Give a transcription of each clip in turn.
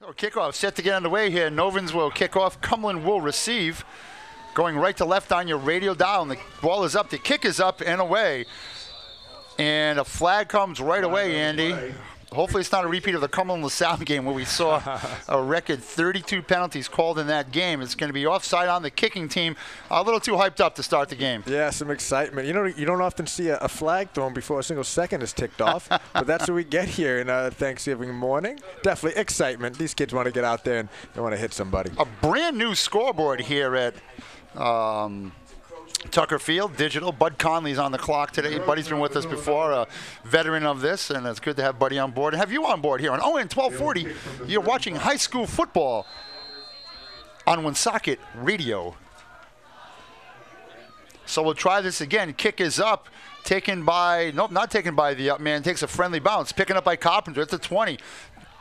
Kickoff set to get underway here. Novans will kick off. Cumberland will receive. Going right to left on your radio dial. And the ball is up. The kick is up and away. And a flag comes right away, Andy. Hopefully it's not a repeat of the Cumberland-LaSalle game where we saw a record 32 penalties called in that game. It's going to be offside on the kicking team. A little too hyped up to start the game. Yeah, some excitement. You know, you don't often see a flag thrown before a single second is ticked off, but that's what we get here in Thanksgiving morning. Definitely excitement. These kids want to get out there and they want to hit somebody. A brand new scoreboard here at Tucker Field, digital. Bud Conley's on the clock today. Buddy's been with us before, a veteran of this, and it's good to have Buddy on board and have you on board here on ON 1240. You're watching high school football on Woonsocket Radio. So we'll try this again. Kick is up, taken by, nope, not taken by the up man, takes a friendly bounce, picking up by Carpenter at the 20.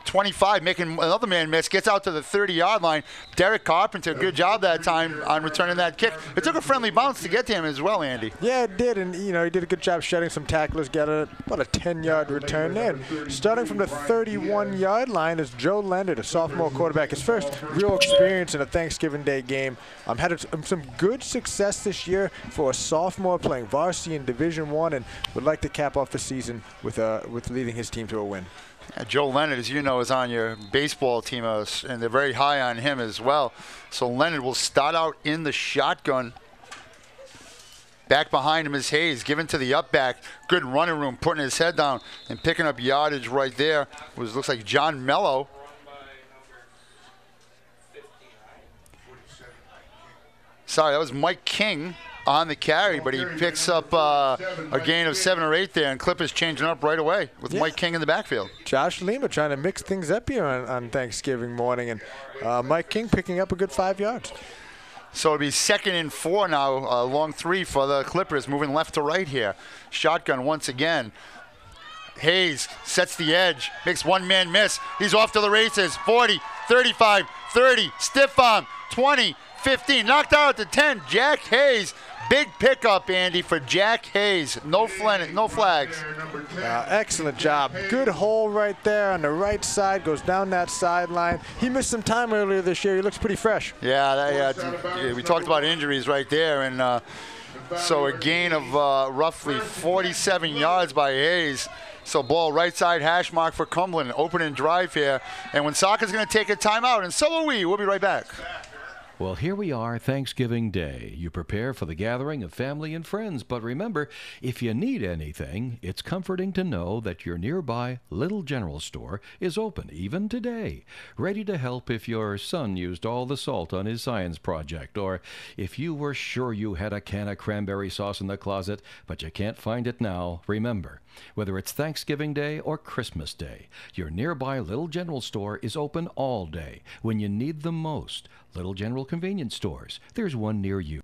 25, making another man miss, gets out to the 30-yard line. Derek Carpenter, good job that time on returning that kick. It took a friendly bounce to get to him as well, Andy. Yeah, it did, and he did a good job shedding some tacklers, got about a 10-yard return there. Starting from the 31-yard line is Joe Leonard, a sophomore quarterback, his first real experience in a Thanksgiving Day game. Had some good success this year for a sophomore playing varsity in Division I, and would like to cap off the season with leading his team to a win. Joe Leonard, as you know, is on your baseball team, and they're very high on him as well. So Leonard will start out in the shotgun. Back behind him is Hayes, given to the up back. Good running room, putting his head down and picking up yardage right there. Looks like John Mello. Sorry, that was Mike King on the carry, but he picks up a gain of 7 or 8 there, and Clippers changing up right away with Mike King in the backfield. Josh Lima trying to mix things up here on Thanksgiving morning, and Mike King picking up a good 5 yards. So it'll be 2nd and 4 now, long 3 for the Clippers, moving left to right here. Shotgun once again. Hayes sets the edge, makes one man miss. He's off to the races. 40, 35, 30, stiff arm, 20, 15, knocked out at the 10. Jack Hayes. Big pickup, Andy, for Jack Hayes. No flags. Excellent job. Good hole right there on the right side. Goes down that sideline. He missed some time earlier this year. He looks pretty fresh. Yeah, we talked about injuries right there. And so a gain of roughly 47 yards by Hayes. So ball right side hash mark for Cumberland. Opening drive here. And Woonsocker's going to take a timeout, and so are we. We'll be right back. Well, here we are, Thanksgiving Day. You prepare for the gathering of family and friends, but remember, if you need anything, it's comforting to know that your nearby Little General Store is open even today, ready to help if your son used all the salt on his science project, or if you were sure you had a can of cranberry sauce in the closet, but you can't find it now. Remember, whether it's Thanksgiving Day or Christmas Day, your nearby Little General Store is open all day when you need them most. Little General Convenience Stores. There's one near you.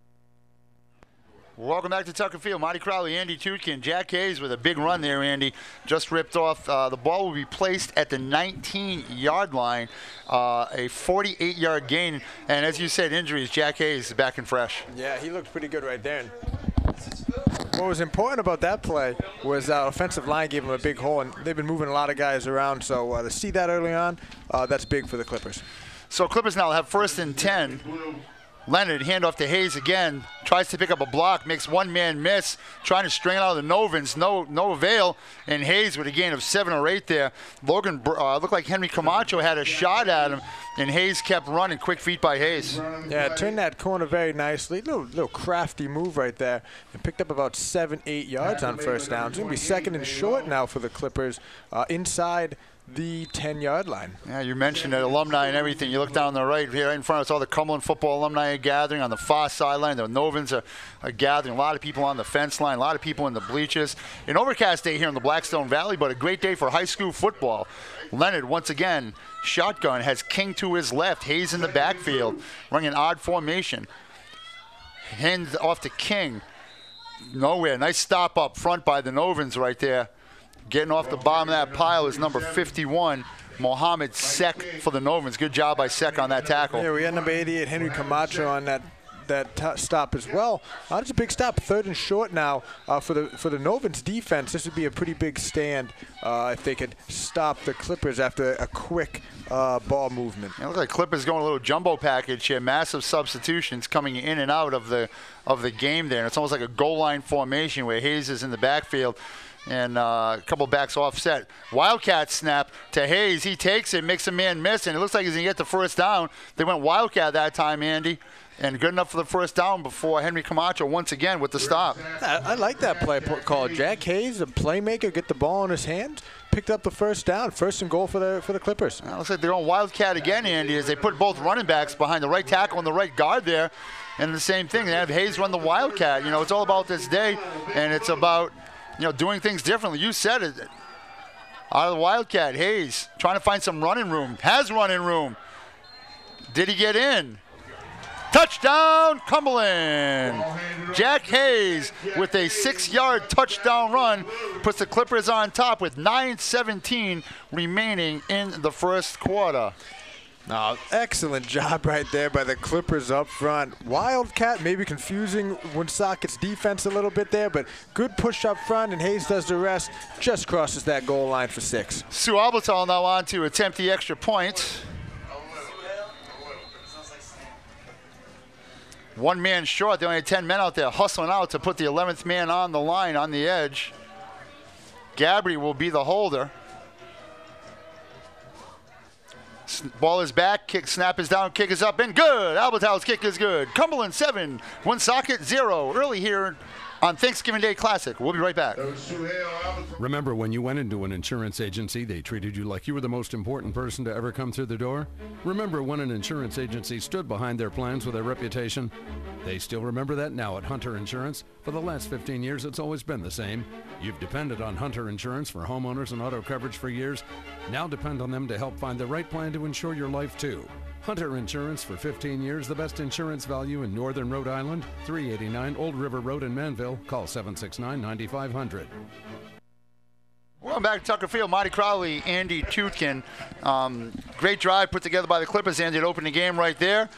Welcome back to Tucker Field. Marty Crowley, Andy Tutkin, Jack Hayes with a big run there, Andy. Just ripped off. The ball will be placed at the 19-yard line, a 48-yard gain. And as you said, injuries, Jack Hayes is back and fresh. Yeah, he looked pretty good right there. What was important about that play was offensive line gave him a big hole, and they've been moving a lot of guys around. So to see that early on, that's big for the Clippers. So Clippers now have 1st and 10. Leonard, handoff to Hayes again. Tries to pick up a block, makes one man miss. Trying to string it out of the Novans, no avail. And Hayes with a gain of 7 or 8 there. Logan looked like Henry Camacho had a shot at him, and Hayes kept running. Quick feet by Hayes. Yeah, turned that corner very nicely. Little crafty move right there. And picked up about 7, 8 yards on first down. It's going to be 2nd and short now for the Clippers inside the 10-yard line. Yeah, you mentioned that alumni and everything. You look down the right here in front of us, all the Cumberland football alumni are gathering on the far sideline. The Novans are gathering. A lot of people on the fence line, a lot of people in the bleachers. An overcast day here in the Blackstone Valley, but a great day for high school football. Leonard, once again, shotgun, has King to his left, Hayes in the backfield, running an odd formation. Hands off to King. Nowhere. Nice stop up front by the Novans right there. Getting off the bottom of that pile is number 51, Mohamed Sek for the Novans. Good job by Sek on that tackle. Yeah, we had number 88, Henry Camacho, on that stop as well. It's a big stop, 3rd and short now for the Novans defense. This would be a pretty big stand if they could stop the Clippers after a quick ball movement. It looks like Clippers going a little jumbo package here. Massive substitutions coming in and out of the game there. And it's almost like a goal line formation where Hayes is in the backfield and a couple backs offset. Wildcat snap to Hayes. He takes it, makes a man miss, and it looks like he's going to get the first down. They went Wildcat that time, Andy, and good enough for the first down before Henry Camacho once again with the stop. I like that play call. Jack Hayes, a playmaker, get the ball in his hands, picked up the first down. First and goal for the Clippers. Well, looks like they're on Wildcat again, Andy, as they put both running backs behind the right tackle and the right guard there. And the same thing, they have Hayes run the Wildcat. It's all about this day, and it's about doing things differently. You said it. Out of the Wildcat, Hayes trying to find some running room. Has running room. Did he get in? Touchdown, Cumberland. Jack Hayes with a 6-yard touchdown run puts the Clippers on top with 9:17 remaining in the first quarter. No, excellent job right there by the Clippers up front. Wildcat maybe confusing Woonsocket's defense a little bit there, but good push up front, and Hayes does the rest. Just crosses that goal line for 6. Sue Albertal now on to attempt the extra point. One man short. They only had 10 men out there hustling out to put the 11th man on the line on the edge. Gabry will be the holder. Ball is back, snap is down, kick is up, and good. Albertal's kick is good. Cumberland 7, Woonsocket 0. Early here on Thanksgiving Day Classic. We'll be right back. Remember when you went into an insurance agency, they treated you like you were the most important person to ever come through the door? Remember when an insurance agency stood behind their plans with a reputation? They still remember that now at Hunter Insurance. For the last 15 years, it's always been the same. You've depended on Hunter Insurance for homeowners and auto coverage for years. Now depend on them to help find the right plan to insure your life, too. Hunter Insurance for 15 years, the best insurance value in northern Rhode Island, 389 Old River Road in Manville. Call 769-9500. Welcome back to Tucker Field. Marty Crowley, Andy Tutkin. Great drive put together by the Clippers. Andy to open the game right there.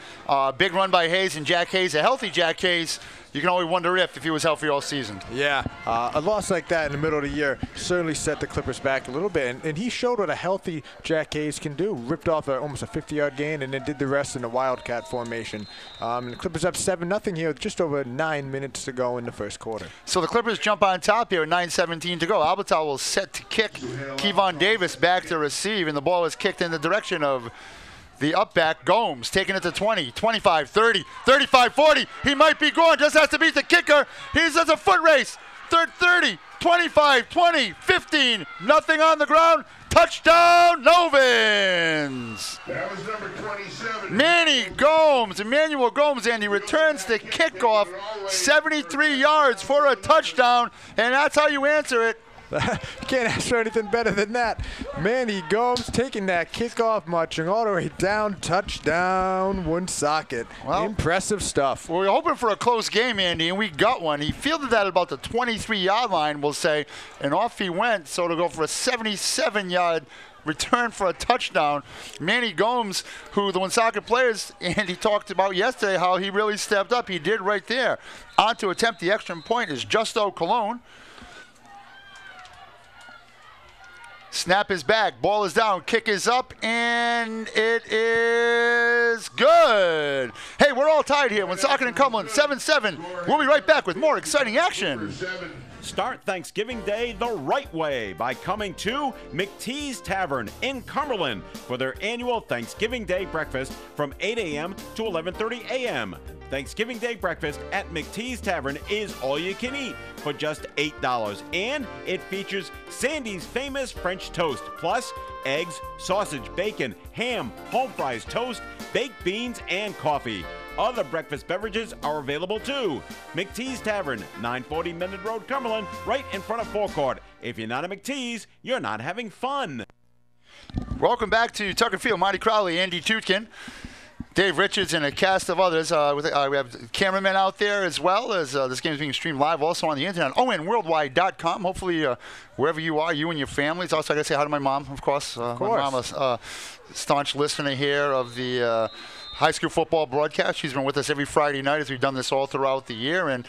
Big run by Hayes and Jack Hayes. A healthy Jack Hayes. You can only wonder if he was healthy all season. Yeah, a loss like that in the middle of the year certainly set the Clippers back a little bit. And he showed what a healthy Jack Hayes can do. Ripped off almost a 50-yard gain and then did the rest in the Wildcat formation. And the Clippers up 7-0 here with just over 9 minutes to go in the first quarter. So the Clippers jump on top here with 9:17 to go. Albertal will set to kick. Kevon Davis back to receive, and the ball is kicked in the direction of the up back, Gomes, taking it to 20, 25, 30, 35, 40. He might be gone, just has to beat the kicker. He does a foot race. 30, 25, 20, 15, nothing on the ground. Touchdown, Novans. That was number 27. Emmanuel Gomes, and he returns the kickoff 73 yards for a touchdown, and that's how you answer it. You can't ask for anything better than that. Manny Gomes taking that kickoff, marching all the way down, touchdown, Woonsocket. Well, impressive stuff. Well, we were hoping for a close game, Andy, and we got one. He fielded that at about the 23-yard line, we'll say, and off he went, so to go for a 77-yard return for a touchdown. Manny Gomes, who the Woonsocket players, and he talked about yesterday how he really stepped up. He did right there. On to attempt the extra point is Justo Cologne. Snap is back, ball is down, kick is up, and it is good. Hey, we're all tied here. Woonsocket and Cumberland, 7-7. We'll be right back with more exciting action. Start Thanksgiving Day the right way by coming to McTee's Tavern in Cumberland for their annual Thanksgiving Day breakfast from 8 a.m. to 11:30 a.m. Thanksgiving Day breakfast at McTee's Tavern is all you can eat for just $8, and it features Sandy's famous French toast, plus eggs, sausage, bacon, ham, home fries, toast, baked beans, and coffee. Other breakfast beverages are available too. McTee's Tavern, 940 Mendon Road, Cumberland, right in front of Forecourt. If you're not at McTee's, you're not having fun. Welcome back to Tucker Field. Marty Crowley, Andy Tutkin, Dave Richards, and a cast of others. We have cameramen out there as well, as this game is being streamed live also on the internet, onworldwide.com. Hopefully, wherever you are, you and your families. Also, I got to say hi to my mom, of course. My mom is a staunch listener here of the high school football broadcast. She's been with us every Friday night as we've done this all throughout the year. And,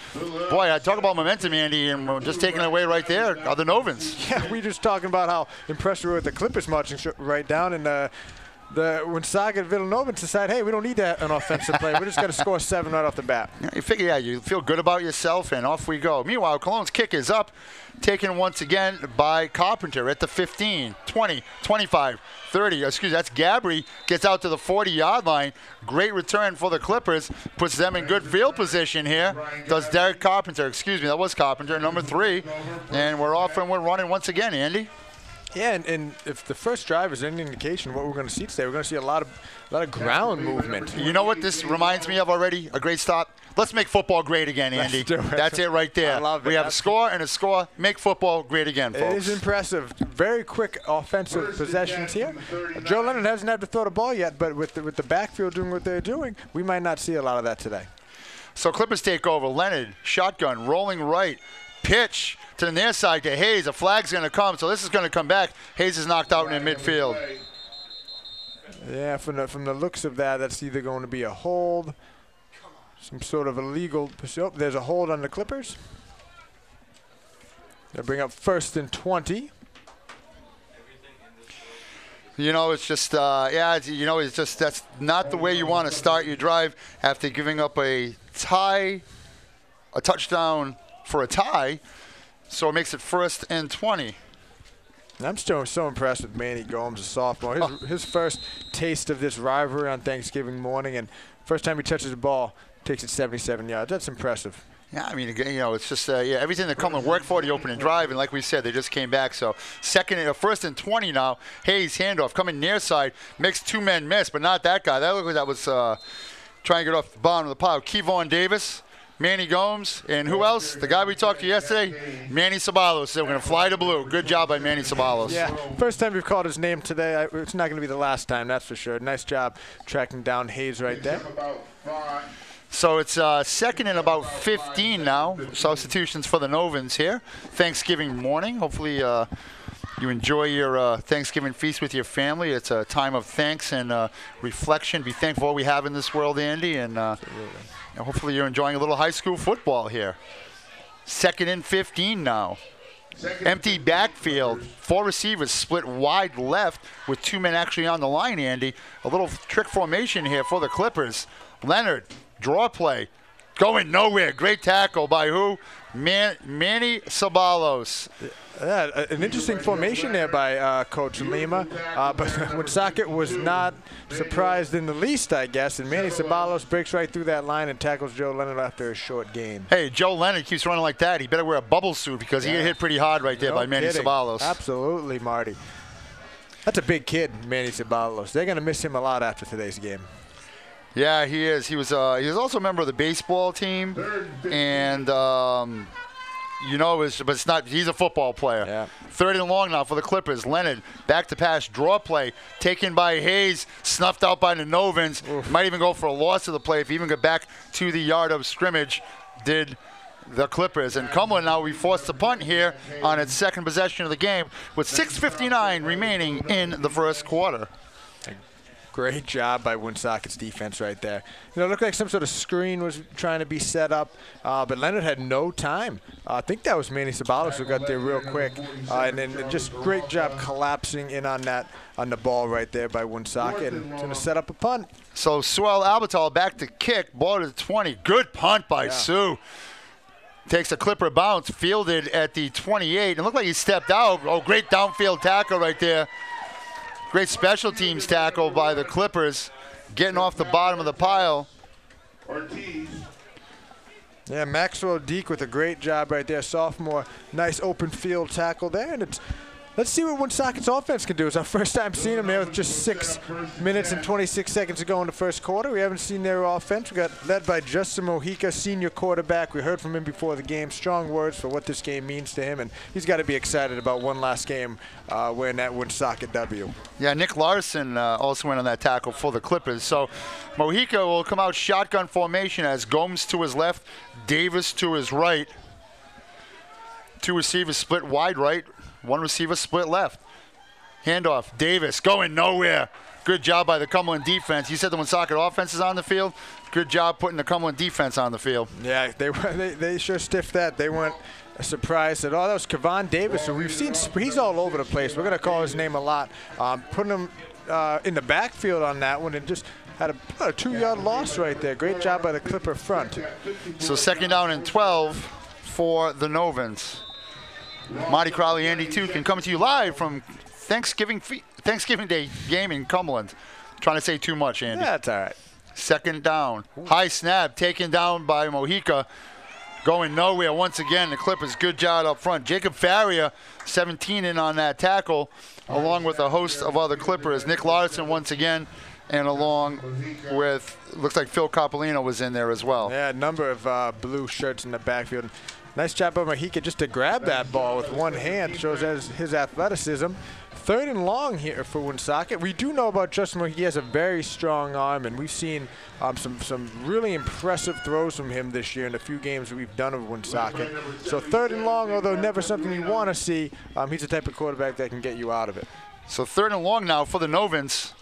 boy, I talk about momentum, Andy, and we're just taking it away right there are the Novans. Yeah, we just talking about how impressed we were with the Clippers marching right down. And the Woonsocket Villanovans decide, hey, we don't need an offensive play. We're just going to score 7 right off the bat. Yeah, you figure, yeah, you feel good about yourself, and off we go. Meanwhile, Cologne's kick is up, taken once again by Carpenter at the 15, 20, 25, 30. Excuse me, that's Gabry. Gets out to the 40-yard line. Great return for the Clippers. Puts them in good field position here. Does Derek Carpenter. Excuse me, that was Carpenter, number 3. And we're off and we're running once again, Andy. Yeah, and if the first drive is any indication of what we're going to see today, we're going to see a lot of ground movement. You know what this reminds me of already? A great stop. Let's make football great again, Andy. Let's do it. That's it right there. I love it. We have a score and a score. Make football great again, folks. It is impressive. Very quick offensive possessions here. Joe Leonard hasn't had to throw the ball yet, but with the backfield doing what they're doing, we might not see a lot of that today. So Clippers take over. Leonard, shotgun, rolling right. Pitch to the near side to Hayes. A flag's going to come, so this is going to come back. Hayes is knocked out in the midfield. Yeah, from the looks of that, that's either going to be a hold, some sort of illegal pursuit. There's a hold on the Clippers. They'll bring up 1st and 20. You know, it's just, it's just that's not the way you want to start your drive after giving up a touchdown for a tie. So it makes it 1st and 20. I'm still so impressed with Manny Gomes, a sophomore. His first taste of this rivalry on Thanksgiving morning, and first time he touches the ball, takes it 77 yards. That's impressive. Yeah, I mean, it's just everything that Cumberland worked for the opening drive, and like we said, they just came back. So 1st and 20 now. Hayes handoff coming near side, makes 2 men miss, but not that guy. That looked like that was trying to get off the bottom of the pile. Kevon Davis, Manny Gomes, and who else? The guy we talked to yesterday, Manny Sabalos. So we're going to fly to blue. Good job by Manny Sabalos. Yeah, first time we've called his name today. It's not going to be the last time, that's for sure. Nice job tracking down Hayes right there. So it's 2nd and about 15 now. Substitutions for the Novans here. Thanksgiving morning. Hopefully you enjoy your Thanksgiving feast with your family. It's a time of thanks and reflection. Be thankful for what we have in this world, Andy. And hopefully you're enjoying a little high school football here. 2nd and 15 now. Empty backfield. 4 receivers split wide left with 2 men actually on the line, Andy. A little trick formation here for the Clippers. Leonard, draw play. Going nowhere. Great tackle by who? Manny Sabalos. Yeah, an interesting formation there by Coach Lima. But Woonsocket was not surprised in the least, I guess. And Manny Sabalos breaks right through that line and tackles Joe Leonard after a short gain. Hey, Joe Leonard keeps running like that. He better wear a bubble suit because he get hit pretty hard right there by Manny Sabalos. Absolutely, Marty. That's a big kid, Manny Sabalos. They're going to miss him a lot after today's game. Yeah, he is. He was also a member of the baseball team, and but it's not. He's a football player. Yeah. 3rd and long now for the Clippers. Leonard back to pass, draw play taken by Hayes, snuffed out by the Novans. Oof. Might even go for a loss of the play if he even got back to the yard of scrimmage. Did the Clippers. And Cumberland now we forced to punt here on its 2nd possession of the game with 6:59 remaining in the 1st quarter. Great job by Woonsocket's defense right there. It looked like some sort of screen was trying to be set up, but Leonard had no time. I think that was Manny Sabalos who got there real quick. And then just great job collapsing in on the ball right there by Woonsocket. And it's going to set up a punt. So Suel Albertal back to kick, ball to the 20. Good punt by Sue. Takes a Clipper bounce, fielded at the 28. It looked like he stepped out. Oh, great downfield tackle right there. Great special teams tackle by the Clippers, getting off the bottom of the pile. Yeah, Maxwell Deke with a great job right there. Sophomore, nice open field tackle there. And let's see what Woonsocket's offense can do. It's our first time seeing them there with just 6 minutes and 26 seconds to go in the 1st quarter. We haven't seen their offense. We got led by Justin Mojica, senior quarterback. We heard from him before the game. Strong words for what this game means to him, and he's got to be excited about one last game winning that Woonsocket W. Yeah, Nick Larson also went on that tackle for the Clippers. So Mojica will come out shotgun formation as Gomes to his left, Davis to his right. 2 receivers split wide right. 1 receiver split left. Handoff. Davis going nowhere. Good job by the Cumberland defense. You said the Woonsocket offense is on the field. Good job putting the Cumberland defense on the field. Yeah, they sure stiffed that. They weren't surprised at all. That was Kevon Davis, who we've seen. He's all over the place. We're going to call his name a lot. Putting him in the backfield on that one and just had a 2-yard loss right there. Great job by the Clipper front. So 2nd down and 12 for the Novans. Marty Crowley, Andy Tukin coming to you live from Thanksgiving Day game in Cumberland. Trying to say too much, Andy. Yeah, that's all right. 2nd down. High snap taken down by Mojica. Going nowhere once again. The Clippers, good job up front. Jacob Faria, 17 in on that tackle, along with a host of other Clippers. Nick Larson once again, and along with, looks like Phil Coppolino was in there as well. Yeah, a number of blue shirts in the backfield. Nice job by Mojica just to grab that ball with one hand. Shows his athleticism. 3rd and long here for Woonsocket. We do know about Justin Mojica. He has a very strong arm, and we've seen some really impressive throws from him this year in the few games we've done of Woonsocket. So 3rd and long, although never something you want to see, he's the type of quarterback that can get you out of it. So 3rd and long now for the Novans.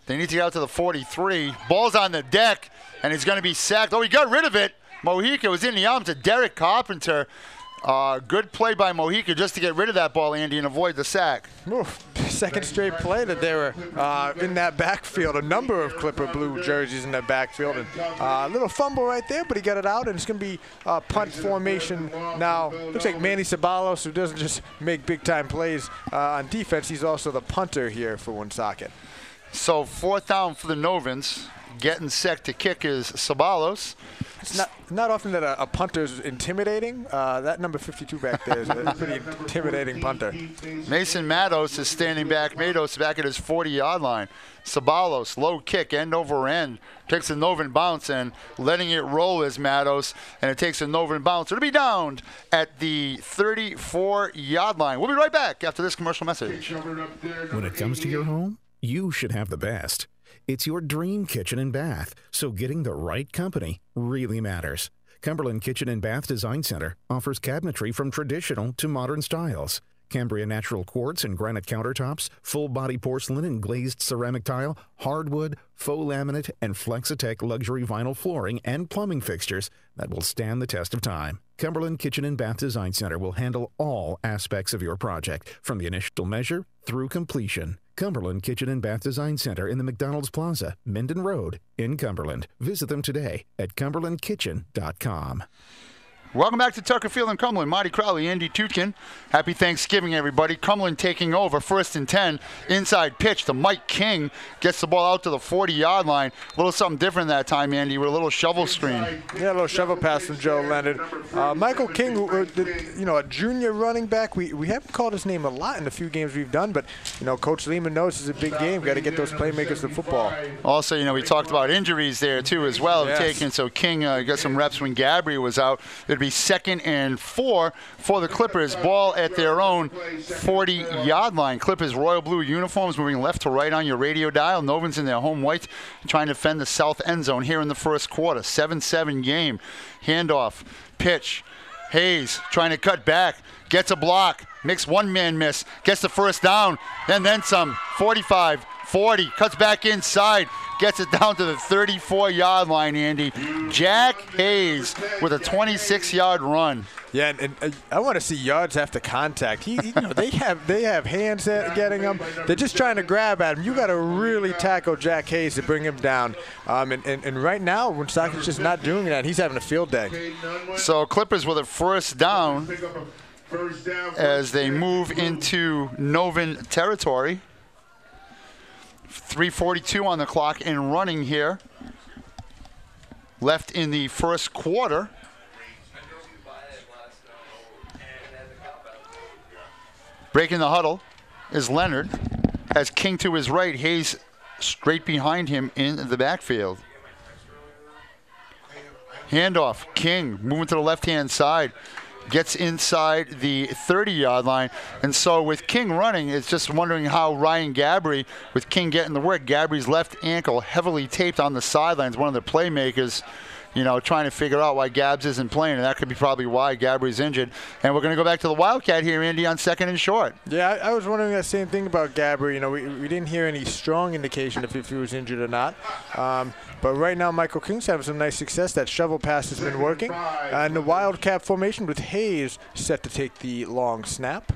They need to get out to the 43. Ball's on the deck, and he's going to be sacked. Oh, he got rid of it. Mojica was in the arms of Derek Carpenter. Good play by Mojica just to get rid of that ball, Andy, and avoid the sack. Oof. 2nd straight play that they were in that backfield. A number of Clipper blue jerseys in that backfield. And a little fumble right there, but he got it out, and it's going to be punt formation now. Looks like Manny Ceballos, who doesn't just make big-time plays on defense, he's also the punter here for Woonsocket. So 4th down for the Novans. Getting set to kick is Ceballos. It's not often that a punter is intimidating. That number 52 back there is a pretty intimidating punter. Mason Matos is standing back. Matos back at his 40-yard line. Ceballos, low kick, end over end. Takes a Novan bounce and letting it roll is Matos. And it takes a Novan bounce. It'll be down at the 34-yard line. We'll be right back after this commercial message. When it comes to your home, you should have the best. It's your dream kitchen and bath, so getting the right company really matters. Cumberland Kitchen and Bath Design Center offers cabinetry from traditional to modern styles. Cambria natural quartz and granite countertops, full-body porcelain and glazed ceramic tile, hardwood, faux laminate, and Flexitech luxury vinyl flooring and plumbing fixtures that will stand the test of time. Cumberland Kitchen and Bath Design Center will handle all aspects of your project, from the initial measure through completion. Cumberland Kitchen and Bath Design Center in the McDonald's Plaza, Minden Road, in Cumberland. Visit them today at cumberlandkitchen.com. Welcome back to Tucker Field in Cumberland. Marty Crowley, Andy Tutkin. Happy Thanksgiving, everybody. Cumberland taking over. 1st and 10. Inside pitch to Mike King. Gets the ball out to the 40-yard line. A little something different that time, Andy, with a little shovel screen. Yeah, a little shovel pass from Joe Leonard. Michael King, a junior running back. We haven't called his name a lot in the few games we've done, but, Coach Lehman knows it's a big game. Got to get those playmakers to football. Also, we talked about injuries there, too, as well. Yes. So King got some reps when Gabry was out. It'd be 2nd and 4 for the Clippers. Ball at their own 40-yard line. Clippers royal blue uniforms moving left to right on your radio dial. Novans in their home white trying to defend the south end zone here in the first quarter. 7-7 game. Handoff. Pitch. Hayes trying to cut back. Gets a block. Makes one-man miss. Gets the first down. And then some. 45, 40. Cuts back inside. Gets it down to the 34-yard line, Andy. Jack Hayes with a 26-yard run. Yeah, and I want to see yards after contact. They have hands getting him. They're just trying to grab at him. You got to really tackle Jack Hayes to bring him down. And right now, Woonsocket's just not doing that. He's having a field day. So Clippers with a 1st down as they move into Novan territory. 3:42 on the clock and running here. Left in the first quarter. Breaking the huddle is Leonard. Has King to his right. Hayes straight behind him in the backfield. Handoff. King moving to the left-hand side. Gets inside the 30-yard line. And so with King running, it's just wondering how Ryan Gabry, with King getting the work, Gabry's left ankle heavily taped on the sidelines, one of the playmakers. trying to figure out why Gabbs isn't playing, and that could be probably why Gabbry's injured. And we're going to go back to the Wildcat here, Andy, on 2nd and short. Yeah, I was wondering that same thing about Gabbry. We didn't hear any strong indication if he was injured or not. But right now, Michael King's having some nice success. That shovel pass has been working. And the Wildcat formation with Hayes set to take the long snap.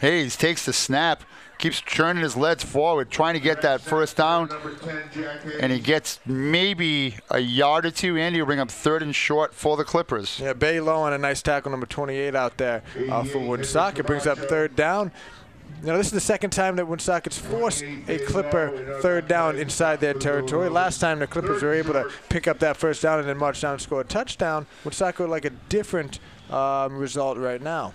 Hayes takes the snap, keeps churning his legs forward, trying to get that first down, and he gets maybe a yard or two. Andy will bring up 3rd and short for the Clippers. Yeah, Bay low on a nice tackle, number 28 out there for Woonsocket. Brings up 3rd down. This is the second time that Woonsocket's forced a Clipper 3rd down inside their territory. Last time the Clippers were able to pick up that first down and then march down and score a touchdown. Woonsocket would like a different result right now.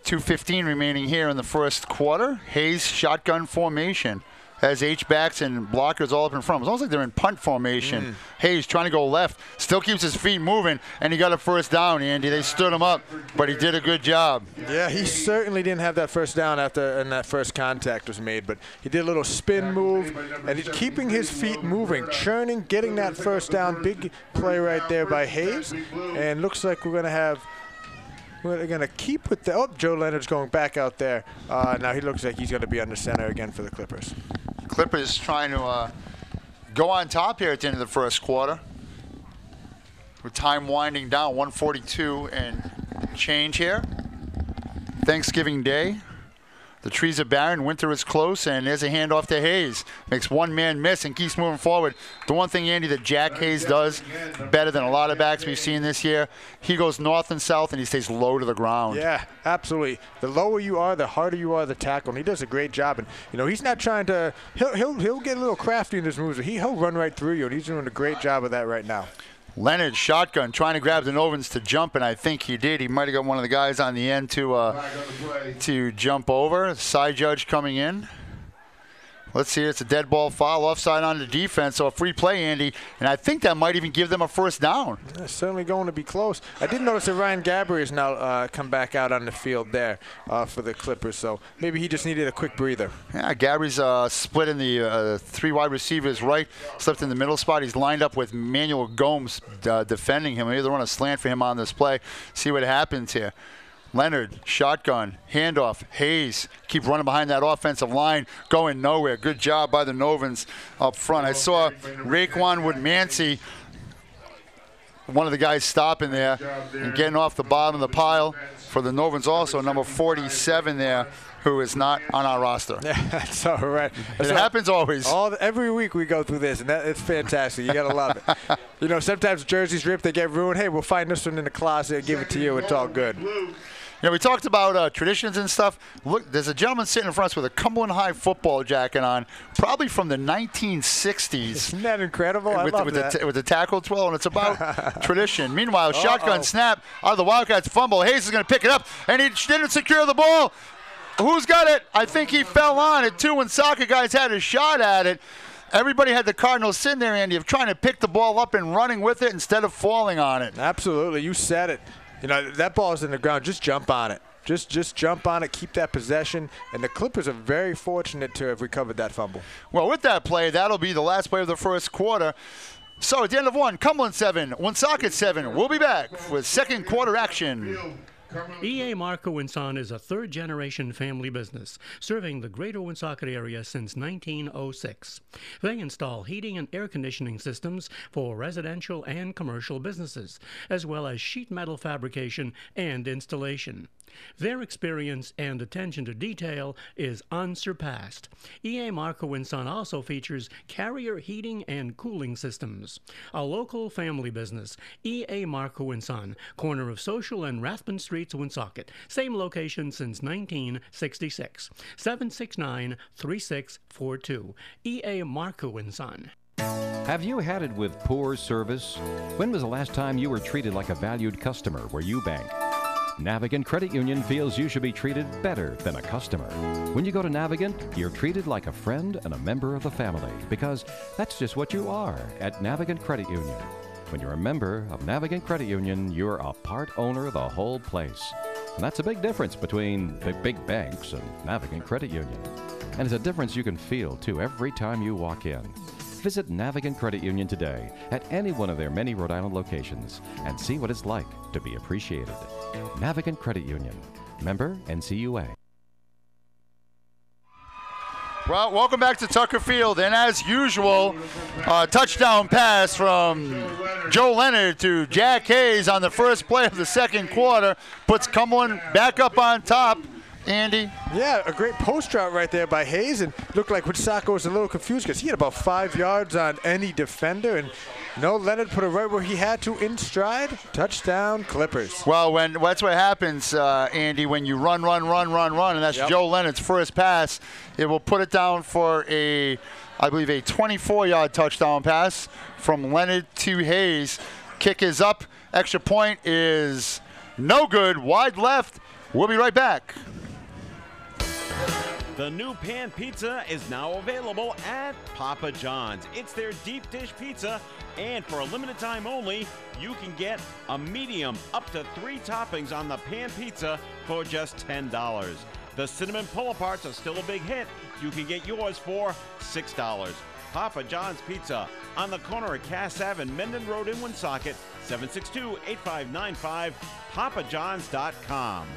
2:15 remaining here in the first quarter. Hayes shotgun formation. Has H-backs and blockers all up in front. It's almost like they're in punt formation. Hayes trying to go left. Still keeps his feet moving, and he got a first down, Andy. They stood him up, but he did a good job. Yeah, he certainly didn't have that first down and that first contact was made, but he did a little spin move, and he's keeping his feet moving, churning, getting that first down. Big play right there by Hayes, and looks like we're going to have... We're going to keep with the... Oh, Joe Leonard's going back out there. Now he looks like he's going to be under center again for the Clippers. Clippers trying to go on top here at the end of the first quarter. With time winding down, 1:42 and change here. Thanksgiving Day. The trees are barren, winter is close, and there's a handoff to Hayes. Makes one man miss and keeps moving forward. The one thing, Andy, that Jack Hayes does better than a lot of backs we've seen this year, he goes north and south and he stays low to the ground. Yeah, absolutely. The lower you are, the harder you are to tackle, and he does a great job. And he's not trying to. He'll get a little crafty in his moves. He'll run right through you, and he's doing a great job of that right now. Leonard, shotgun, trying to grab the Novans to jump, and I think he did. He might have got one of the guys on the end to jump over. Side judge coming in. Let's see, it's a dead ball foul, offside on the defense, so a free play, Andy, and I think that might even give them a first down. It's certainly going to be close. I did notice that Ryan Gabbry has now come back out on the field there for the Clippers, so maybe he just needed a quick breather. Yeah, Gabbry's split in the 3 wide receivers right, slipped in the middle spot. He's lined up with Manuel Gomes defending him. Maybe they run a slant for him on this play. See what happens here. Leonard, shotgun, handoff, Hayes, keep running behind that offensive line, going nowhere. Good job by the Novans up front. I saw Raekwon Woodmansey, one of the guys stopping there and getting off the bottom of the pile for the Novans also, number 47 there, who is not on our roster. Yeah, that's all right. It happens always. Every week we go through this, and it's fantastic. You got to love it. Sometimes jerseys rip, they get ruined. Hey, we'll find this one in the closet and give it to you. It's all good. We talked about traditions and stuff. Look, there's a gentleman sitting in front of us with a Cumberland High football jacket on, probably from the 1960s. Isn't that incredible? I love that. With the tackle twirl, and it's about tradition. Meanwhile, shotgun snap out of the Wildcats fumble. Hayes is going to pick it up, and he didn't secure the ball. Who's got it? I think he fell on it. 2 Woonsocket guys had a shot at it. Everybody had the Cardinals sitting there, Andy, of trying to pick the ball up and running with it instead of falling on it. Absolutely. You said it. That ball is in the ground. Just jump on it. Just jump on it, keep that possession, and the Clippers are very fortunate to have recovered that fumble. Well, with that play, that'll be the last play of the first quarter. So at the end of 1, Cumberland 7, Woonsocket 7. We'll be back with second quarter action. E.A. Marco & Son is a third-generation family business serving the greater Woonsocket area since 1906. They install heating and air conditioning systems for residential and commercial businesses, as well as sheet metal fabrication and installation. Their experience and attention to detail is unsurpassed. E.A. Marco & Son also features Carrier heating and cooling systems. A local family business, E.A. Marco & Son, corner of Social and Rathbun Streets, Woonsocket. Same location since 1966. 769-3642. E.A. Marco & Son. Have you had it with poor service? When was the last time you were treated like a valued customer where you bank? Navigant Credit Union feels you should be treated better than a customer. When you go to Navigant, you're treated like a friend and a member of the family, because that's just what you are at Navigant Credit Union. When you're a member of Navigant Credit Union, you're a part owner of the whole place. And that's a big difference between the big banks and Navigant Credit Union. And it's a difference you can feel, too, every time you walk in. Visit Navigant Credit Union today at any one of their many Rhode Island locations and see what it's like to be appreciated. Navigant Credit Union. Member NCUA. Well, welcome back to Tucker Field, and as usual, touchdown pass from Joe Leonard to Jack Hayes on the first play of the second quarter puts Cumberland back up on top. Andy? Yeah, a great post route right there by Hayes, and looked like Woonsocket was a little confused because he had about 5 yards on any defender, and Leonard put it right where he had to in stride. Touchdown, Clippers. Well, that's what happens, Andy, when you run, and that's Joe Leonard's first pass. It will put it down for I believe, a 24-yard touchdown pass from Leonard to Hayes. Kick is up. Extra point is no good. Wide left. We'll be right back. The new pan pizza is now available at Papa John's. It's their deep dish pizza, and for a limited time only, you can get a medium up to 3 toppings on the pan pizza for just $10. The cinnamon pull-aparts are still a big hit. You can get yours for $6. Papa John's Pizza on the corner of Cass Ave and Mendon Road in Woonsocket, 762-8595, papajohns.com.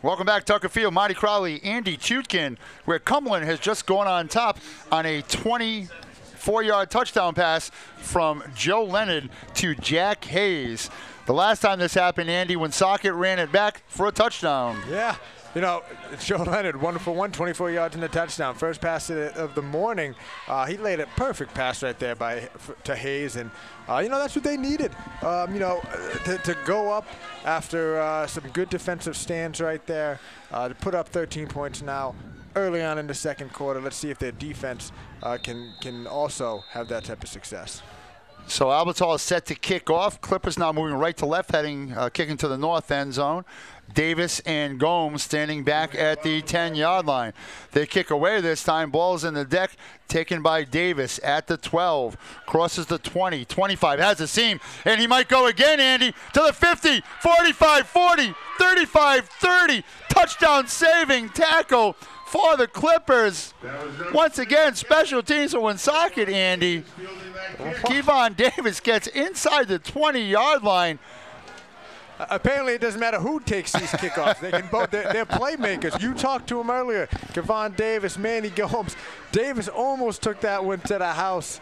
Welcome back, Tucker Field. Marty Crowley, Andy Chutkin, where Cumberland has just gone on top on a 24-yard touchdown pass from Joe Leonard to Jack Hayes. The last time this happened, Andy, Woonsocket ran it back for a touchdown. Yeah. Joe Leonard, 1 for 1, 24 yards in the touchdown. First pass of the morning. He laid a perfect pass right there to Hayes, and that's what they needed. To go up after some good defensive stands right there, to put up 13 points now early on in the second quarter. Let's see if their defense can also have that type of success. So Albertall is set to kick off. Clippers now moving right to left, kicking to the north end zone. Davis and Gomes standing back at the 10-yard line. They kick away this time. Ball's in the deck, taken by Davis at the 12. Crosses the 20, 25, has a seam, and he might go again, Andy, to the 50, 45, 40, 35, 30. Touchdown saving tackle for the Clippers. Once again, special teams for Woonsocket, Andy. Kevon Davis gets inside the 20-yard line. Apparently, it doesn't matter who takes these kickoffs. They can both. They're playmakers. You talked to him earlier. Kevon Davis, Manny Gomes. Davis almost took that one to the house.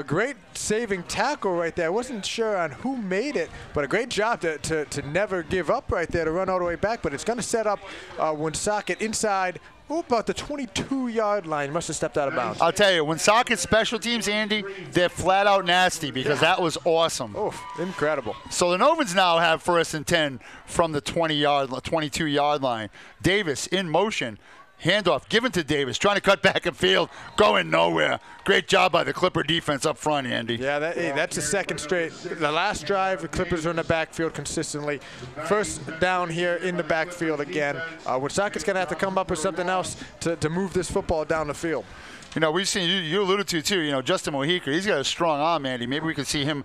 Great saving tackle right there. I wasn't sure on who made it, but a great job to never give up right there, to run all the way back. But it's going to set up Woonsocket inside. About the 22-yard line. Must have stepped out of bounds. I'll tell you, Woonsocket special teams, Andy, they're flat out nasty because that was awesome. Oh, incredible. So the Novans now have 1st and 10 from the 22-yard line. Davis in motion. Handoff given to Davis, trying to cut back in field, going nowhere. Great job by the Clipper defense up front, Andy. Yeah, that's the second straight. The last drive, the Clippers are in the backfield consistently. First down here in the backfield again. Woonsocket's going to have to come up with something else to move this football down the field. We've seen, you alluded to too, Justin Mojica, he's got a strong arm, Andy. Maybe we could see him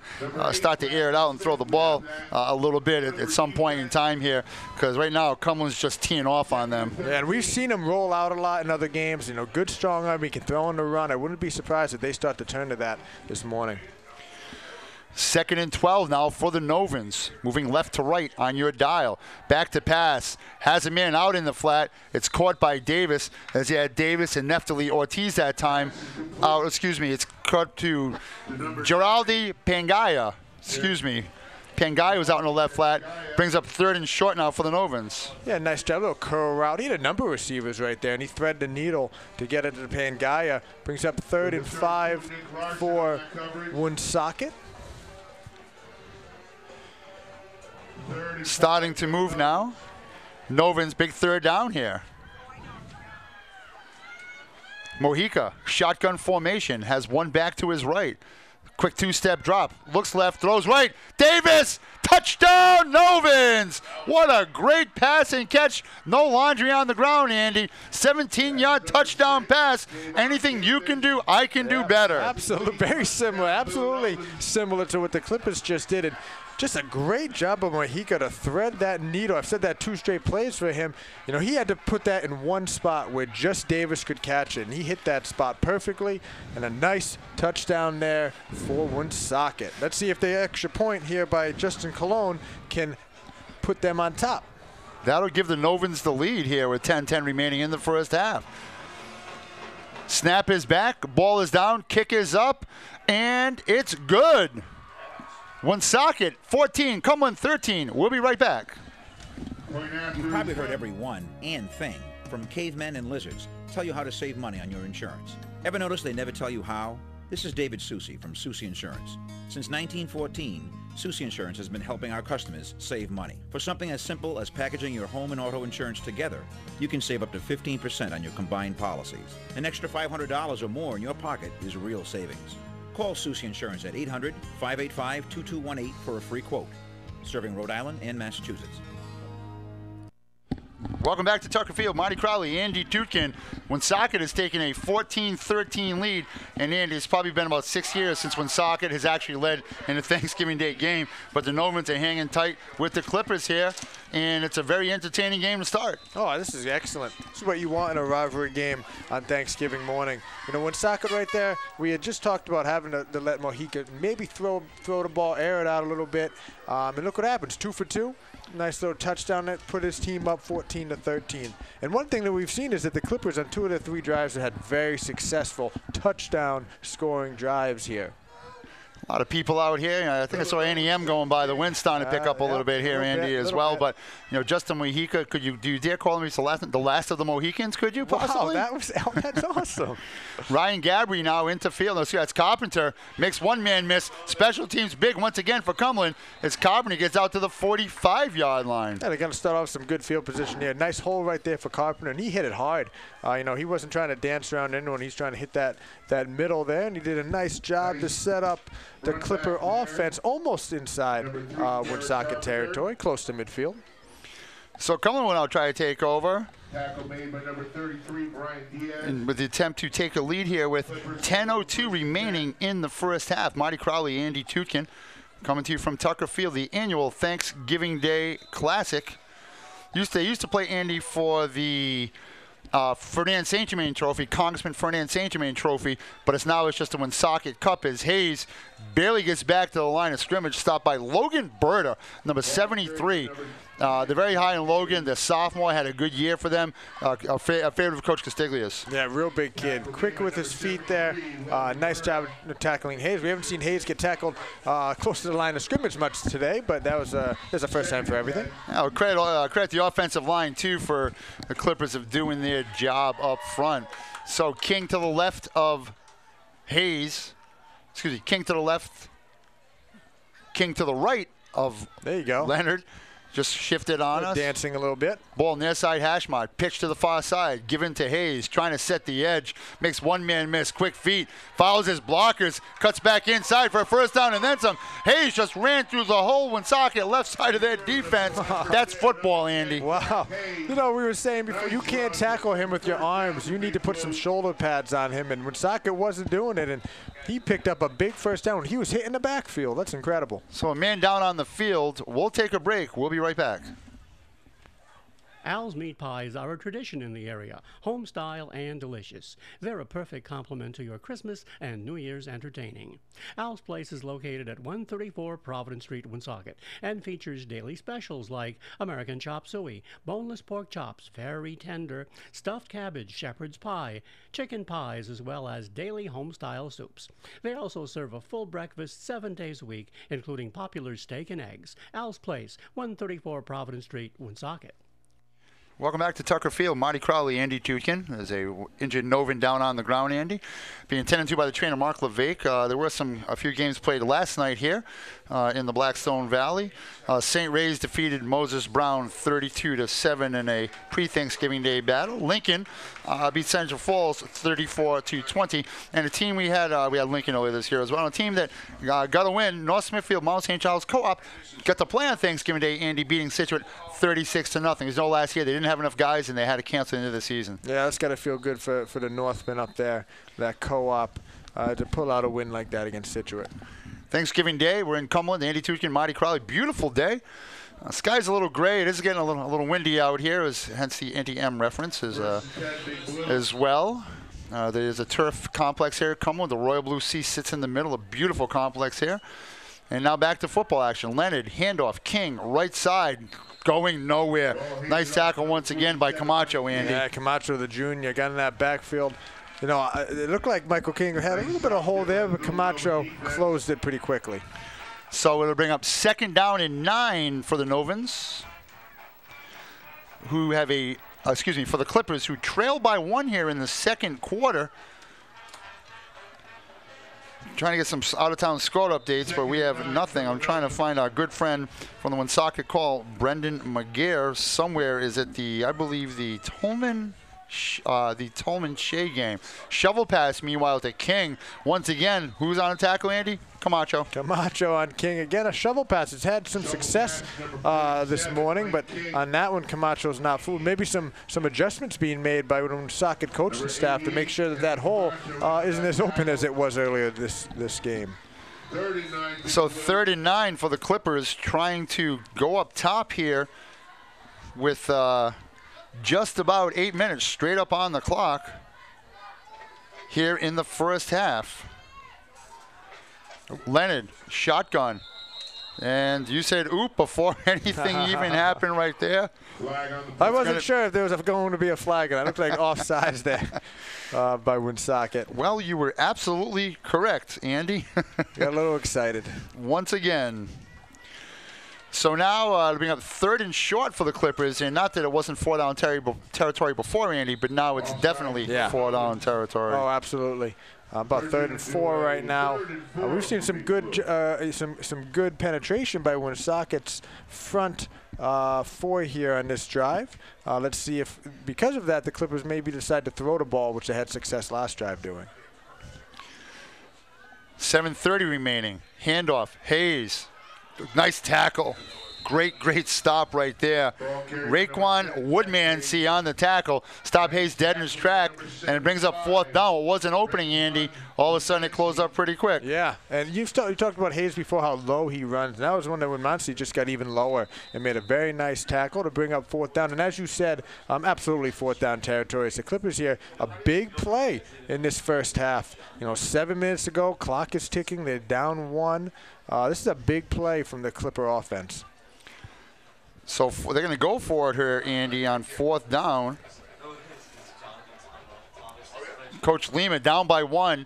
start to air it out and throw the ball a little bit at some point in time here, because right now Cumberland's just teeing off on them. Yeah, and we've seen him roll out a lot in other games. Good strong arm, he can throw on the run. I wouldn't be surprised if they start to turn to that this morning. 2nd and 12 now for the Novans. Moving left to right on your dial. Back to pass. Has a man out in the flat. It's caught by Davis, as he had Davis and Neftali Ortiz that time. It's caught to Giraldi Pangaya. Pangaya was out in the left flat. Brings up 3rd and short now for the Novans. Yeah, nice job. A little curl route. He had a number of receivers right there, and he threaded the needle to get it to Pangaya. Brings up 3rd and 5 for Woonsocket. Starting to move now. Novans, big 3rd down here. Mojica, shotgun formation, has one back to his right. Quick 2-step drop. Looks left, throws right. Davis! Touchdown, Novans! What a great pass and catch. No laundry on the ground, Andy. 17-yard touchdown pass. Anything you can do, I can do better. Absolutely. Very similar. Absolutely similar to what the Clippers just did. And Just a great job of Mojica to thread that needle. I've said that 2 straight plays for him. You know, he had to put that in one spot where just Davis could catch it, and he hit that spot perfectly, and a nice touchdown there for Woonsocket. Let's see if the extra point here by Justin Colon can put them on top. That'll give the Novans the lead here with 10-10 remaining in the first half. Snap is back, ball is down, kick is up, and it's good. Woonsocket 14, Cumberland 13. We'll be right back. You've probably heard every one and thing from cavemen and lizards tell you how to save money on your insurance. Ever notice they never tell you how? This is David Soucy from Soucy Insurance. Since 1914, Soucy Insurance has been helping our customers save money. For something as simple as packaging your home and auto insurance together, you can save up to 15% on your combined policies. An extra $500 or more in your pocket is real savings. Call Soucy Insurance at 800-585-2218 for a free quote. Serving Rhode Island and Massachusetts. Welcome back to Tucker Field. Marty Crowley, Andy Tutkin. Woonsocket has taken a 14-13 lead, and Andy, it's probably been about 6 years since Woonsocket has actually led in a Thanksgiving Day game, but the Novans are hanging tight with the Clippers here, and it's a very entertaining game to start. Oh, this is excellent. This is what you want in a rivalry game on Thanksgiving morning. You know, Woonsocket right there, we had just talked about having to let Mojica maybe throw the ball, air it out a little bit, and look what happens, 2 for 2. Nice little touchdown that put his team up 14-13. And one thing that we've seen is that the Clippers on 2 of the 3 drives have had very successful touchdown scoring drives here. A lot of people out here. I think I saw Annie M going by. The wind's starting to pick up a little bit here, Andy, as well. But, you know, Justin Mojica, do you dare call him the last of the Mohicans, could you possibly? Wow, that's awesome. Ryan Gabry now into field. Let's see, that's Carpenter. Makes one man miss. Special teams big once again for Cumberland as Carpenter gets out to the 45-yard line. Yeah, they're going to start off some good field position here. Nice hole right there for Carpenter, and he hit it hard. You know, he wasn't trying to dance around anyone. He's trying to hit that middle there, and he did a nice job to set up the Clipper offense almost inside Woonsocket territory, close to midfield. So Cumberland will now try to take over. Tackle made by number 33, Brian Diaz. And with the attempt to take a lead here with 10:02 remaining in the first half. Marty Crowley, Andy Tutkin, coming to you from Tucker Field, the annual Thanksgiving Day Classic. They used to play, Andy, for the Ferdinand St. Germain Trophy, Congressman Ferdinand St. Germain Trophy, but it's just a Woonsocket Cup as Hayes barely gets back to the line of scrimmage, stopped by Logan Berta, number 73. They're very high in Logan. The sophomore had a good year for them. A favorite of Coach Castiglia's. Yeah, real big kid. Quick with his feet there. Nice job tackling Hayes. We haven't seen Hayes get tackled close to the line of scrimmage much today, but that was a first time for everything. Yeah, credit the offensive line, too, for the Clippers of doing their job up front. So King to the left of Hayes. Excuse me, King to the left. King to the right of there you go. Leonard. Just shifted on us. Dancing a little bit. Ball near side hash mark. Pitch to the far side. Given to Hayes. Trying to set the edge. Makes one man miss. Quick feet. Follows his blockers. Cuts back inside for a first down and then some. Hayes just ran through the whole Woonsocket left side of their defense. That's football, Andy. Wow. You know, we were saying before, you can't tackle him with your arms. You need to put some shoulder pads on him, and Woonsocket wasn't doing it, and he picked up a big first down. He was hitting the backfield. That's incredible. So a man down on the field. We'll take a break. We'll be right back. Al's meat pies are a tradition in the area, home style and delicious. They're a perfect complement to your Christmas and New Year's entertaining. Al's Place is located at 134 Providence Street, Woonsocket, and features daily specials like American chop suey, boneless pork chops, very tender, stuffed cabbage, shepherd's pie, chicken pies, as well as daily home-style soups. They also serve a full breakfast 7 days a week, including popular steak and eggs. Al's Place, 134 Providence Street, Woonsocket. Welcome back to Tucker Field. Marty Crowley, Andy Tutkin. There's a injured Novan down on the ground, Andy. Being tended to by the trainer, Mark LeVake. There were a few games played last night here in the Blackstone Valley. St. Ray's defeated Moses Brown 32-7 in a pre-Thanksgiving Day battle. Lincoln beat Central Falls 34-20. And a team we had Lincoln earlier this year as well. A team that got a win, North Smithfield Mount St. Charles Co-op, got to play on Thanksgiving Day, Andy, beating Situate 36-0. There's no last year. They didn't have enough guys, and they had to cancel into the season. Yeah, that's got to feel good for the Northmen up there, that co-op, to pull out a win like that against Situate. Thanksgiving Day. We're in Cumberland. Andy Tuchkin, Marty Crowley. Beautiful day. Sky's a little gray. It is getting a little windy out here, hence the anti-M reference as well. There's a turf complex here at Cumberland. The Royal Blue Sea sits in the middle. A beautiful complex here. And now back to football action. Leonard, handoff, King, right side, going nowhere. Nice tackle once again by Camacho, Andy. Yeah, Camacho, the junior, got in that backfield. You know, it looked like Michael King had a little bit of hole there, but Camacho closed it pretty quickly. So it'll bring up 2nd down and 9 for the Novans, who have for the Clippers, who trail by 1 here in the second quarter. Trying to get some out-of-town score updates, but we have nothing. I'm trying to find our good friend from the Woonsocket call, Brendan McGear. Somewhere is it I believe the Tolman Shea game. Shovel pass, meanwhile, to King. Once again, who's on a tackle, Andy? Camacho. Camacho on King. Again, a shovel pass. It's had some success this morning, but on that one, Camacho's not fooled. Maybe some adjustments being made by the Woonsocket coaching staff to make sure that hole isn't as open as it was earlier this game. So 3rd and 9 for the Clippers, trying to go up top here with just about 8 minutes straight up on the clock here in the first half. Leonard, shotgun. And you said oop before anything even happened right there. I wasn't sure if there was going to be a flag, and it looked like offsides there by Woonsocket. Well, you were absolutely correct, Andy. Got a little excited. Once again. So now to bring up 3rd and short for the Clippers, and not that it wasn't 4-down territory before, Andy, but now it's definitely 4-down territory. Oh, absolutely. About 3rd and 4 right now. We've seen some good penetration by Woonsocket's front 4 here on this drive. Let's see if, because of that, the Clippers maybe decide to throw the ball, which they had success last drive doing. 7:30 remaining. Handoff. Hayes. Nice tackle. Great stop right there. Raekwon Woodmansey on the tackle. Stop Hayes dead in his track, and it brings up 4th down. It was an opening, Andy. All of a sudden, it closed up pretty quick. Yeah, and you talked about Hayes before, how low he runs. That was one that Woodmansey just got even lower and made a very nice tackle to bring up 4th down. And as you said, absolutely 4th down territory. It's the Clippers here, a big play in this first half. 7 minutes to go, clock is ticking. They're down 1. This is a big play from the Clipper offense. So they're going to go for it here, Andy, on 4th down. Coach Lima down by 1,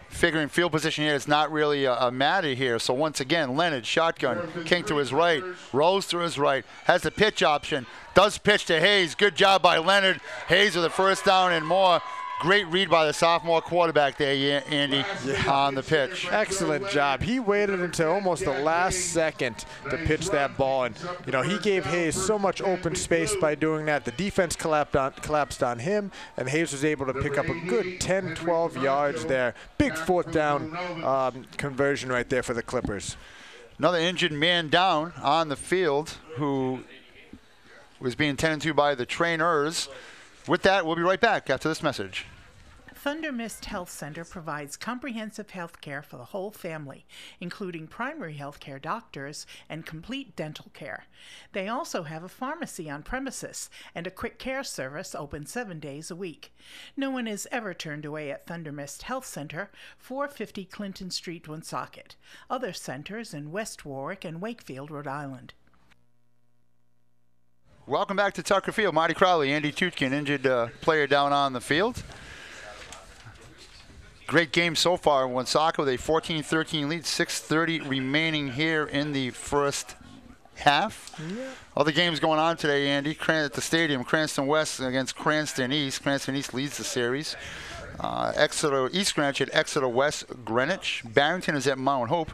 figuring field position here is not really a matter here. So once again, Leonard, shotgun, King to his right, Rose to his right, has the pitch option, does pitch to Hayes. Good job by Leonard. Hayes with the 1st down and more. Great read by the sophomore quarterback there, Andy, on the pitch. Excellent job. He waited until almost the last second to pitch that ball. And, he gave Hayes so much open space by doing that. The defense collapsed on him, and Hayes was able to pick up a good 10, 12 yards there. Big 4th down conversion right there for the Clippers. Another injured man down on the field who was being tended to by the trainers. With that, we'll be right back after this message. Thunder Mist Health Center provides comprehensive health care for the whole family, including primary health care doctors and complete dental care. They also have a pharmacy on premises and a quick care service open 7 days a week. No one is ever turned away at Thunder Mist Health Center, 450 Clinton Street, Woonsocket. Other centers in West Warwick and Wakefield, Rhode Island. Welcome back to Tucker Field. Marty Crowley, Andy Tuchkin, injured player down on the field. Great game so far. Woonsocket with a 14-13 lead, 6:30 remaining here in the first half. Yeah. Other games going on today, Andy. At the stadium, Cranston West against Cranston East. Cranston East leads the series. Exeter East Greenwich at Exeter West Greenwich. Barrington is at Mount Hope.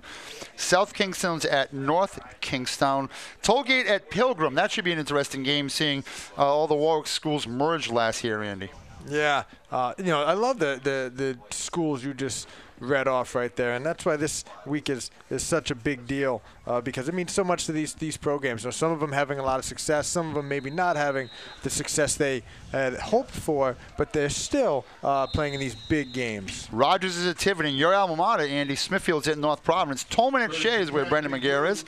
South Kingstown's at North Kingstown. Tollgate at Pilgrim. That should be an interesting game, seeing all the Warwick schools merged last year, Andy. Yeah, I love the schools you just read off right there. And that's why this week is such a big deal because it means so much to these pro games. So some of them having a lot of success, some of them maybe not having the success they had hoped for, but they're still playing in these big games. Rogers is at Tiverton. Your alma mater, Andy. Smithfield's at North Providence. Tolman at Shea is where Brendan McGarr is.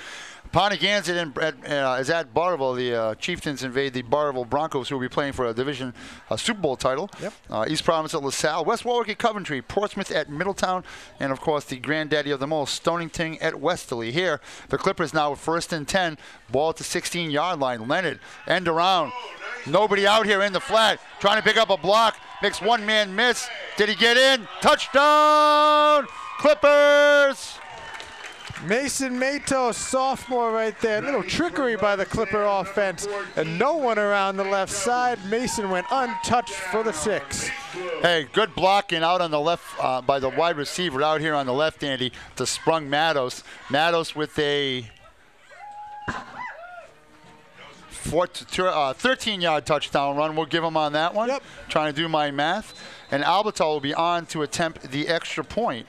Pontigan's is at Barville. The Chieftains invade the Barville Broncos, who will be playing for a division Super Bowl title. Yep. East Providence at LaSalle. West Warwick at Coventry. Portsmouth at Middletown. And, of course, the granddaddy of them all, Stonington at Westerly. Here, the Clippers now with 1st and 10. Ball at the 16-yard line. Leonard, end around. Nobody out here in the flat. Trying to pick up a block. Makes one-man miss. Did he get in? Touchdown! Clippers! Mason Matos, sophomore right there. A little trickery by the Clipper offense. And no one around the left side. Mason went untouched for the 6. Hey, good blocking out on the left by the wide receiver out here on the left, Andy, to Sprung Matos. Matos with a 13-yard touchdown run. We'll give him on that one. Yep. Trying to do my math. And Albertal will be on to attempt the extra point.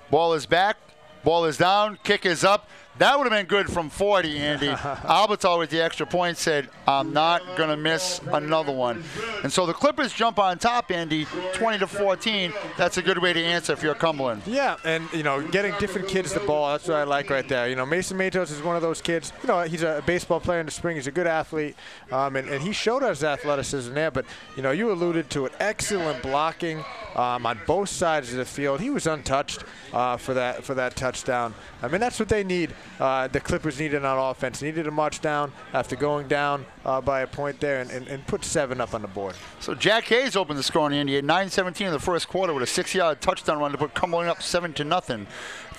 Ball is back. Ball is down. Kick is up. That would have been good from 40, Andy. Albertal with the extra point said, I'm not going to miss another one. And so the Clippers jump on top, Andy, 20-14. That's a good way to answer if you're Cumberland. Yeah, and, getting different kids the ball, that's what I like right there. Mason Matos is one of those kids. He's a baseball player in the spring. He's a good athlete, and he showed us athleticism there. But, you alluded to it. Excellent blocking on both sides of the field. He was untouched for that touchdown. I mean, that's what they need. The Clippers needed on offense. Needed to march down after going down by a point there and put 7 up on the board. So Jack Hayes opened the score on Indy at 9:17 in the first quarter with a 6-yard touchdown run to put Cumberland up 7-0.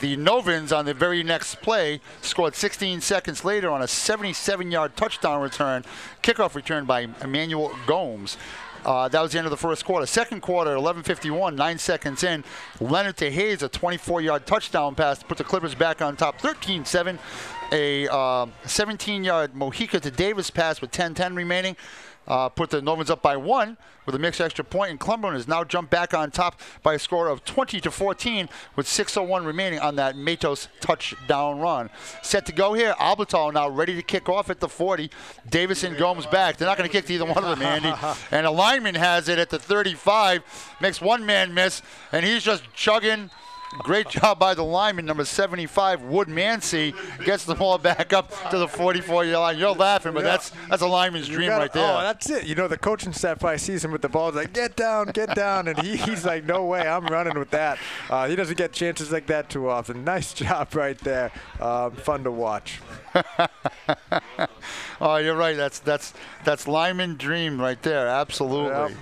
The Novans on the very next play scored 16 seconds later on a 77-yard touchdown return, kickoff return by Emmanuel Gomes. That was the end of the first quarter. Second quarter, 11:51, 9 seconds in. Leonard to Hayes, a 24-yard touchdown pass to put the Clippers back on top, 13-7. A 17-yard Mojica to Davis pass with 10:10 remaining. Put the Novans up by 1 with a mixed extra point, and Cumberland has now jumped back on top by a score of 20-14 with 6:01 remaining on that Matos touchdown run. Set to go here. Albertal now ready to kick off at the 40. Davis and Gomes back. They're not going to kick to either one of them, Andy. And a lineman has it at the 35. Makes one man miss, and he's just chugging. Great job by the lineman, number 75, Wood Mancy, gets the ball back up to the 44-yard line. You're laughing, but that's a lineman's dream right there. Oh, that's it. The coaching staff probably sees him with the ball. He's like, get down, and he's like, no way, I'm running with that. He doesn't get chances like that too often. Nice job right there. Fun to watch. Oh, you're right. That's lineman dream right there. Absolutely. Yep.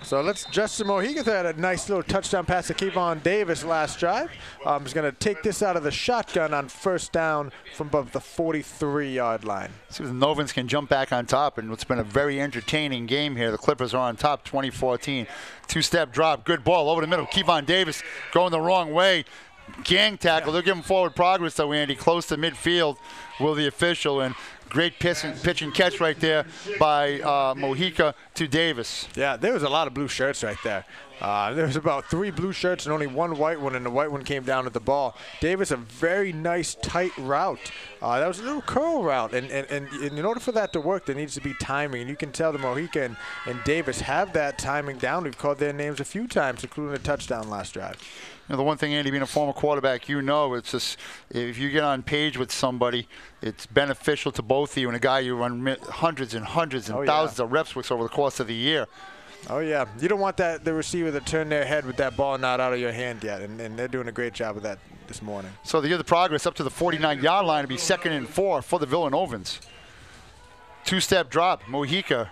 So Justin Mojica had a nice little touchdown pass to Kevon Davis last drive. He's going to take this out of the shotgun on first down from above the 43-yard line. See if the Novans can jump back on top, and it's been a very entertaining game here. The Clippers are on top, 20-14. Two-step drop, good ball over the middle. Kevon Davis going the wrong way. Gang tackle. They're giving forward progress, though, Andy. Close to midfield will the official, and great pitch and catch right there by Mojica to Davis. Yeah, there was a lot of blue shirts right there. There was about 3 blue shirts and only 1 white one, and the white one came down at the ball. Davis, a very nice, tight route. That was a little curl route, and in order for that to work, there needs to be timing. And you can tell the Mojica and Davis have that timing down. We've called their names a few times, including a touchdown last drive. The one thing, Andy, being a former quarterback, it's just if you get on page with somebody, it's beneficial to both of you and a guy you run hundreds and thousands of reps with over the course of the year. Oh, yeah. You don't want the receiver to turn their head with that ball not out of your hand yet, and they're doing a great job of that this morning. So they get the progress up to the 49-yard line to be 2nd and 4 for the Villanovans. Two-step drop, Mojica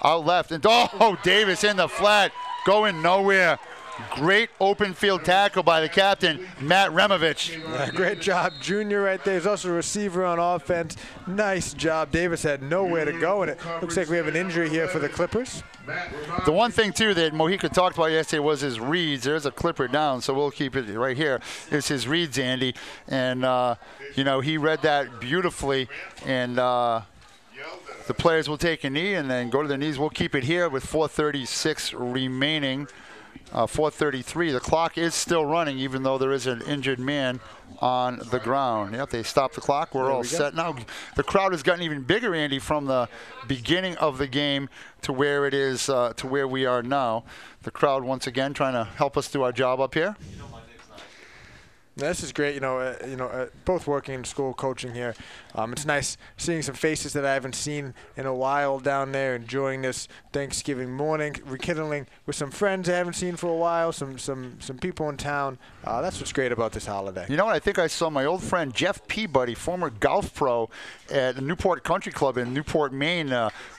out left, and Davis in the flat, going nowhere. Great open field tackle by the captain, Matt Removich. Yeah, great job, Junior right there. He's also a receiver on offense. Nice job. Davis had nowhere to go, and it looks like we have an injury here for the Clippers. The one thing, too, that Mojica talked about yesterday was his reads. There's a Clipper down, so we'll keep it right here. It's his reads, Andy. And, he read that beautifully. And The players will take a knee and then go to their knees. We'll keep it here with 4:36 remaining. 4:33. The clock is still running, even though there is an injured man on the ground. Yep, they stopped the clock. We're all set now. The crowd has gotten even bigger, Andy, from the beginning of the game to where it is, to where we are now. The crowd once again trying to help us do our job up here. This is great, both working in school, coaching here. It's nice seeing some faces that I haven't seen in a while down there, enjoying this Thanksgiving morning, rekindling with some friends I haven't seen for a while, some people in town. That's what's great about this holiday. You know what? I think I saw my old friend Jeff Peabody, former golf pro at the Newport Country Club in Newport, Maine,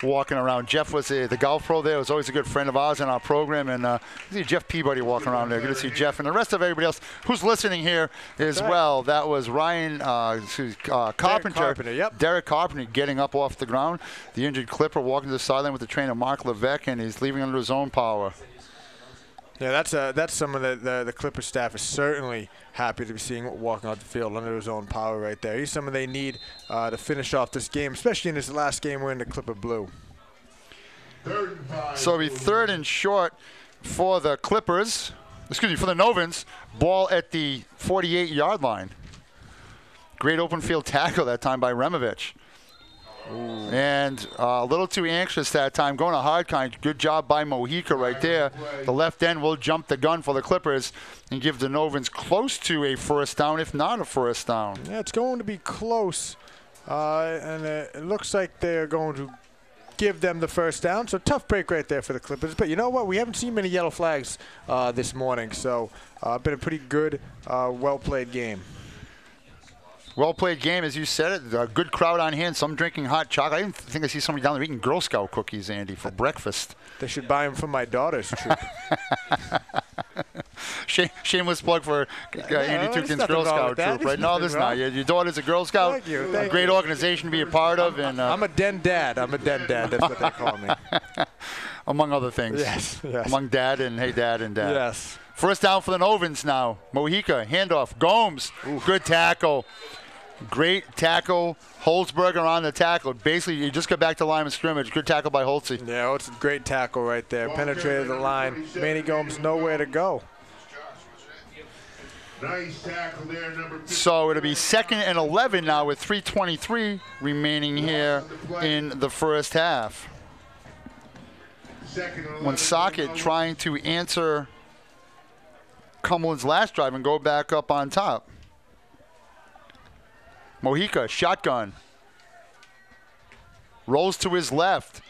walking around. Jeff was the golf pro there. Was always a good friend of ours in our program. And I see Jeff Peabody walking around there. Good to see Jeff. And the rest of everybody else who's listening here as well. That was Ryan Carpenter. Yep. Derek Carpenter getting up off the ground. The injured Clipper walking to the sideline with the trainer Mark Levesque, and he's leaving under his own power. Yeah, that's some of the Clipper staff is certainly happy to be seeing walking out the field under his own power right there. He's someone they need to finish off this game, especially in this last game we're in the Clipper blue. So it'll be 3rd and short for the Clippers. Excuse me, for the Novans. Ball at the 48-yard line. Great open field tackle that time by Removich. And a little too anxious that time, going a hard kind. Good job by Mojica right there. The left end will jump the gun for the Clippers and give the Novans close to a first down, if not a first down. Yeah, it's going to be close, and it looks like they're going to give them the first down. So tough break right there for the Clippers. But you know what? We haven't seen many yellow flags this morning, so been a pretty good, well-played game. Well-played game, as you said it. A good crowd on hand, some drinking hot chocolate. I even think I see somebody down there eating Girl Scout cookies, Andy, for breakfast. They should buy them for my daughter's troop. Shameless plug for Andy Tukin's Girl Scout troop, right? No, there's not. Your daughter's a Girl Scout. Thank you. A great organization to be a part of. And I'm a den dad. That's what they call me. Among other things. Yes. Among dad and hey dad and dad. Yes. First down for the Novans now. Mojica, handoff. Gomes, good tackle. Great tackle. Holzberger on the tackle. Basically, you just got back to line of scrimmage. Good tackle by Holtzy. Yeah, it's a great tackle right there. Penetrated the line. Manny Gomes nowhere to go. Nice tackle there, number 15. So it'll be 2nd and 11 now with 3:23 remaining here in the first half. Woonsocket trying to answer Cumberland's last drive and go back up on top. Mojica, shotgun. Rolls to his left.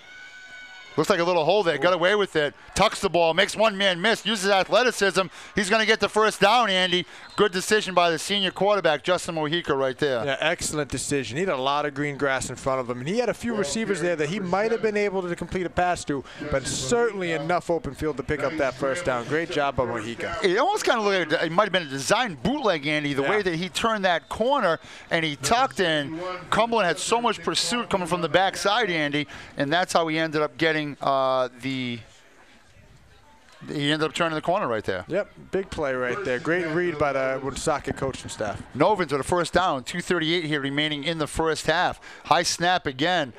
Looks like a little hole there. Got away with it. Tucks the ball. Makes one man miss. Uses athleticism. He's going to get the first down, Andy. Good decision by the senior quarterback, Justin Mojica, right there. Yeah, excellent decision. He had a lot of green grass in front of him. And he had a few receivers there that he might have been able to complete a pass to, but certainly enough open field to pick up that first down. Great job by Mojica. It almost kind of looked like it might have been a design bootleg, Andy, the way that he turned that corner and he tucked in. Cumberland had so much pursuit coming from the backside, Andy, and that's how he ended up getting he ended up turning the corner right there. Yep, big play right there. Great read by the Woonsocket coaching staff. Novans with a first down, 2:38 here remaining in the first half. High snap again.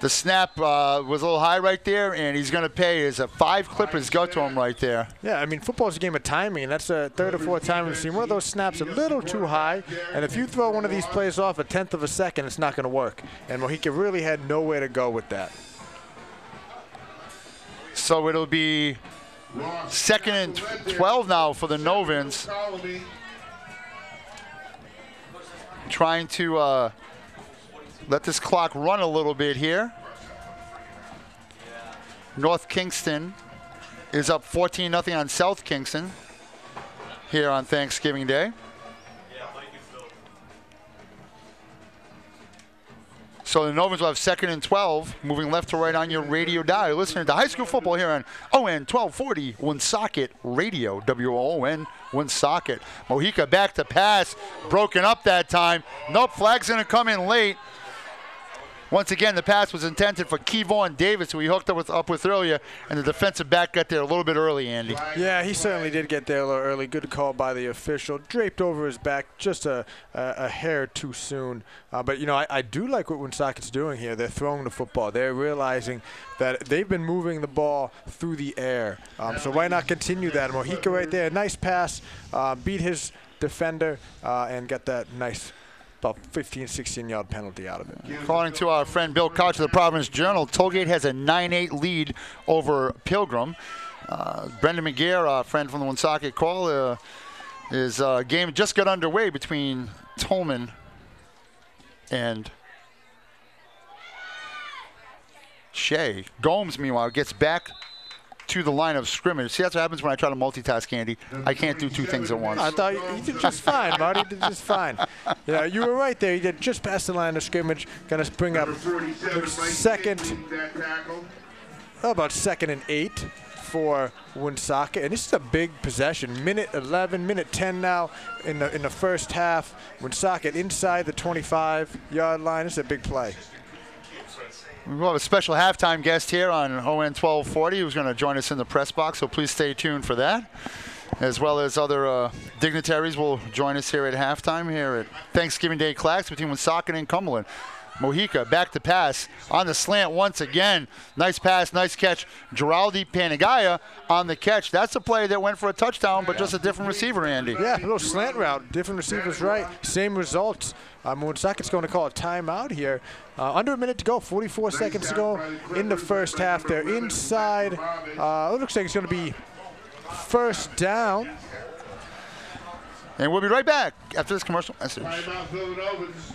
The snap was a little high right there, and he's going to pay as 5 Clippers go to him right there. Yeah, I mean, football's a game of timing, and that's the 3rd or 4th time we've seen one of those snaps a little too high, and if you throw one of these plays off a 1/10 of a second, it's not going to work. And Mojica really had nowhere to go with that. So it'll be 2nd and 12 now for the Novans. Trying to let this clock run a little bit here. North Kingston is up 14-0 on South Kingston here on Thanksgiving Day. So the Novans will have 2nd and 12, moving left to right on your radio dial. You're listening to high school football here on ON 1240 Woonsocket Radio, WON Woonsocket. Mojica back to pass, broken up that time. Nope, flag's going to come in late. Once again, the pass was intended for Kevon Davis, who he hooked up with earlier, and the defensive back got there a little bit early, Andy. Yeah, he certainly did get there a little early. Good call by the official. Draped over his back just a hair too soon. But, you know, I do like what Woonsocket's doing here. They're throwing the football. They're realizing that they've been moving the ball through the air. So why not continue that? Mojica right there, nice pass, beat his defender, and get that nice about 15, 16-yard penalty out of it. According to our friend Bill Couch of the Providence Journal, Tollgate has a 9-8 lead over Pilgrim. Brendan McGear, our friend from the Woonsocket Call, his game just got underway between Tolman and Shea. Gomes, meanwhile, gets back to the line of scrimmage. See, that's what happens when I try to multitask, Andy. I can't do two things at once. I thought you did just fine, Marty. You did just fine. Yeah, you were right there. You did just past the line of scrimmage. Going to bring up about second and 8 for Woonsocket. And this is a big possession. Minute 11, minute 10 now in the first half. Woonsocket inside the 25-yard line. This is a big play. We'll have a special halftime guest here on ON 1240 who's going to join us in the press box, so please stay tuned for that. As well as other dignitaries will join us here at halftime here at Thanksgiving Day Clash between Woonsocket and Cumberland. Mojica back to pass on the slant once again. Nice pass, nice catch. Giraldi Panagaya on the catch. That's a play that went for a touchdown, but just a different receiver, Andy. Yeah, a little slant route. Different receivers right. Same results. Woonsocket's going to call a timeout here. Under a minute to go, 44 seconds to go in the first half. They're inside. It looks like it's going to be first down. And we'll be right back after this commercial message.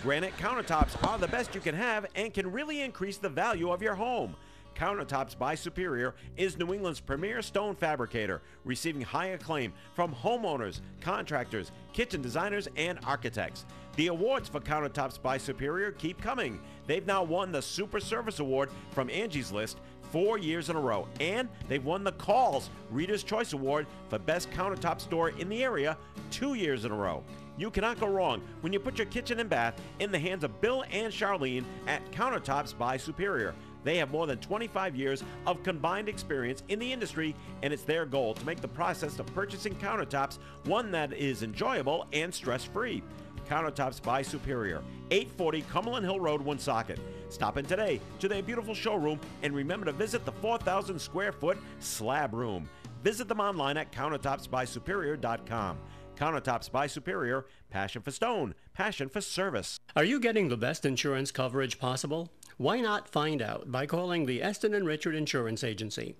Granite countertops are the best you can have and can really increase the value of your home. Countertops by Superior is New England's premier stone fabricator, receiving high acclaim from homeowners, contractors, kitchen designers, and architects. The awards for Countertops by Superior keep coming. They've now won the Super Service Award from Angie's List 4 years in a row, and they've won the Calls Reader's Choice Award for Best Countertop Store in the area 2 years in a row. You cannot go wrong when you put your kitchen and bath in the hands of Bill and Charlene at Countertops by Superior. They have more than 25 years of combined experience in the industry, and it's their goal to make the process of purchasing countertops one that is enjoyable and stress-free. Countertops by Superior, 840 Cumberland Hill Road, Woonsocket. Stop in today to their beautiful showroom and remember to visit the 4,000 square foot slab room. Visit them online at countertopsbysuperior.com. Countertops by Superior, passion for stone, passion for service. Are you getting the best insurance coverage possible? Why not find out by calling the Eston and Richard Insurance Agency?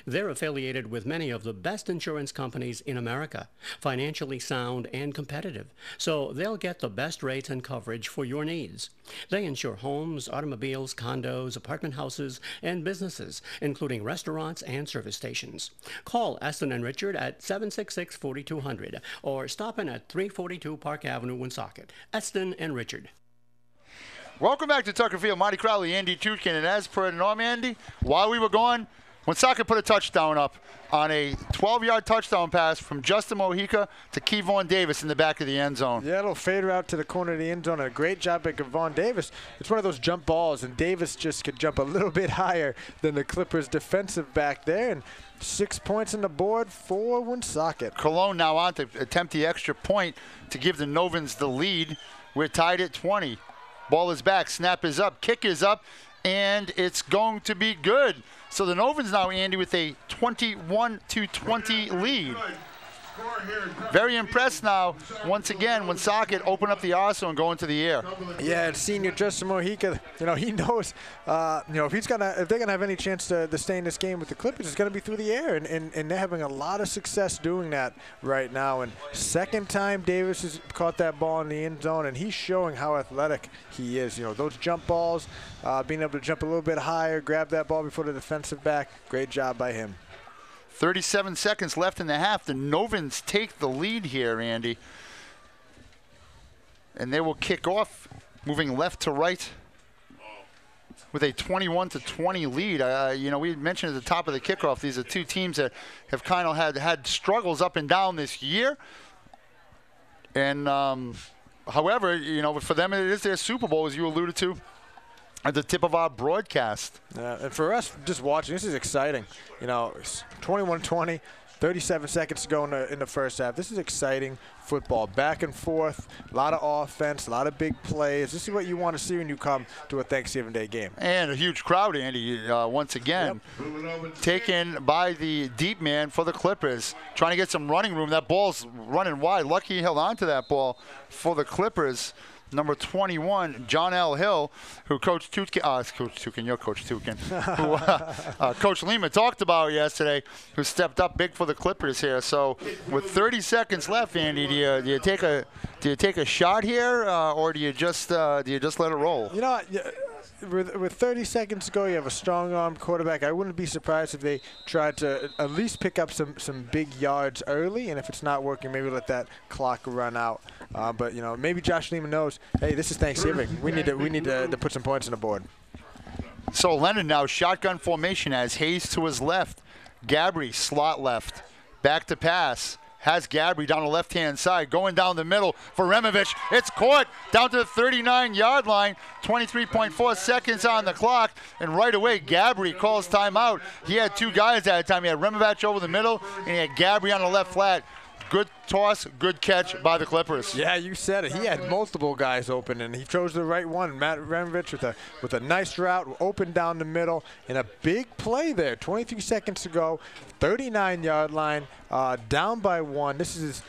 They're affiliated with many of the best insurance companies in America, financially sound and competitive, so they'll get the best rates and coverage for your needs. They insure homes, automobiles, condos, apartment houses, and businesses, including restaurants and service stations. Call Eston and Richard at 766-4200 or stop in at 342 Park Avenue, Woonsocket. Eston and Richard. Welcome back to Tucker Field. Marty Crowley, Andy Tutkin, and as per the norm, Andy, while we were gone, Woonsocket put a touchdown up on a 12-yard touchdown pass from Justin Mojica to Kevon Davis in the back of the end zone. Yeah, a little fader out to the corner of the end zone. And a great job by Kevon Davis. It's one of those jump balls, and Davis just could jump a little bit higher than the Clippers' defensive back there. And 6 points on the board for Woonsocket. Cologne now on to attempt the extra point to give the Novans the lead. We're tied at 20. Ball is back, snap is up, kick is up, and it's going to be good. So the Novans now, Andy, with a 21-20 lead. Very impressed now. Once again, Woonsocket open up the arsenal and go into the air. Yeah, and senior Justin Mojica, he knows, if they're gonna have any chance to stay in this game with the Clippers, it's gonna be through the air, and they're having a lot of success doing that right now. And second time Davis has caught that ball in the end zone, and he's showing how athletic he is. Those jump balls, being able to jump a little bit higher, grab that ball before the defensive back. Great job by him. 37 seconds left in the half. The Novans take the lead here, Andy. And they will kick off, moving left to right with a 21-20 lead. We had mentioned at the top of the kickoff, these are two teams that have kind of had struggles up and down this year. And however, for them it is their Super Bowl, as you alluded to at the tip of our broadcast. And for us, just watching, this is exciting. You know, it's 21-20, 37 seconds to go in the first half. This is exciting football. Back and forth, a lot of offense, a lot of big plays. This is what you want to see when you come to a Thanksgiving Day game. And a huge crowd, Andy, once again. Taken by the deep man for the Clippers, trying to get some running room. That ball's running wide. Lucky he held on to that ball for the Clippers. Number 21, John L. Hill, who Coach Tukin, you're Coach Tukin, who Coach Lehman talked about yesterday, who stepped up big for the Clippers here. So with 30 seconds left, Andy, do you take a shot here, or do you just let it roll? You know, with 30 seconds to go, you have a strong-armed quarterback. I wouldn't be surprised if they tried to at least pick up some big yards early, and if it's not working, maybe let that clock run out. But you know, maybe Josh Lehman knows, hey, this is Thanksgiving. We need to put some points on the board. So Leonard now shotgun formation as Hayes to his left, Gabry slot left, back to pass. Has Gabry down the left-hand side, going down the middle for Removich. It's caught down to the 39-yard line. 23.4 seconds on the clock, and right away Gabry calls timeout. He had two guys at a time. He had Removich over the middle, and he had Gabry on the left flat. Good toss, good catch by the Clippers. Yeah, you said it. He had multiple guys open, and he chose the right one. Matt Removich with a nice route, open down the middle, and a big play there. 23 seconds to go, 39-yard line, down by one. This is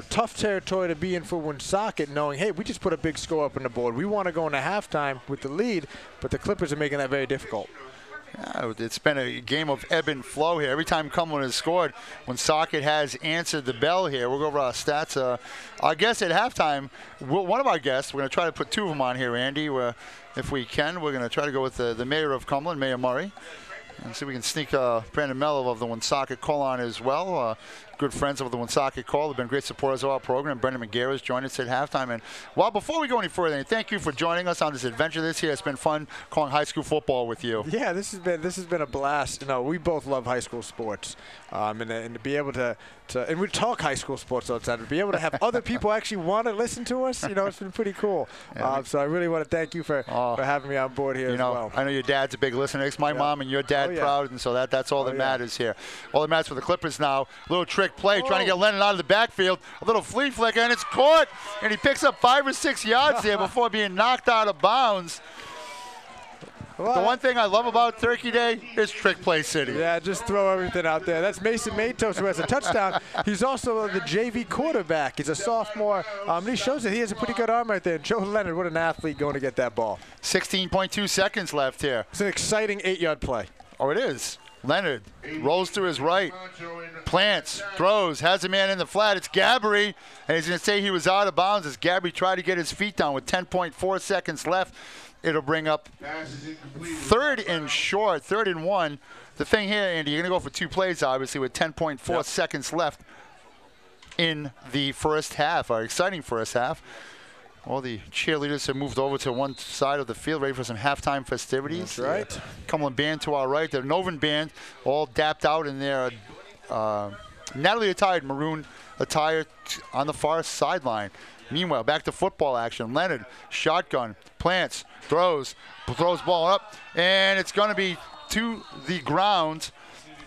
tough territory to be in for Woonsocket, knowing, hey, we just put a big score up on the board. We want to go into halftime with the lead, but the Clippers are making that very difficult. Yeah, it's been a game of ebb and flow here. Every time Cumberland has scored, Woonsocket has answered the bell here. We'll go over our stats. Our guest at halftime, one of our guests, we're going to try to put two of them on here, Andy. If we can, we're going to try to go with the mayor of Cumberland, Mayor Murray, and see if we can sneak Brandon Mello of the Woonsocket call on as well. Good friends of the Woonsocket call. They've been great supporters of our program. Brendan McGarrett has joined us at halftime. And before we go any further, thank you for joining us on this adventure this year. It's been fun calling high school football with you. Yeah, this has been a blast. You know, we both love high school sports, and to be able to and we talk high school sports all the time. To be able to have other people actually want to listen to us, you know, it's been pretty cool. Yeah, so I really want to thank you for having me on board here as well. I know your dad's a big listener. It makes my mom and your dad proud, and so that's all that matters here. All that matters for the Clippers now. Little trick play, trying to get Lennon out of the backfield. A little flea flicker, and it's caught, and he picks up 5 or 6 yards there before being knocked out of bounds. The one thing I love about Turkey Day is Trick Play City. Yeah, just throw everything out there. That's Mason Matos, who has a touchdown. He's also the JV quarterback. He's a sophomore. And he shows that he has a pretty good arm right there. Joe Leonard, what an athlete going to get that ball. 16.2 seconds left here. It's an exciting 8-yard play. Oh, it is. Leonard rolls to his right, plants, throws, has a man in the flat. It's Gabry, and he's going to say he was out of bounds as Gabry tried to get his feet down with 10.4 seconds left. It'll bring up third and short, 3rd and 1. The thing here, Andy, you're going to go for 2 plays, obviously, with 10.4 seconds left in the first half, our exciting first half. All the cheerleaders have moved over to one side of the field, ready for some halftime festivities. That's right. Cumberland band to our right. The Novan band, all dapped out in their Natalie-attired maroon attire on the far sideline. Meanwhile, back to football action. Leonard, shotgun, plants, throws ball up, and it's going to be to the ground.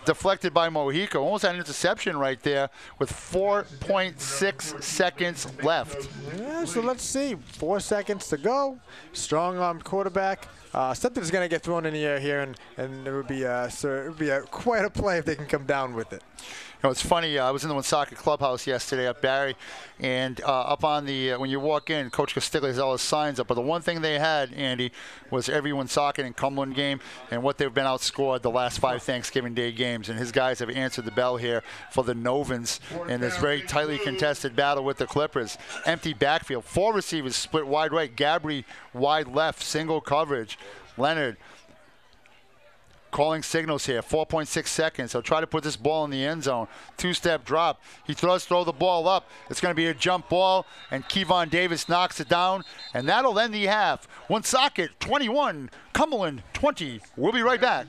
Deflected by Mojica. Almost had an interception right there with 4.6 seconds left. Yeah, so let's see. 4 seconds to go. Strong-armed quarterback. Something's going to get thrown in the air here, and it would be quite a play if they can come down with it. You know, it's funny. I was in the Woonsocket clubhouse yesterday up Barry, and up on the when you walk in, Coach Castiglione has all his signs up. But the one thing they had, Andy, was every Woonsocket and Cumberland game and what they've been outscored the last 5 Thanksgiving Day games. And his guys have answered the bell here for the Novans in this very tightly contested battle with the Clippers. Empty backfield, 4 receivers split wide right, Gabry wide left, single coverage. Leonard calling signals here, 4.6 seconds. He'll try to put this ball in the end zone. 2-step drop. He throw the ball up. It's going to be a jump ball, and Kevon Davis knocks it down, and that'll end the half. Woonsocket 21, Cumberland 20. We'll be right back.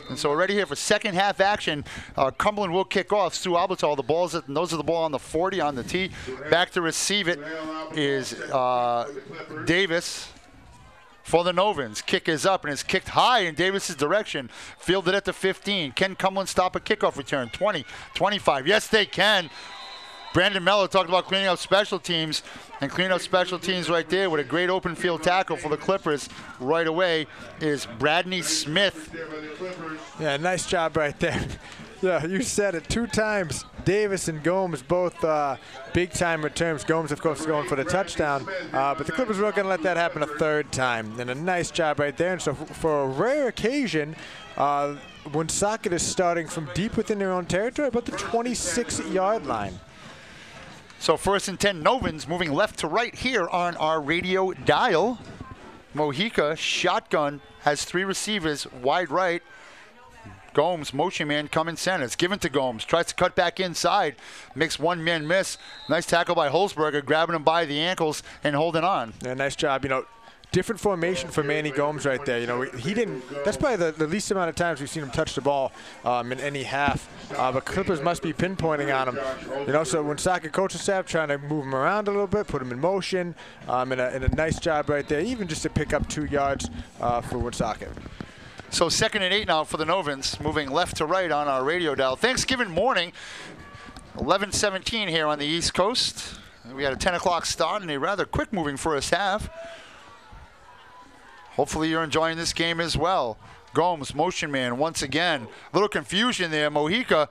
And so we're ready here for second half action. Cumberland will kick off. Stu Albertall, the ball's at, those are the ball on the 40 on the tee. Back to receive it is Davis. for the Novans. Kick is up and it's kicked high in Davis's direction. Fielded at the 15. Can Cumberland stop a kickoff return? 20, 25. Yes, they can. Brandon Mello talked about cleaning up special teams, and cleaning up special teams right there with a great open field tackle for the Clippers right away is Bradney Smith. Yeah, nice job right there. Yeah, you said it 2 times. Davis and Gomes both big-time returns. Gomes, of course, is going for the touchdown, but the Clippers weren't going to let that happen a 3rd time. And a nice job right there. And so for a rare occasion, Woonsocket is starting from deep within their own territory, about the 26-yard line. So 1st and 10 Novans moving left to right here on our radio dial. Mojica, shotgun, has 3 receivers, wide right. Gomes, motion man, coming center. It's given to Gomes. Tries to cut back inside. Makes 1 man miss. Nice tackle by Holzberger, grabbing him by the ankles and holding on. Yeah, nice job. Different formation for Manny Gomes right there. He didn't. That's probably the least amount of times we've seen him touch the ball in any half. But Clippers must be pinpointing on him. So Woonsocket coaching staff trying to move him around a little bit, put him in motion, and a nice job right there, even just to pick up 2 yards for Woonsocket. So 2nd and 8 now for the Novans, moving left to right on our radio dial. Thanksgiving morning, 11:17 here on the East Coast. We had a 10 o'clock start and a rather quick moving first half. Hopefully you're enjoying this game as well. Gomes, motion man, once again. A little confusion there. Mojica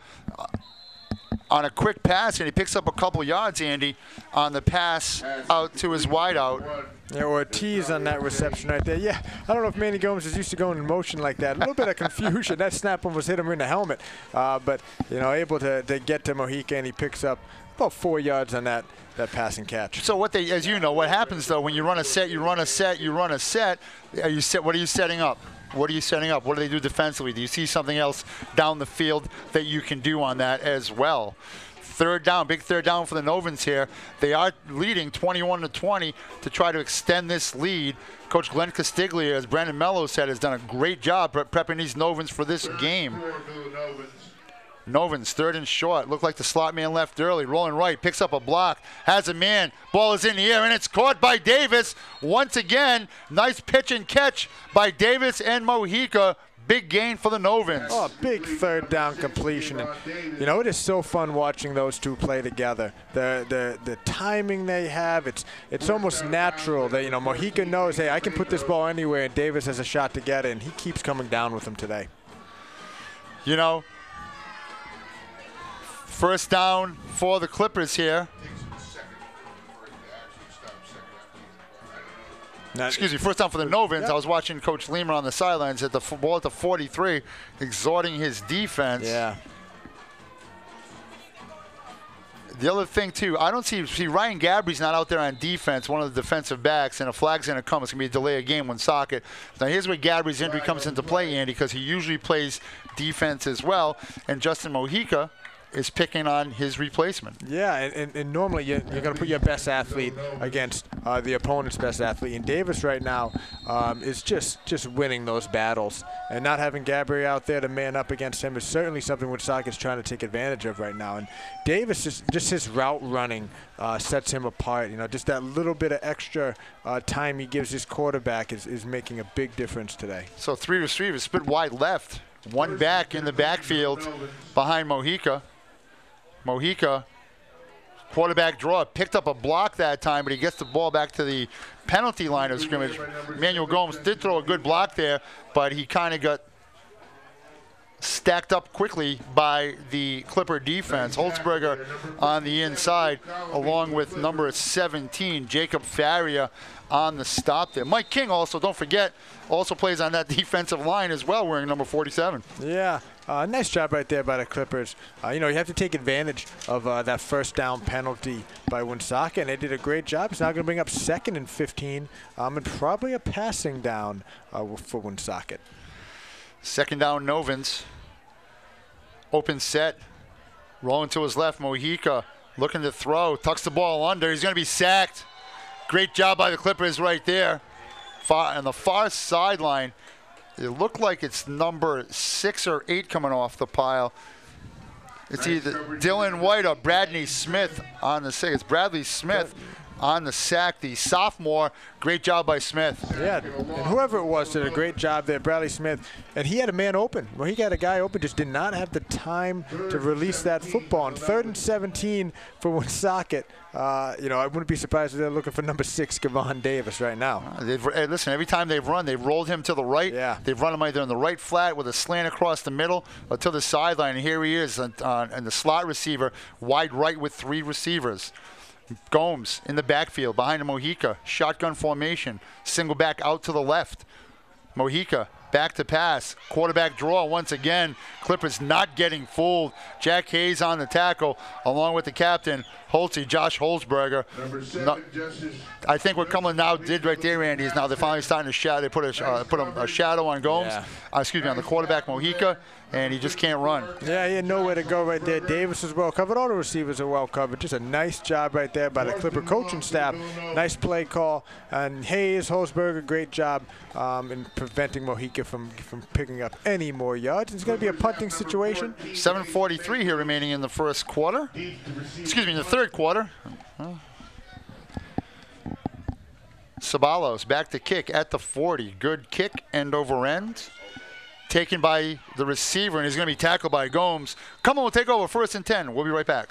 on a quick pass, and he picks up a couple yards, Andy, on the pass out to his wideout. Yeah, or a tease on that reception right there. Yeah, I don't know if Manny Gomes is used to going in motion like that. A little bit of confusion. That snap almost hit him in the helmet. But, able to get to Mojica, and he picks up about 4 yards on that passing catch. So what as you know, what happens though when you run a set, you run a set, you run a set. What are you setting up? What are you setting up? What do they do defensively? Do you see something else down the field that you can do on that as well? 3rd down, big 3rd down for the Novans here. They are leading 21-20 to try to extend this lead. Coach Glenn Castiglia, as Brandon Mello said, has done a great job prepping these Novans for this game. Novans, 3rd and short. Looked like the slot man left early. Rolling right, picks up a block, has a man. Ball is in the air, and it's caught by Davis. Once again, nice pitch and catch by Davis and Mojica. Big gain for the Novans. Oh, big 3rd down completion. And, it is so fun watching those two play together. The timing they have, it's almost natural that, Mojica knows, hey, I can put this ball anywhere, and Davis has a shot to get it, and he keeps coming down with him today. 1st down for the Clippers here. Excuse me, 1st down for the Novans. Yep. I was watching Coach Leamer on the sidelines at the ball at the 43, exhorting his defense. Yeah. The other thing, too, I don't see Ryan Gabry's not out there on defense, one of the defensive backs, and a flag's going to come. It's going to be a delay of game Woonsocket. Now, here's where Gabry's injury comes into play, Andy, because he usually plays defense as well, and Justin Mojica is picking on his replacement. Yeah, and normally you're going to put your best athlete against the opponent's best athlete. And Davis right now is just winning those battles. And not having Gabry out there to man up against him is certainly something Woonsocket's trying to take advantage of right now. And Davis, just his route running sets him apart. Just that little bit of extra time he gives his quarterback is making a big difference today. So 3 receivers, split wide left. 1 back in the backfield behind Mojica. Mojica, quarterback draw, picked up a block that time, but he gets the ball back to the penalty line of scrimmage. Manuel Gomes did throw a good block there, but he kind of got stacked up quickly by the Clipper defense. Holzberger on the inside, along with number 17, Jacob Faria, on the stop there. Mike King also, don't forget, also plays on that defensive line as well, wearing number 47. Yeah. Nice job right there by the Clippers. You have to take advantage of that 1st down penalty by Woonsocket, and they did a great job. It's now going to bring up 2nd and 15, and probably a passing down for Woonsocket. 2nd down, Novans. Open set. Rolling to his left, Mojica looking to throw. Tucks the ball under. He's going to be sacked. Great job by the Clippers right there. On the far sideline. It looked like it's number 6 or 8 coming off the pile. It's either Dylan White or Bradley Smith on the 6. It's Bradley Smith on the sack, the sophomore. Great job by Smith. Yeah, and whoever it was did a great job there, Bradley Smith. And he had a man open. Well, he got a guy open, just did not have the time to release that football. And 3rd and 17 for Woonsocket. I wouldn't be surprised if they're looking for number 6, Kevon Davis, right now. Listen, every time they've run, they've rolled him to the right. Yeah. They've run him either in the right flat with a slant across the middle or to the sideline. And here he is, and the slot receiver, wide right with 3 receivers. Gomes in the backfield behind Mojica. Shotgun formation. Single back out to the left. Mojica back to pass. Quarterback draw once again. Clippers not getting fooled. Jack Hayes on the tackle along with the captain, Josh Holzberger. I think what Cumberland now did right there, Andy, is now they're finally starting to shadow. They put a shadow on Gomes. Yeah. On the quarterback, Mojica, and he just can't run. Yeah, he had nowhere to go right there. Davis is well covered. All the receivers are well covered. Just a nice job right there by the Clipper coaching staff. Nice play call. And Hayes, Holzberger, great job in preventing Mojica from picking up any more yards. It's going to be a punting situation. 7:43 here remaining in the first quarter. Excuse me, in the third quarter. Sabalos back to kick at the 40. Good kick, end over end. Taken by the receiver, and he's going to be tackled by Gomes. Cumberland will take over 1st and 10. We'll be right back.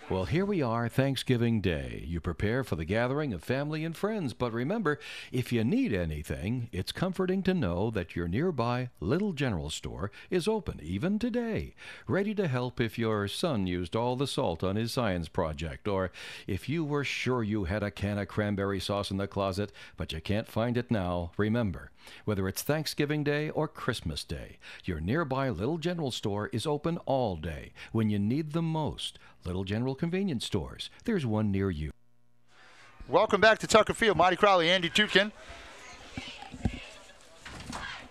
Well, here we are, Thanksgiving Day. You prepare for the gathering of family and friends, but remember, if you need anything, it's comforting to know that your nearby Little General Store is open even today, ready to help if your son used all the salt on his science project, or if you were sure you had a can of cranberry sauce in the closet, but you can't find it now. Remember, whether it's Thanksgiving Day or Christmas Day, your nearby Little General Store is open all day when you need them most. Little General Convenience Stores. There's one near you. Welcome back to Tucker Field. Marty Crowley, Andy Tutkin.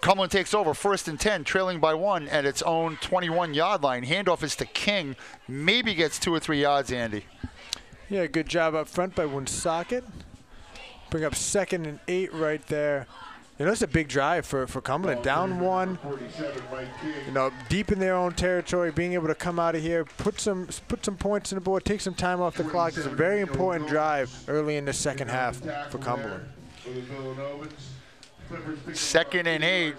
Cumberland takes over 1st and 10, trailing by 1 at its own 21-yard line. Handoff is to King. Maybe gets 2 or 3 yards, Andy. Yeah, good job up front by Woonsocket. Bring up 2nd and 8 right there. It's a big drive for Cumberland. Down 1, deep in their own territory, being able to come out of here, put some points on the board, take some time off the clock. It's a very important drive early in the second half for Cumberland. 2nd and 8.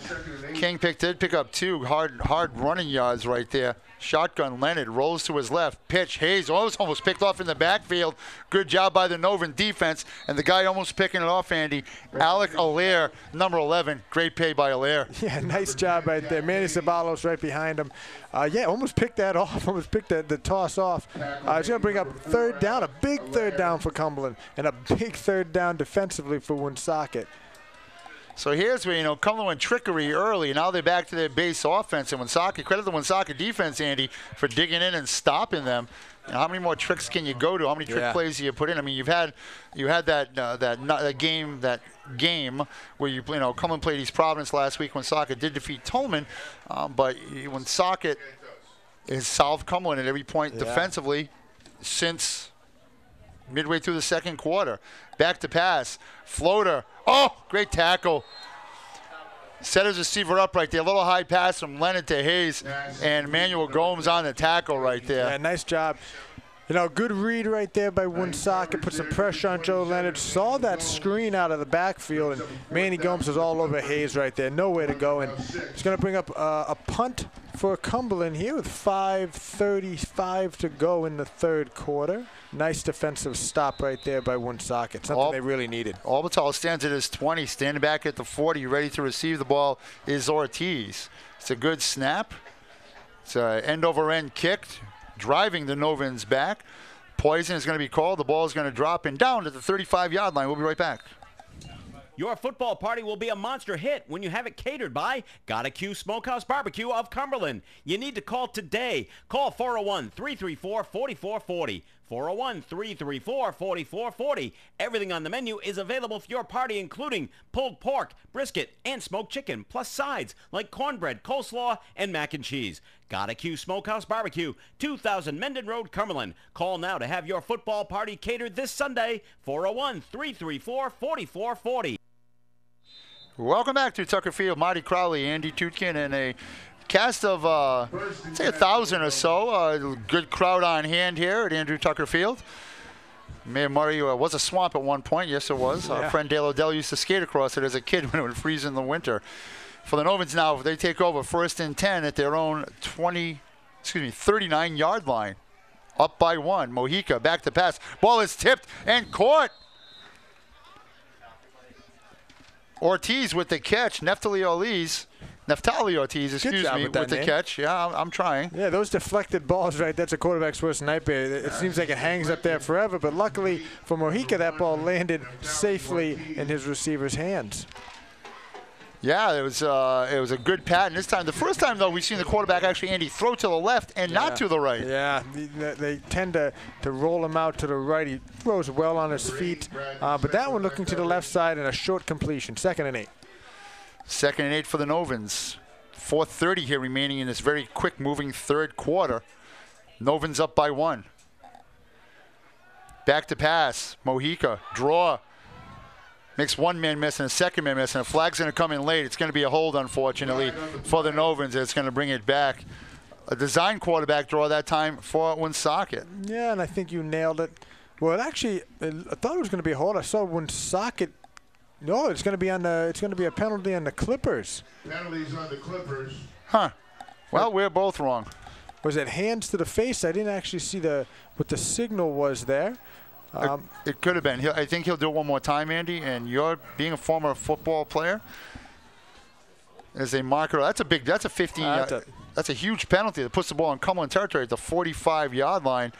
King did pick up 2 hard running yards right there. Shotgun Leonard rolls to his left. Pitch. Hayes almost picked off in the backfield. Good job by the Novan defense. And the guy almost picking it off, Andy, Alec Allaire, number 11. Great pay by Allaire. Yeah, nice job right there. Manny Sabalos right behind him. Almost picked that off. Almost picked the toss off. He's going to bring up 3rd down, a big 3rd down for Cumberland, and a big 3rd down defensively for Woonsocket. So here's where, Cumberland went trickery early. Now they're back to their base offense. And credit the Woonsocket defense, Andy, for digging in and stopping them. How many more tricks can you go to? How many trick plays do you put in? I mean, you had that game where Cumberland played East Providence last week. Woonsocket did defeat Tolman, but Woonsocket has solved Cumberland at every point defensively since midway through the second quarter. Back to pass. Floater. Oh, great tackle. Set his receiver up right there. A little high pass from Leonard to Hayes, and Emmanuel Gomes on the tackle right there. Yeah, nice job. Good read right there by Woonsocket. Put some pressure on Joe Leonard. Saw that screen out of the backfield, and Manny Gomes was all over Hayes right there. Nowhere to go, and he's going to bring up a punt for Cumberland here with 5:35 to go in the third quarter. Nice defensive stop right there by Woonsocket. Something they really needed. Albertall stands at his 20, standing back at the 40, ready to receive the ball is Ortiz. It's a good snap. It's an end-over-end kicked, driving the Novans back. Poison is going to be called. The ball is going to drop and down to the 35-yard line. We'll be right back. Your football party will be a monster hit when you have it catered by Gotta Q Smokehouse Barbecue of Cumberland. You need to call today. Call 401-334-4440. 401-334-4440. Everything on the menu is available for your party, including pulled pork, brisket, and smoked chicken, plus sides like cornbread, coleslaw, and mac and cheese. Gotta Q Smokehouse Barbecue, 2000 Menden Road, Cumberland. Call now to have your football party catered this Sunday. 401-334-4440. Welcome back to Tucker Field. Marty Crowley, Andy Tutkin, and a cast of, say, 1,000 or so. Good crowd on hand here at Andrew Tucker Field. Mayor Murray was a swamp at one point. Yes, it was. Yeah. Our friend Dale O'Dell used to skate across it as a kid when it would freeze in the winter. For the Novans now, they take over 1st and 10 at their own 39-yard line. Up by 1. Mojica back to pass. Ball is tipped and caught. Ortiz with the catch. Neftali Ortiz, excuse me, with the catch. Yeah, I'm trying. Yeah, those deflected balls, right? That's a quarterback's worst nightmare. It seems like it hangs up there forever, but luckily for Mojica, that ball landed safely in his receiver's hands. Yeah, it was a good pattern this time. The first time, though, we've seen the quarterback actually, Andy, throw to the left and not to the right. Yeah, they tend to roll him out to the right. He throws well on his feet, but that one looking to the left side and a short completion. 2nd and 8. 2nd and 8 for the Novans. 4:30 here remaining in this very quick-moving third quarter. Novans up by 1. Back to pass. Mojica, draw. Makes one man miss and a second man miss, and a flag's going to come in late. It's going to be a hold, unfortunately, for the Novans. It's going to bring it back. A design quarterback draw that time for Woonsocket. Yeah, and I think you nailed it. Well, I thought it was going to be a hold. I saw Woonsocket. No, it's going to be a penalty on the Clippers. Penalties on the Clippers. Huh. Well, we're both wrong. Was it hands to the face? I didn't actually see what the signal was there. It could have been. I think he'll do it one more time, Andy. And you're being a former football player, as a marker, that's a 15. That's a huge penalty that puts the ball in Cumberland territory at the 45-yard line.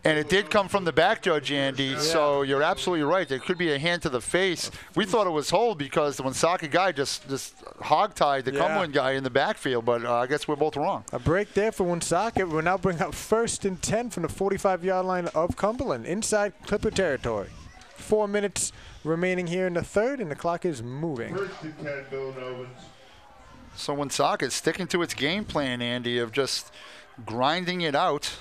And it did come from the back judge, Andy, yeah. So you're absolutely right. There could be a hand to the face. We thought it was hold because the Woonsocket guy just hog-tied the Cumberland guy in the backfield, but I guess we're both wrong. A break there for Woonsocket. We'll now bring up 1st and 10 from the 45-yard line of Cumberland, inside Clipper territory. 4 minutes remaining here in the third, and the clock is moving. 1st and 10, Villanova. So Woonsocket sticking to its game plan, Andy, of just grinding it out.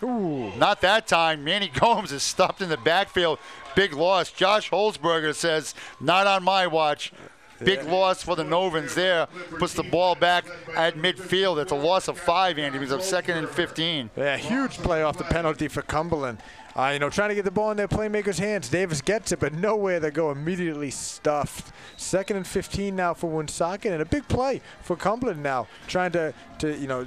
Ooh. Not that time. Manny Gomes is stuffed in the backfield. Big loss. Josh Holzberger says, not on my watch. Big loss for the Novans there. Puts the ball back at midfield. It's a loss of 5, Andy. He's up 2nd and 15. Yeah, huge play off the penalty for Cumberland. Trying to get the ball in their playmakers' hands. Davis gets it, but nowhere to go. Immediately stuffed. 2nd and 15 now for Woonsocket, and a big play for Cumberland now. Trying to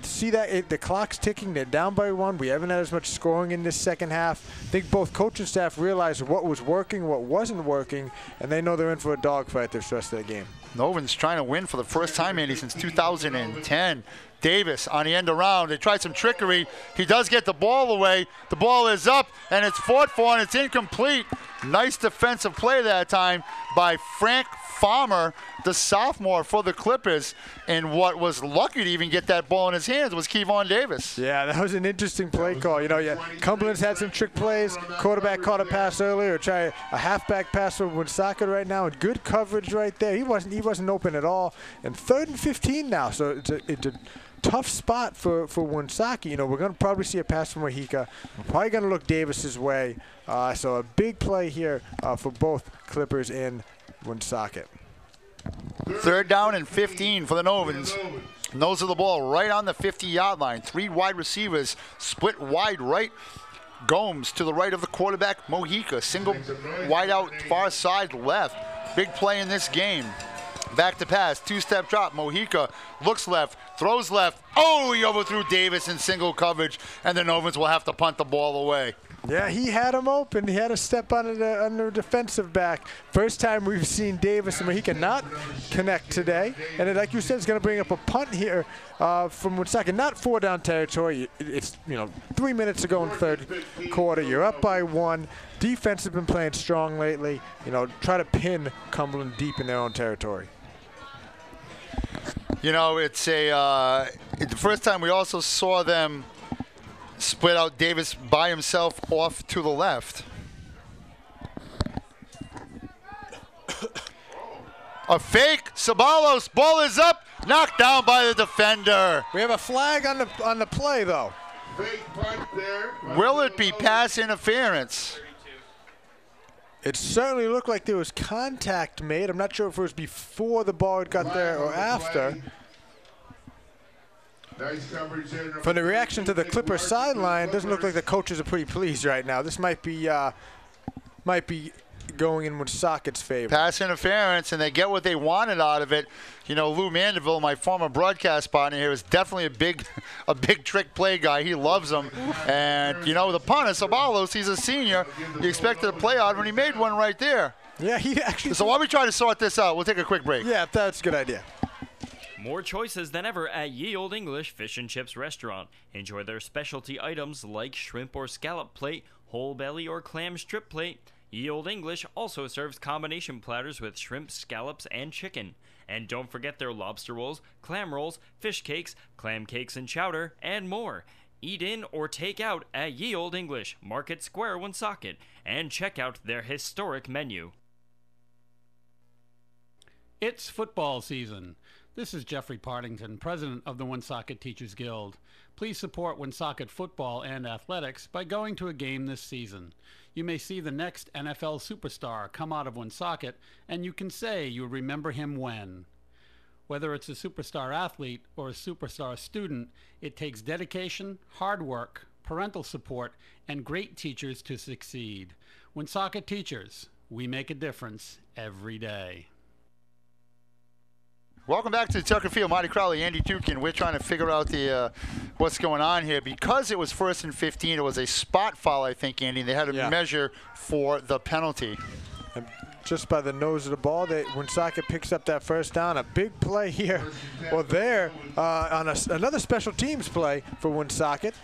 see that the clock's ticking. They're down by 1. We haven't had as much scoring in this second half. I think both coach and staff realized what was working, what wasn't working, and they know they're in for a dogfight this rest of the game. Novans trying to win for the first time, Andy, since 2010. Davis on the end around. They tried some trickery. He does get the ball away. The ball is up, and it's fought for, and it's incomplete. Nice defensive play that time by Frank Farmer, the sophomore for the Clippers. And what was lucky to even get that ball in his hands was Kevon Davis. Yeah, that was an interesting play call. Cumberland's had some trick plays. Quarterback caught a pass earlier. Try a halfback pass for Woonsocket right now. And good coverage right there. He wasn't open at all. And 3rd and 15 now. So it's a tough spot for Woonsocket. We're going to probably see a pass from Mojica. We're probably going to look Davis's way. So a big play here for both Clippers and Woonsocket. 3rd down and 15 for the Novans. Nose of the ball right on the 50-yard line. 3 wide receivers split wide right. Gomes to the right of the quarterback. Mojica single wide out far side left. Big play in this game. Back to pass, 2-step drop. Mojica looks left, throws left. Oh, he overthrew Davis in single coverage, and the Novans will have to punt the ball away. Yeah, he had him open. He had a step on the defensive back. First time we've seen Davis and Mojica not connect today. And like you said, it's going to bring up a punt here from Woonsocket. Not 4-down territory. It's 3 minutes to go in the third quarter. You're up by 1. Defense has been playing strong lately. Try to pin Cumberland deep in their own territory. It's the first time we also saw them split out Davis by himself off to the left. A fake. Sabalos. Ball is up. Knocked down by the defender. We have a flag on the play, though. Fake punt there. Will it be pass interference? It certainly looked like there was contact made. I'm not sure if it was before the ball got there or after. Nice coverage there. From the reaction to the Clippers sideline, doesn't look like the coaches are pretty pleased right now. This might be going in Woonsocket's favor. Pass interference, and they get what they wanted out of it. You know, Lou Mandeville, my former broadcast partner here, is definitely a big trick play guy. He loves them. And, you know, the punter, Sabalos, he's a senior. You expected a play out when he made one right there. Yeah, he actually... So while we try to sort this out, we'll take a quick break. Yeah, that's a good idea. More choices than ever at Ye Olde English Fish and Chips Restaurant. Enjoy their specialty items like shrimp or scallop plate, whole belly or clam strip plate. Ye Olde English also serves combination platters with shrimp, scallops, and chicken. And don't forget their lobster rolls, clam rolls, fish cakes, clam cakes and chowder, and more. Eat in or take out at Ye Olde English, Market Square, Woonsocket, and check out their historic menu. It's football season. This is Jeffrey Partington, president of the Woonsocket Teachers Guild. Please support Woonsocket football and athletics by going to a game this season. You may see the next NFL superstar come out of Woonsocket, and you can say you remember him when. Whether it's a superstar athlete or a superstar student, it takes dedication, hard work, parental support, and great teachers to succeed. Woonsocket teachers, we make a difference every day. Welcome back to the Tucker Field. Marty Crowley, Andy Dukin. We're trying to figure out the what's going on here. Because it was 1st and 15, it was a spot foul, I think, Andy. They had to measure for the penalty. And just by the nose of the ball, Woonsocket picks up that first down. A big play here or there on another special teams play for Woonsocket.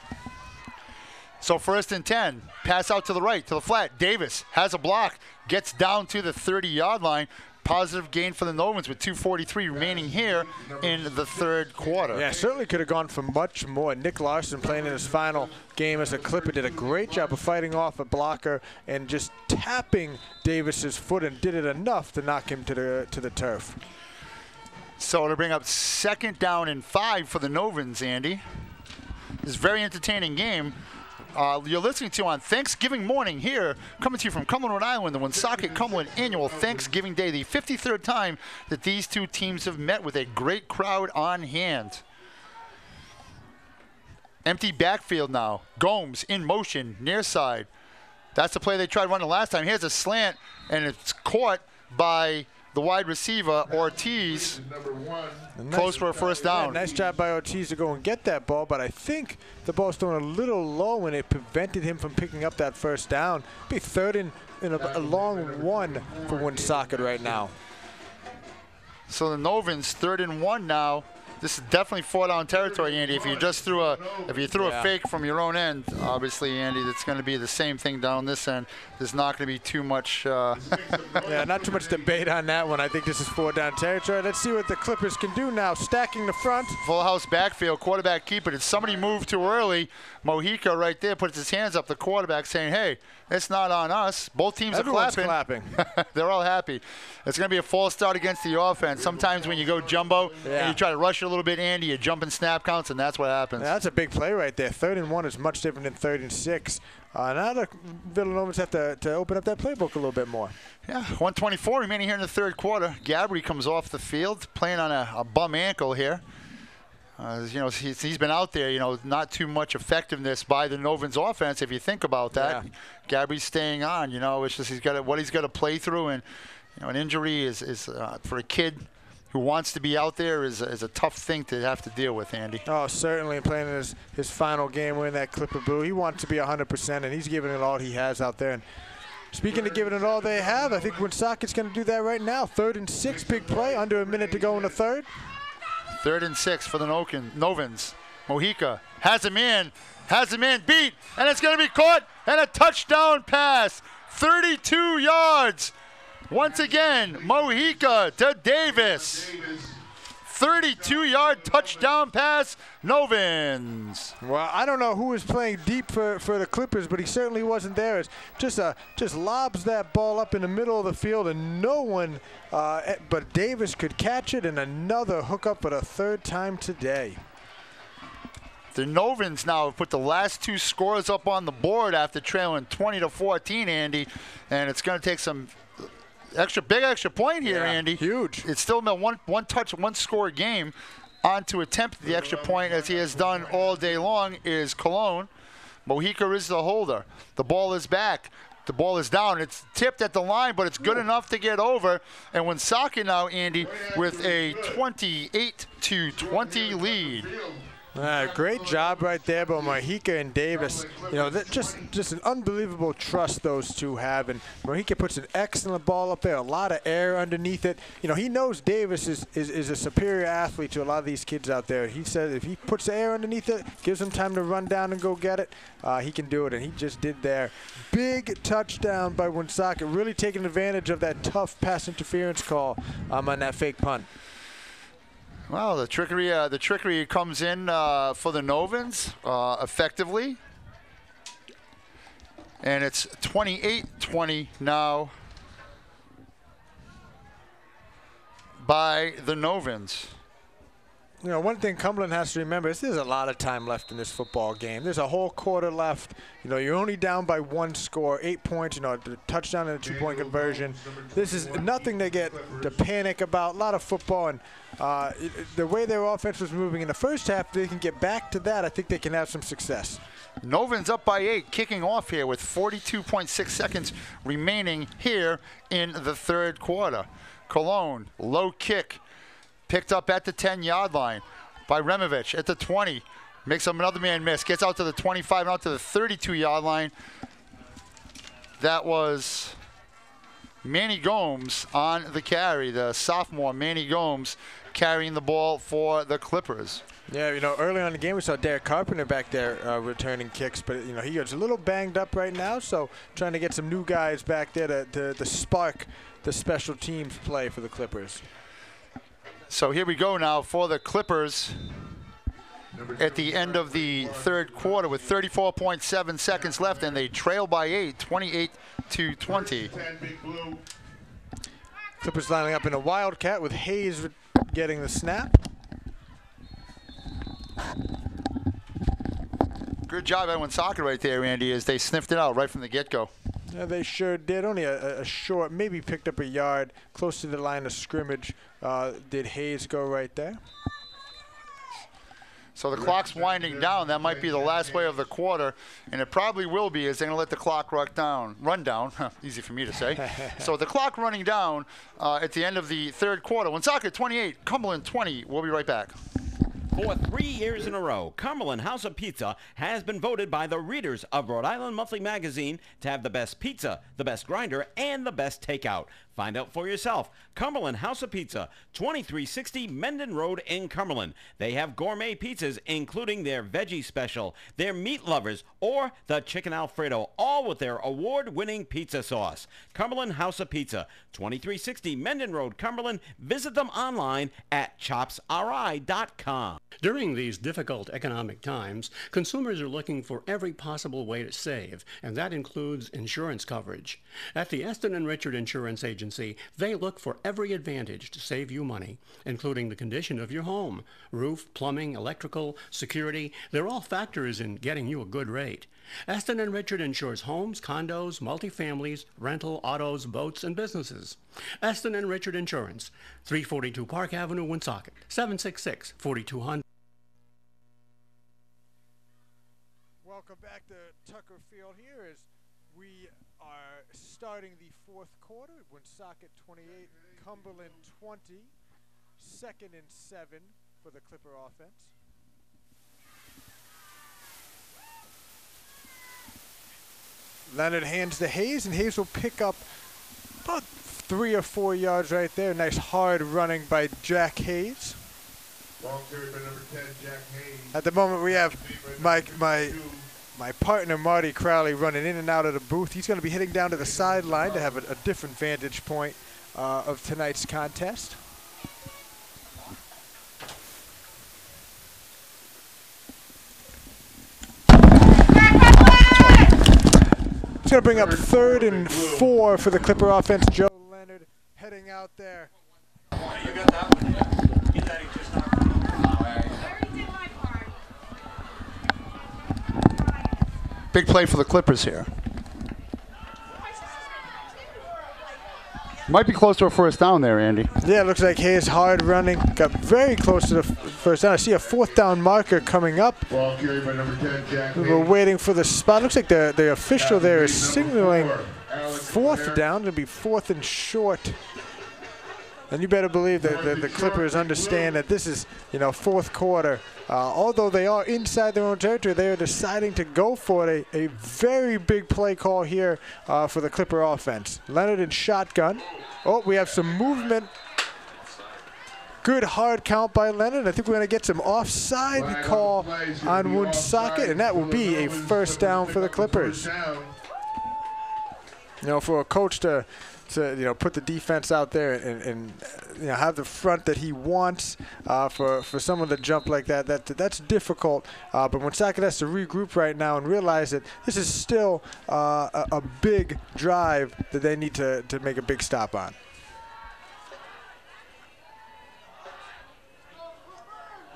So 1st and 10. Pass out to the right, to the flat. Davis has a block, gets down to the 30-yard line. Positive gain for the Novans with 2:43 remaining here in the third quarter. Yeah, certainly could have gone for much more. Nick Larson, playing in his final game as a Clipper, did a great job of fighting off a blocker and just tapping Davis's foot, and did it enough to knock him to the turf. So to bring up 2nd down and 5 for the Novans, Andy. This is a very entertaining game. You're listening to on Thanksgiving morning here, coming to you from Cumberland, Rhode Island, the Woonsocket Cumberland Annual Thanksgiving Day, the 53rd time that these two teams have met with a great crowd on hand. Empty backfield now. Gomes in motion, near side. That's the play they tried running last time. Here's a slant, and it's caught by the wide receiver, Ortiz, close for a first down. Yeah, nice job by Ortiz to go and get that ball, but I think the ball's thrown a little low, and it prevented him from picking up that first down. Be 3rd and a long one for Woonsocket right now. So the Novans 3rd and 1 now. This is definitely 4-down territory, Andy. If you just threw a fake from your own end, obviously, Andy, it's going to be the same thing down this end. There's not going to be too much. Yeah, not too much debate on that one. I think this is 4-down territory. Let's see what the Clippers can do now. Stacking the front. Full house backfield, quarterback keeper. Did somebody move too early? Mojica right there puts his hands up. The quarterback saying, "Hey, it's not on us." Both teams Everyone's are clapping. They're all happy. It's going to be a false start against the offense. Sometimes when you go jumbo and you try to rush it a little bit, Andy, you jump in snap counts, and that's what happens. Yeah, that's a big play right there. 3rd and 1 is much different than 3rd and 6. Now the Villanovans have to open up that playbook a little bit more. Yeah, 1:24 remaining here in the third quarter. Gabry comes off the field playing on a bum ankle here. You know, he's been out there, you know, not too much effectiveness by the Novans offense if you think about that. Yeah. Gabry's staying on, you know, it's just he's got to play through, and you know, an injury is for a kid who wants to be out there is a tough thing to have to deal with, Andy. Oh, certainly, playing his final game winning that Clipper blue. He wants to be 100%, and he's giving it all he has out there. And speaking of giving it all they have, I think Woonsocket's going to do that right now. 3rd and 6, big play, under a minute to go in the third. 3rd and 6 for the Novans. Mojica has him in, beat, and it's going to be caught, and a touchdown pass, 32 yards. Once again, Mojica to Davis. 32-yard touchdown pass, Novans. Well, I don't know who was playing deep for the Clippers, but he certainly wasn't there. It's just lobs that ball up in the middle of the field, and no one but Davis could catch it, and another hookup for the 3rd time today. The Novans now have put the last 2 scores up on the board after trailing 20-14, Andy, and it's going to take some big extra point here, Andy. Huge. It's still a one score game. on to attempt the extra point, as he has done all day long, is Cologne. Mojica is the holder. The ball is back. The ball is down. It's tipped at the line, but it's good enough to get over. And Woonsocket now, Andy, with a 28-20 lead. Great job right there by Mojica and Davis. You know, just an unbelievable trust those two have. And Mojica puts an excellent ball up there, a lot of air underneath it. You know, he knows Davis is a superior athlete to a lot of these kids out there. He said if he puts the air underneath it, gives him time to run down and go get it, he can do it. And he just did there. Big touchdown by Woonsocket, really taking advantage of that tough pass interference call on that fake punt. Well, the trickery comes in for the Novans effectively. And it's 28-20 now by the Novans. You know, one thing Cumberland has to remember is there's a lot of time left in this football game. There's a whole quarter left. You know, you're only down by one score, 8 points, you know, the touchdown and a 2-point conversion. This is nothing to panic about. A lot of football, and the way their offense was moving in the first half, they can get back to that. I think they can have some success. Novans up by 8, kicking off here with 42.6 seconds remaining here in the third quarter. Cologne, low kick. Picked up at the 10-yard line by Removich at the 20. Makes up another man miss. Gets out to the 25 and out to the 32-yard line. That was Manny Gomes on the carry. The sophomore Manny Gomes carrying the ball for the Clippers. Yeah, you know, early on in the game we saw Derek Carpenter back there returning kicks, but, you know, he is a little banged up right now, so trying to get some new guys back there to spark the special teams play for the Clippers. So here we go now for the Clippers at the end of the third quarter with 34.7 seconds left, and they trail by 8, 28-20. Clippers lining up in a wildcat with Hayes getting the snap. Good job by Woonsocket right there, Andy, as they sniffed it out right from the get-go. Yeah, they sure did. Only a short, maybe picked up a yard close to the line of scrimmage. Did Hayes go right there? So the clock's winding down. That might be the last play of the quarter, and it probably will be, as they're going to let the clock run down. Easy for me to say. So the clock running down at the end of the third quarter. Woonsocket 28, Cumberland 20. We'll be right back. For 3 years in a row, Cumberland House of Pizza has been voted by the readers of Rhode Island Monthly Magazine to have the best pizza, the best grinder, and the best takeout. Find out for yourself. Cumberland House of Pizza, 2360 Mendon Road in Cumberland. They have gourmet pizzas, including their veggie special, their meat lovers, or the chicken Alfredo, all with their award-winning pizza sauce. Cumberland House of Pizza, 2360 Mendon Road, Cumberland. Visit them online at chopsri.com. During these difficult economic times, consumers are looking for every possible way to save, and that includes insurance coverage. At the Eston & Richard Insurance Agency, they look for every advantage to save you money, including the condition of your home. Roof, plumbing, electrical, security, they're all factors in getting you a good rate. Eston & Richard insures homes, condos, multifamilies, rental, autos, boats, and businesses. Eston & Richard Insurance, 342 Park Avenue, Woonsocket, 766-4200. Welcome back to Tucker Field here as we are starting the fourth quarter. Woonsocket 28, Cumberland 20. 2nd and 7 for the Clipper offense. Leonard hands to Hayes, and Hayes will pick up about 3 or 4 yards right there. Nice hard running by Jack Hayes. Ball carried by number 10, Jack Hayes. At the moment, we have my partner, Marty Crowley, running in and out of the booth. He's going to be heading down to the sideline to have a different vantage point of tonight's contest. It's going to bring up 3rd and 4 for the Clipper offense. Joe Leonard heading out there. You got that one. Get that just not. Big play for the Clippers here. Might be close to a first down there, Andy. Yeah, it looks like Hayes hard running. Got very close to the first down. I see a fourth down marker coming up. Ball carried by number 10, Jack We're Hayes. waiting for the spot. Looks like the official there is signaling fourth down. It'll be fourth and short. And you better believe that the Clippers understand that this is, fourth quarter. Although they are inside their own territory, they are deciding to go for it. A very big play call here for the Clipper offense. Leonard in shotgun. Oh, we have some movement. Good hard count by Leonard. I think we're going to get some offside call on Woonsocket, and that will be a first down for the Clippers. For a coach to put the defense out there and have the front that he wants for someone to jump like that's difficult. But Woonsocket has to regroup right now and realize that this is still a big drive that they need to make a big stop on.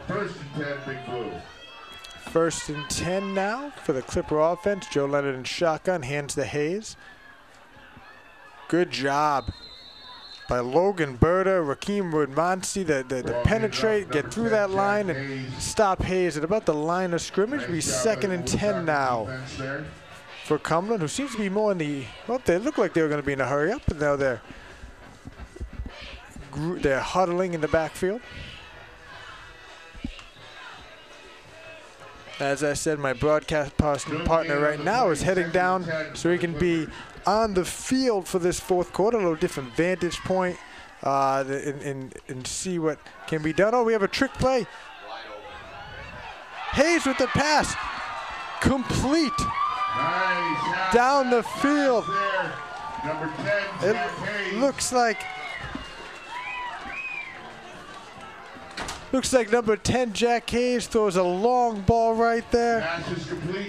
First and 10, Big Blue. First and 10 now for the Clipper offense. Joe Leonard in shotgun, hands to Hayes. Good job by Logan Berta, Rakeem Woodmansey to penetrate, get through that line, and stop Hayes at about the line of scrimmage. It'll be second and 10 now for Cumberland, who seems to be more in the, well, they look like they were going to be in a hurry up, but now they're huddling in the backfield. As I said, my broadcast partner right now is heading down so he can be on the field for this fourth quarter, a little different vantage point and see what can be done. Oh, we have a trick play. Hayes with the pass. Complete. Nice. Down the field. Number 10, Jack Hayes. Looks like number 10, Jack Hayes, throws a long ball right there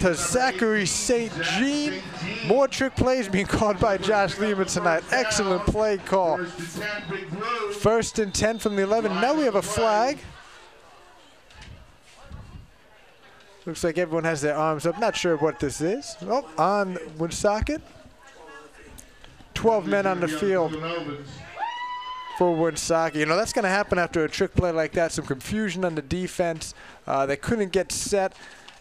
to Zachary St. Jean. More trick plays being called by Josh Lehman tonight. Excellent play call. First and 10 from the 11. Now we have a flag. Looks like everyone has their arms up. Not sure what this is. Oh, on Woonsocket. 12 men on the field for Woonsocket. That's going to happen after a trick play like that. Some confusion on the defense. They couldn't get set,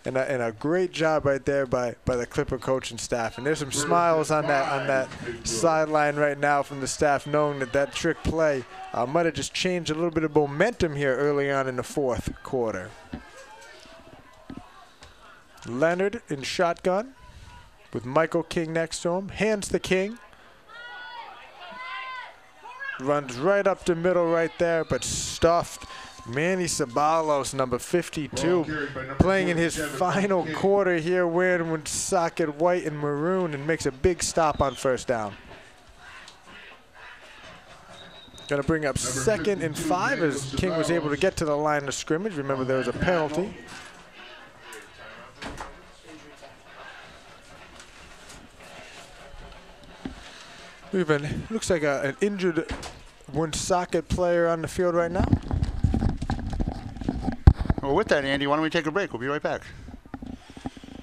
and a great job right there by the Clipper coach and staff. And there's some smiles on that sideline right now from the staff, knowing that trick play might have just changed a little bit of momentum here early on in the fourth quarter. Leonard in shotgun with Michael King next to him. Hands to King. Runs right up the middle right there, but stuffed. Manny Sabalos, number 52, playing in his final quarter here, wearing Woonsocket white and maroon, and makes a big stop on first down. Going to bring up second and 5 as King was able to get to the line of scrimmage. Remember, there was a penalty. Looks like an injured Woonsocket player on the field right now. Well, with that, Andy, why don't we take a break? We'll be right back.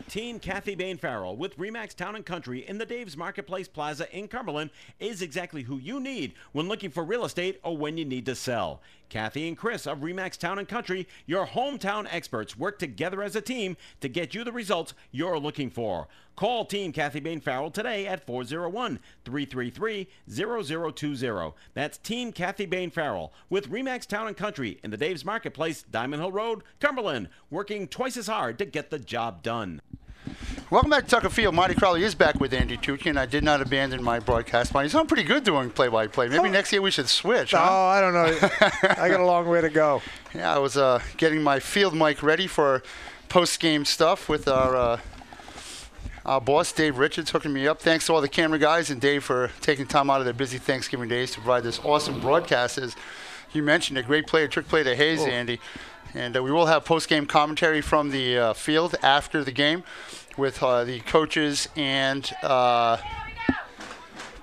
Team Kathy Bain Farrell with Remax Town & Country in the Dave's Marketplace Plaza in Cumberland is exactly who you need when looking for real estate or when you need to sell. Kathy and Chris of Remax Town & Country, your hometown experts, work together as a team to get you the results you're looking for. Call Team Kathy Bain Farrell today at 401-333-0020. That's Team Kathy Bain Farrell with Remax Town & Country in the Dave's Marketplace, Diamond Hill Road, Cumberland, working twice as hard to get the job done. Welcome back to Tucker Field. Marty Crowley is back with Andy Tucci, and I did not abandon my broadcast. Marty, I'm pretty good doing play-by-play. Maybe next year we should switch, huh? Oh, I don't know. I got a long way to go. Yeah, I was getting my field mic ready for post-game stuff with our boss, Dave Richards, hooking me up. Thanks to all the camera guys and Dave for taking time out of their busy Thanksgiving days to provide this awesome broadcast. As you mentioned, a great play, a trick play to Hayes, Andy. And we will have post-game commentary from the field after the game with the coaches and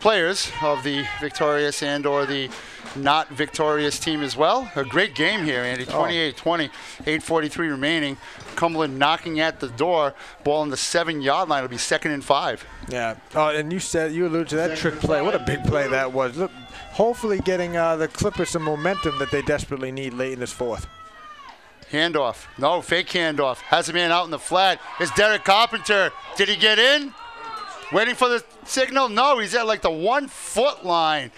players of the victorious and or the not victorious team as well. A great game here, Andy. 28-20, 8:43 remaining. Cumberland knocking at the door. Ball on the 7-yard line. It'll be 2nd and 5. Yeah. Oh, and you alluded to that trick play. What a big play that was. Look, hopefully getting the Clippers some momentum that they desperately need late in this fourth. Handoff. No, fake handoff. Has a man out in the flat. It's Derek Carpenter. Did he get in? Waiting for the signal? No, he's at like the 1-foot line.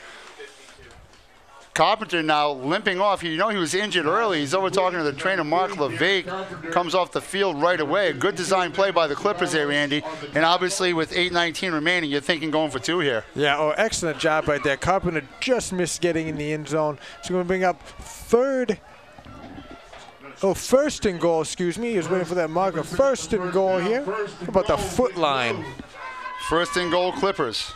Carpenter now limping off. You know he was injured early. He's over talking to the trainer, Mark LeVake. Comes off the field right away. A good design play by the Clippers there, Andy. And obviously with 8:19 remaining, you're thinking going for 2 here. Yeah, excellent job right there. Carpenter just missed getting in the end zone. So going to bring up first and goal, excuse me. He was waiting for that marker. First and goal here. How about the foot line? First and goal, Clippers.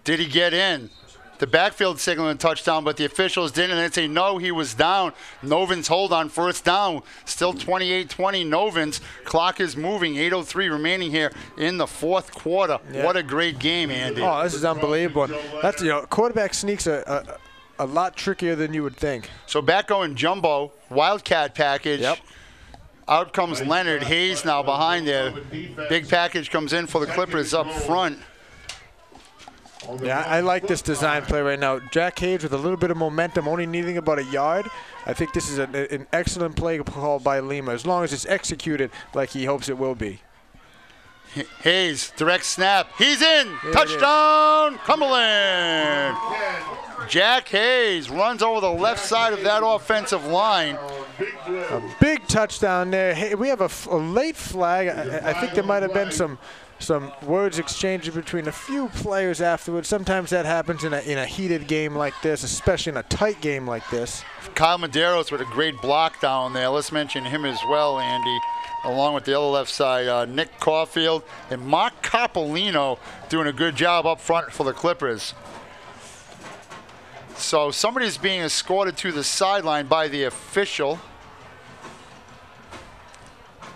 Did he get in? The backfield signaling touchdown, but the officials didn't. They say no, he was down. Novins hold on first down. Still 28-20 Novins. Clock is moving. 8:03 remaining here in the fourth quarter. Yeah. What a great game, Andy. Oh, this is unbelievable. That's quarterback sneaks a lot trickier than you would think. So back going jumbo, Wildcat package. Yep. Out comes Leonard. Hayes now behind there. Big package comes in for the Clippers up front. Yeah, I like this design play right now. Jack Hayes with a little bit of momentum, only needing about a yard. I think this is an excellent play called by Lima, as long as it's executed like he hopes it will be. Hayes, direct snap. He's in. Touchdown, Cumberland. Jack Hayes runs over the left side of that offensive line. A big touchdown there. Hey, we have a late flag. I think there might have been some words exchanged between a few players afterwards. Sometimes that happens in a heated game like this, especially in a tight game like this. Kyle Medeiros with a great block down there. Let's mention him as well, Andy, along with the other left side. Nick Caulfield and Mark Coppolino doing a good job up front for the Clippers. So somebody's being escorted to the sideline by the official.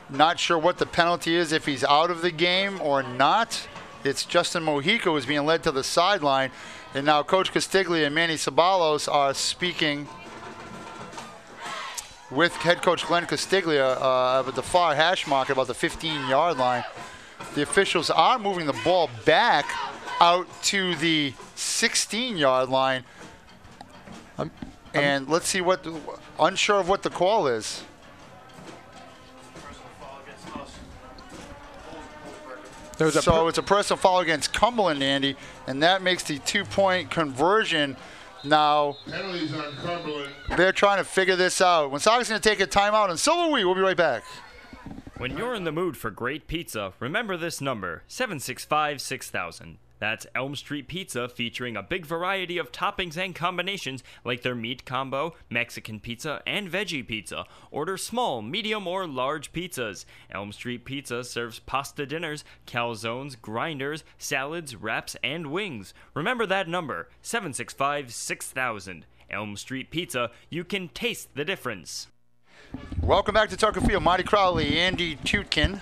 Not sure what the penalty is, if he's out of the game or not. It's Justin Mojica who's being led to the sideline. And now Coach Castiglia and Manny Ceballos are speaking with head coach Glenn Castiglia at the far hash mark about the 15-yard line. The officials are moving the ball back out to the 16-yard line. And let's see unsure of what the call is. So it's a personal foul against Cumberland, Andy, and that makes the 2-point conversion. Now, Penalties on Cumberland. They're trying to figure this out. Woonsocket's going to take a timeout, and so will we. We'll be right back. When you're in the mood for great pizza, remember this number, 765-6000. That's Elm Street Pizza, featuring a big variety of toppings and combinations like their meat combo, Mexican pizza, and veggie pizza. Order small, medium, or large pizzas. Elm Street Pizza serves pasta dinners, calzones, grinders, salads, wraps, and wings. Remember that number, 765-6000. Elm Street Pizza, you can taste the difference. Welcome back to Tucker Field. Marty Crowley, Andy Tutkin.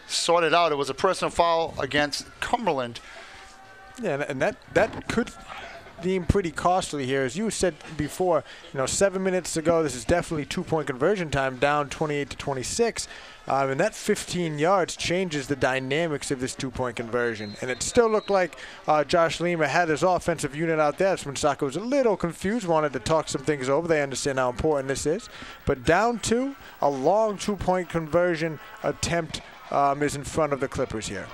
Sorted out. It was a personal foul against Cumberland. Yeah, and that could deem pretty costly here. As you said before, 7 minutes ago, this is definitely 2-point conversion time, down 28-26. And that 15 yards changes the dynamics of this 2-point conversion. And it still looked like Josh Lima had his offensive unit out there. Woonsocket was a little confused, wanted to talk some things over. They understand how important this is. But down 2, a long 2-point conversion attempt is in front of the Clippers here.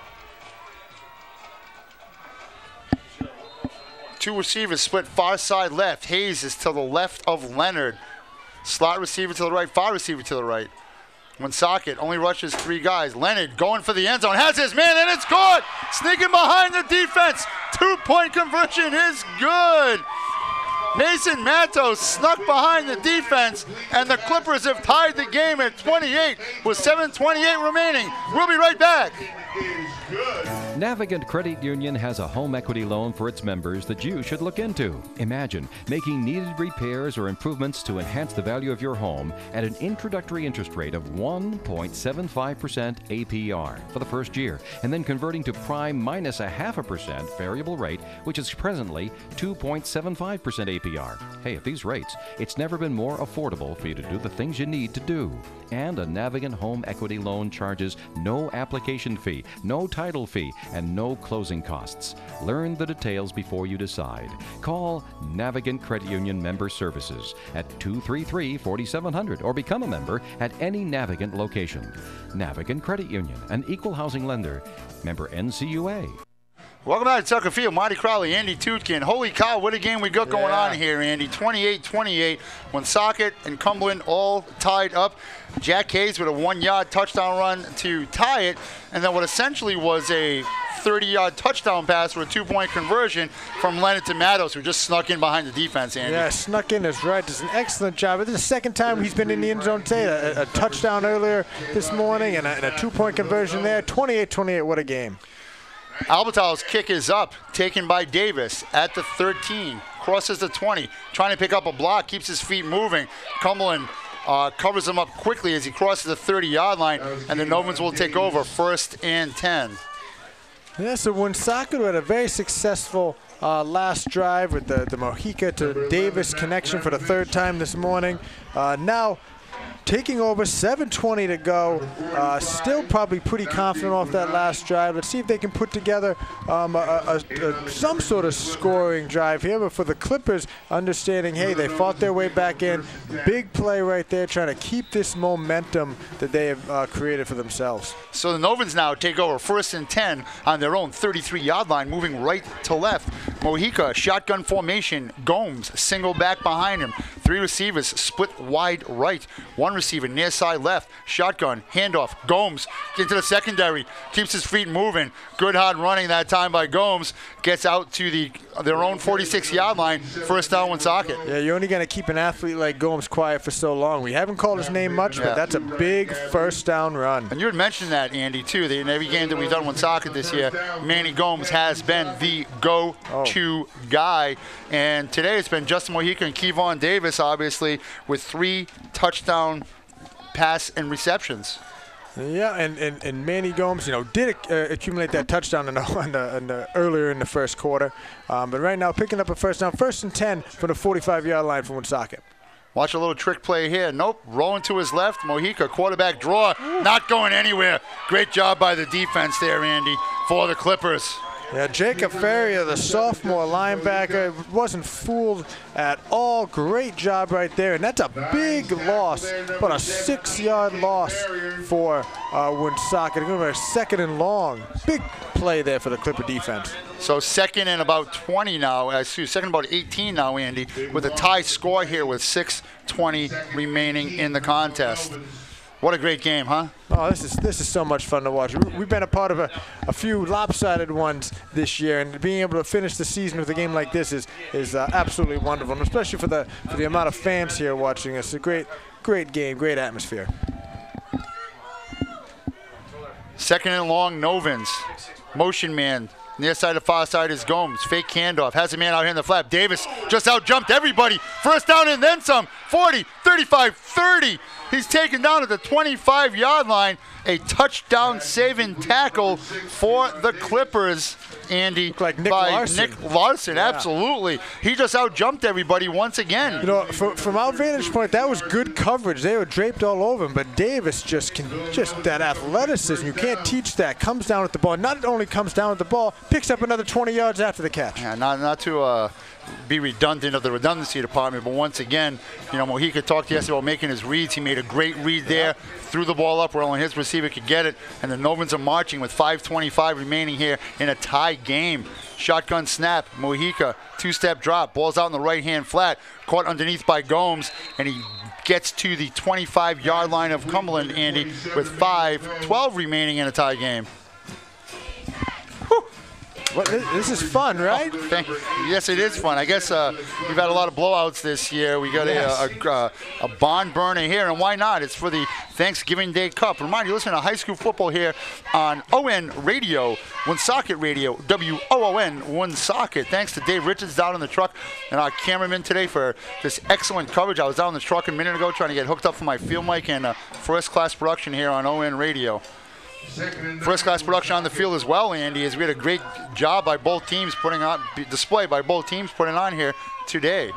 Two receivers split far side left. Hayes is to the left of Leonard. Slot receiver to the right, far receiver to the right. Woonsocket only rushes 3 guys. Leonard going for the end zone. Has his man, and it's caught. Sneaking behind the defense. 2-point conversion is good. Mason Matos snuck behind the defense, and the Clippers have tied the game at 28 with 7:28 remaining. We'll be right back. Navigant Credit Union has a home equity loan for its members that you should look into. Imagine making needed repairs or improvements to enhance the value of your home at an introductory interest rate of 1.75% APR for the first year, and then converting to prime minus 0.5% variable rate, which is presently 2.75% APR. Hey, at these rates, it's never been more affordable for you to do the things you need to do. And a Navigant home equity loan charges no application fee, no title fee, and no closing costs. Learn the details before you decide. Call Navigant Credit Union Member Services at 233-4700 or become a member at any Navigant location. Navigant Credit Union, an equal housing lender. Member NCUA. Welcome back to Tucker Field. Marty Crowley, Andy Tutkin. Holy cow, what a game we got going on here, Andy. 28-28. Woonsocket and Cumberland all tied up. Jack Hayes with a 1-yard touchdown run to tie it, and then what essentially was a 30-yard touchdown pass with a 2-point conversion from Leonard to Matos, who just snuck in behind the defense, Andy. Yeah, snuck in is right. Does an excellent job. This is the second time he's been in the end zone today. A touchdown earlier this morning and a 2-point conversion there. 28-28, what a game. Albertal's kick is up, taken by Davis at the 13, crosses the 20, trying to pick up a block, keeps his feet moving. Cumberland covers him up quickly as he crosses the 30-yard line, and the Novans will take over 1st and 10. Yeah, so Woonsocket had a very successful last drive with the Mojica to Davis connection for the 3rd time this morning. Now taking over, 7:20 to go. Still probably pretty confident off that last drive. Let's see if they can put together some sort of scoring drive here. But for the Clippers, understanding, hey, they fought their way back in. Big play right there, trying to keep this momentum that they have created for themselves. So the Novans now take over 1st and 10 on their own 33-yard line, moving right to left. Mojica, shotgun formation. Gomes, single back behind him. 3 receivers, split wide right. 1 receiver, near side left. Shotgun, handoff. Gomes into the secondary. Keeps his feet moving. Good hard running that time by Gomes. Gets out to their own 46-yard line. 1st down Woonsocket. Yeah, you're only going to keep an athlete like Gomes quiet for so long. We haven't called his name much, but that's a big 1st down run. And you had mentioned that, Andy, too. That in every game that we've done Woonsocket this year, Manny Gomes has been the go-to guy. And today it's been Justin Mojica and Kevon Davis, obviously, with 3 touchdown pass and receptions. Yeah, and Manny Gomes, did accumulate that touchdown earlier in the 1st quarter. But right now, picking up a 1st down, 1st and 10 from the 45-yard line for Woonsocket. Watch a little trick play here. Nope, rolling to his left. Mojica, quarterback draw, not going anywhere. Great job by the defense there, Andy, for the Clippers. Yeah, Jacob Ferrier, the sophomore linebacker, wasn't fooled at all. Great job right there, and that's a big loss, about a 6-yard loss for Woonsocket. Going to be a 2nd and long. Big play there for the Clipper defense. So 2nd and about 20 now, 2nd and about 18 now, Andy, with a tie score here with 6:20 remaining in the contest. What a great game, huh? Oh, this is so much fun to watch. We've been a part of a few lopsided ones this year, and being able to finish the season with a game like this is absolutely wonderful, and especially for the amount of fans here watching us. A great game, great atmosphere. 2nd and long, Novans. Motion man. Near side to far side is Gomes. Fake handoff. Has a man out here in the flat. Davis just out-jumped everybody. 1st down and then some. 40, 35, 30. He's taken down at the 25-yard line. A touchdown-saving tackle for the Clippers, Andy. Like Nick by Larson. Nick Larson, yeah. Absolutely. He just out-jumped everybody once again. From our vantage point, that was good coverage. They were draped all over him, but Davis just that athleticism. You can't teach that. Comes down with the ball. Not only comes down with the ball, picks up another 20 yards after the catch. Yeah, not to be redundant of the redundancy department, but once again, Mojica talked yesterday about making his reads. He made a great read there, threw the ball up where only his receiver could get it, and the Novans are marching with 5:25 remaining here in a tie game. Shotgun snap, Mojica, 2-step drop, ball's out in the right-hand flat, caught underneath by Gomes, and he gets to the 25-yard line of Cumberland, Andy, with 5:12 remaining in a tie game. Whew. Well, this is fun, right? Yes, it is fun. I guess we've had a lot of blowouts this year. We got a barn burner here, and why not? It's for the Thanksgiving Day Cup. Remind you, listen to high school football here on ON Radio, Woonsocket Radio, WOON, Woonsocket. Thanks to Dave Richards down in the truck and our cameraman today for this excellent coverage. I was down in the truck a minute ago trying to get hooked up for my field mic and first-class production here on ON Radio. First-class production on the field as well, Andy, as we had a great job by both teams display by both teams putting on here today.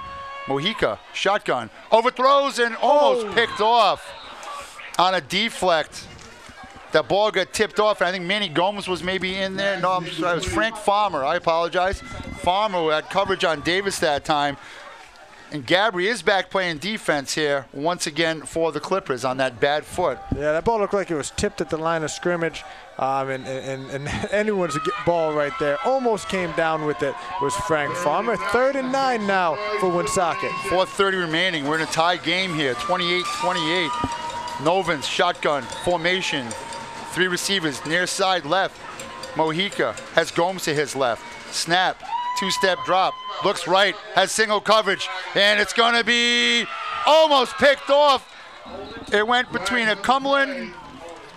Mojica, shotgun, overthrows and almost picked off on a deflect. That ball got tipped off, and I think Manny Gomes was maybe in there. No, I'm sorry, it was Frank Farmer. I apologize. Farmer who had coverage on Davis that time. And Gabry is back playing defense here once again for the Clippers on that bad foot. Yeah, that ball looked like it was tipped at the line of scrimmage. And anyone's ball right there. Almost came down with it was Frank Farmer. 3rd and 9 now for Woonsocket. 4:30 remaining. We're in a tie game here, 28-28. Novins, shotgun, formation. 3 receivers, near side left. Mojica has Gomes to his left. Snap, 2-step drop. Looks right, has single coverage, and it's going to be almost picked off. It went between a Cumberland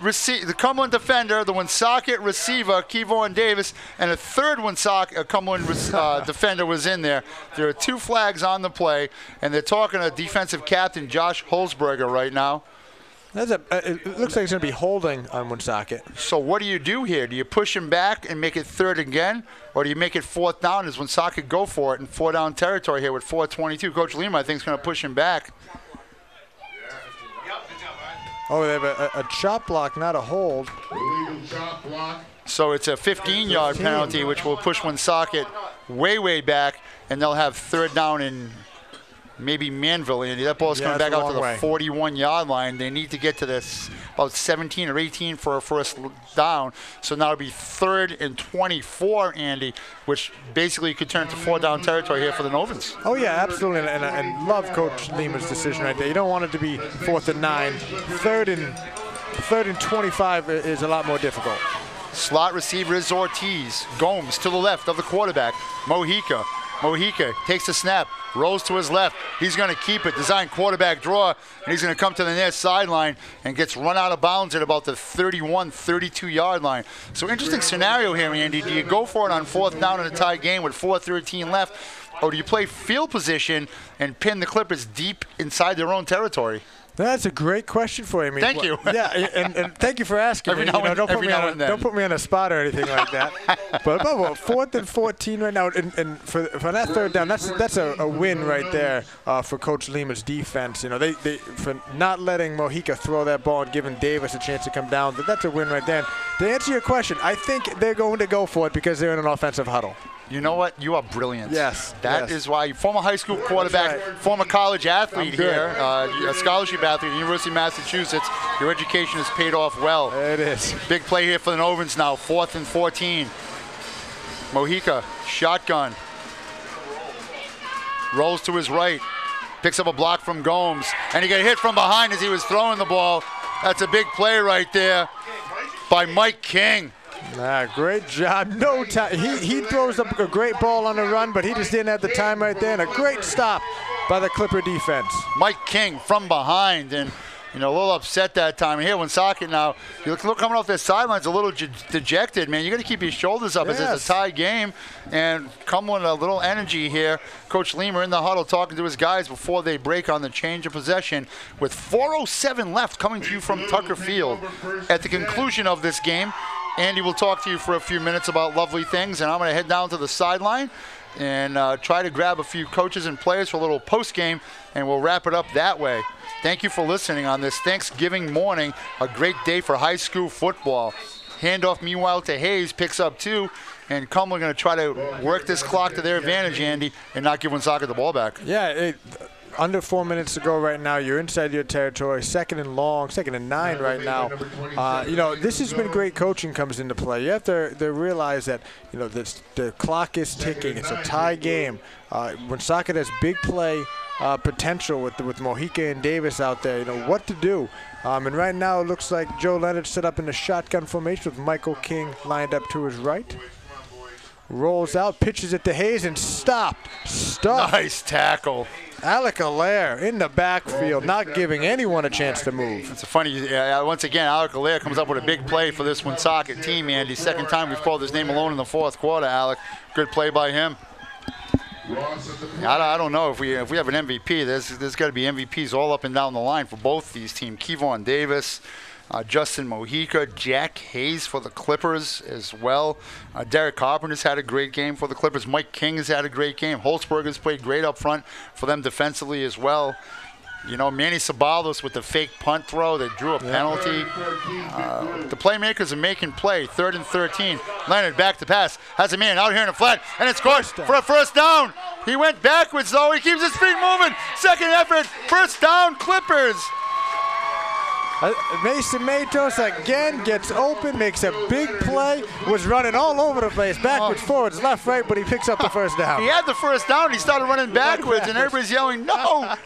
the Cumberland defender, the Woonsocket receiver, Kevon Davis, and a third Cumberland defender was in there. There are 2 flags on the play, and they're talking to defensive captain Josh Holzberger right now. It looks like it's going to be holding on Woonsocket. So what do you do here? Do you push him back and make it 3rd again? Or do you make it 4th down? Does Woonsocket go for it in 4-down territory here with 4:22? Coach Lima, I think, is going to push him back. Oh, they have a chop block, not a hold. So it's a 15-yard penalty, which will push Woonsocket way back, and they'll have 3rd down in maybe Manville, Andy. That ball's coming back out to the 41-yard line. They need to get to this about 17 or 18 for a first down. So now it'll be 3rd and 24, Andy, which basically could turn to 4-down territory here for the Novins. Oh, yeah, absolutely. And I love Coach Lima's decision right there. You don't want it to be 4th and 9. 3rd and 25 is a lot more difficult. Slot receiver is Ortiz. Gomes to the left of the quarterback. Mojica takes the snap, rolls to his left. He's going to keep it. Design quarterback draw, and he's going to come to the near sideline and gets run out of bounds at about the 31, 32-yard line. So interesting scenario here, Andy. Do you go for it on 4th down in a tie game with 4:13 left, or do you play field position and pin the Clippers deep inside their own territory? That's a great question for you. Thank you. Yeah, and thank you for asking. Don't put me on a spot or anything like that. But about 4th and 14 right now, and for that 3rd down, that's a win right there for Coach Lima's defense. They for not letting Mojica throw that ball and giving Davis a chance to come down. That's a win right there. And to answer your question, I think they're going to go for it because they're in an offensive huddle. You know what? You are brilliant. Yes. That is why. Former high school quarterback, former college athlete here, a scholarship athlete at the University of Massachusetts. Your education has paid off well. It is. Big play here for the Novins now, 4th and 14. Mojica, shotgun. Rolls to his right. Picks up a block from Gomes. And he got hit from behind as he was throwing the ball. That's a big play right there by Mike King. Great job. No time. He throws up a great ball on the run, but he just didn't have the time right there. And a great stop by the Clipper defense. Mike King from behind, and a little upset that time. And here, Woonsocket now, you look coming off their sidelines a little dejected, man. You got to keep your shoulders up as it's a tie game, and come with a little energy here. Coach Lima in the huddle talking to his guys before they break on the change of possession with 4:07 left, coming to you from Tucker Field. At the conclusion of this game, Andy will talk to you for a few minutes about lovely things, and I'm going to head down to the sideline and try to grab a few coaches and players for a little post-game, and we'll wrap it up that way. Thank you for listening on this Thanksgiving morning, a great day for high school football. Handoff, meanwhile, to Hayes, picks up 2, and Cumberland going to try to work this clock to their advantage, Andy, and not give Woonsocket the ball back. Yeah, under 4 minutes to go right now. You're inside your territory. 2nd and long, 2nd and 9 right now. This has been great coaching comes into play. You have to realize that, the clock is ticking. It's a tie game. Woonsocket has big play potential with Mojica and Davis out there. What to do. And right now it looks like Joe Leonard set up in the shotgun formation with Michael King lined up to his right. rolls out, pitches it to Hayes, and stopped. Nice tackle. Alec Allaire in the backfield, not giving anyone a chance to move. It's a funny, once again, Alec Allaire comes up with a big play for this Woonsocket team, Andy. Second time we've called his name alone in the fourth quarter, Alec. Good play by him. I don't know if we have an MVP. There's got to be MVPs all up and down the line for both these teams. Kevon Davis, Justin Mojica, Jack Hayes for the Clippers as well. Derek Carpenter's had a great game for the Clippers. Mike King has had a great game. Holzberger's played great up front for them defensively as well. You know, Manny Sabalos with the fake punt throw that drew a penalty. The playmakers are making play. 3rd and 13. Leonard back to pass. Has a man out here in the flat, and it's scored for a first down. He went backwards, though. He keeps his feet moving. Second effort. First down, Clippers. Mason Matos again gets open, makes a big play, was running all over the place, backwards, forwards, left, right, but he picks up the first down. He had the first down, he started running backwards, and everybody's yelling, no,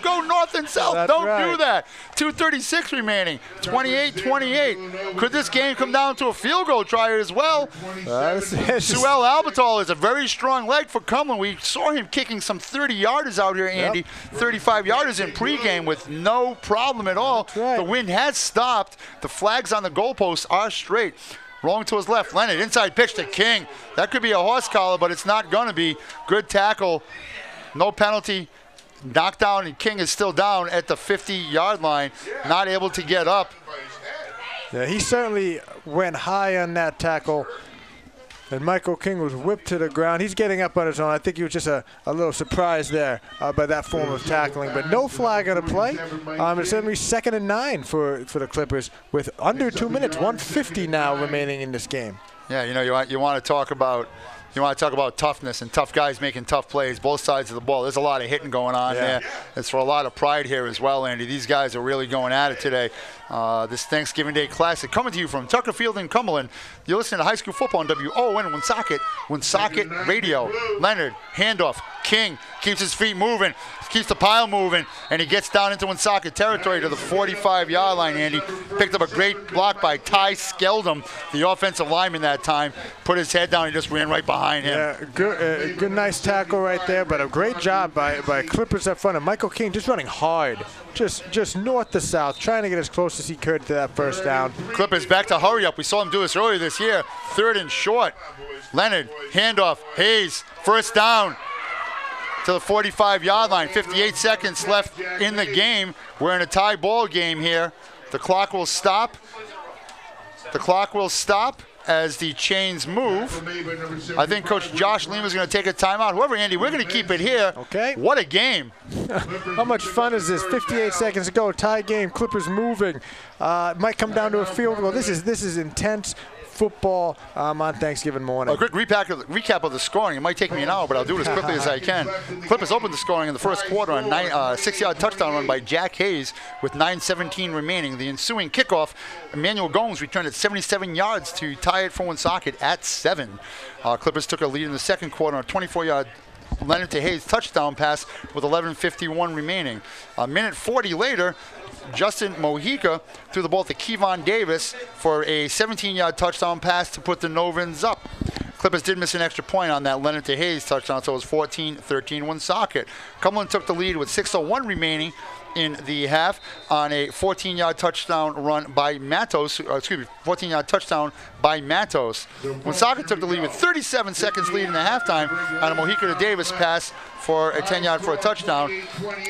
go north and south. That's Don't right. do that. 2:36 remaining, 28-28. Could this game come down to a field goal try as well? Suel Albertal is a very strong leg for Cumberland. We saw him kicking some 30-yarders out here, Andy, 35-yarders in pregame with no problem at all. The wind has stopped. The flags on the goalposts are straight. Rolling to his left, Leonard, inside pitch to King. That could be a horse collar, but it's not going to be. Good tackle. No penalty. Knocked down, and King is still down at the 50-yard line. Not able to get up. Yeah, he certainly went high on that tackle. And Michael King was whipped to the ground. He's getting up on his own. I think he was just a little surprised there by that form of tackling. But no flag on the play. It's going to be 2nd and 9 for the Clippers with under 2 minutes, 1:50 now remaining in this game. Yeah, you know, you want to talk about toughness and tough guys making tough plays, both sides of the ball. There's a lot of hitting going on there. It's for a lot of pride here as well, Andy. These guys are really going at it today. This Thanksgiving Day Classic coming to you from Tucker Field in Cumberland. You're listening to high school football on WOON Woonsocket Radio. Leonard, handoff. King keeps his feet moving, keeps the pile moving, and he gets down into Woonsocket territory to the 45-yard line, Andy. Picked up a great block by Ty Skeldum, the offensive lineman that time. Put his head down, he just ran right behind him. Yeah, good nice tackle right there, but a great job by Clippers up front. And Michael King just running hard, just north to south, trying to get as close as he could to that first down. Clippers back to hurry up. We saw him do this earlier this year. 3rd and short. Leonard, handoff, Hayes, first down to the 45-yard line. 58 seconds left in the game. We're in a tie ball game here. The clock will stop. As the chains move. I think Coach Josh Lima is going to take a timeout. However, Andy, we're going to keep it here. Okay. What a game. How much fun is this? 58 seconds to go. Tie game. Clippers moving. Might come down to a field goal. This is intense football on Thanksgiving morning. A quick recap of the scoring. It might take me an hour, but I'll do it as quickly as I can. Clippers opened the scoring in the first quarter on a 6-yard touchdown run by Jack Hayes with 9:17 remaining. The ensuing kickoff, Emmanuel Gomes returned at 77 yards to tie it for Woonsocket at 7. Clippers took a lead in the second quarter on a 24-yard Leonard to Hayes touchdown pass with 11:51 remaining. A minute 40 later, Justin Mojica threw the ball to Kevon Davis for a 17-yard touchdown pass to put the Novans up. Clippers did miss an extra point on that Leonard to Hayes touchdown, so it was 14-13 Woonsocket. Cumberland took the lead with 6:01 remaining in the half on a 14-yard touchdown run by Matos. 14-yard touchdown by Matos. Woonsocket took the lead with 37 seconds lead in the halftime on a Mojica to Davis pass for a 10-yard for a touchdown.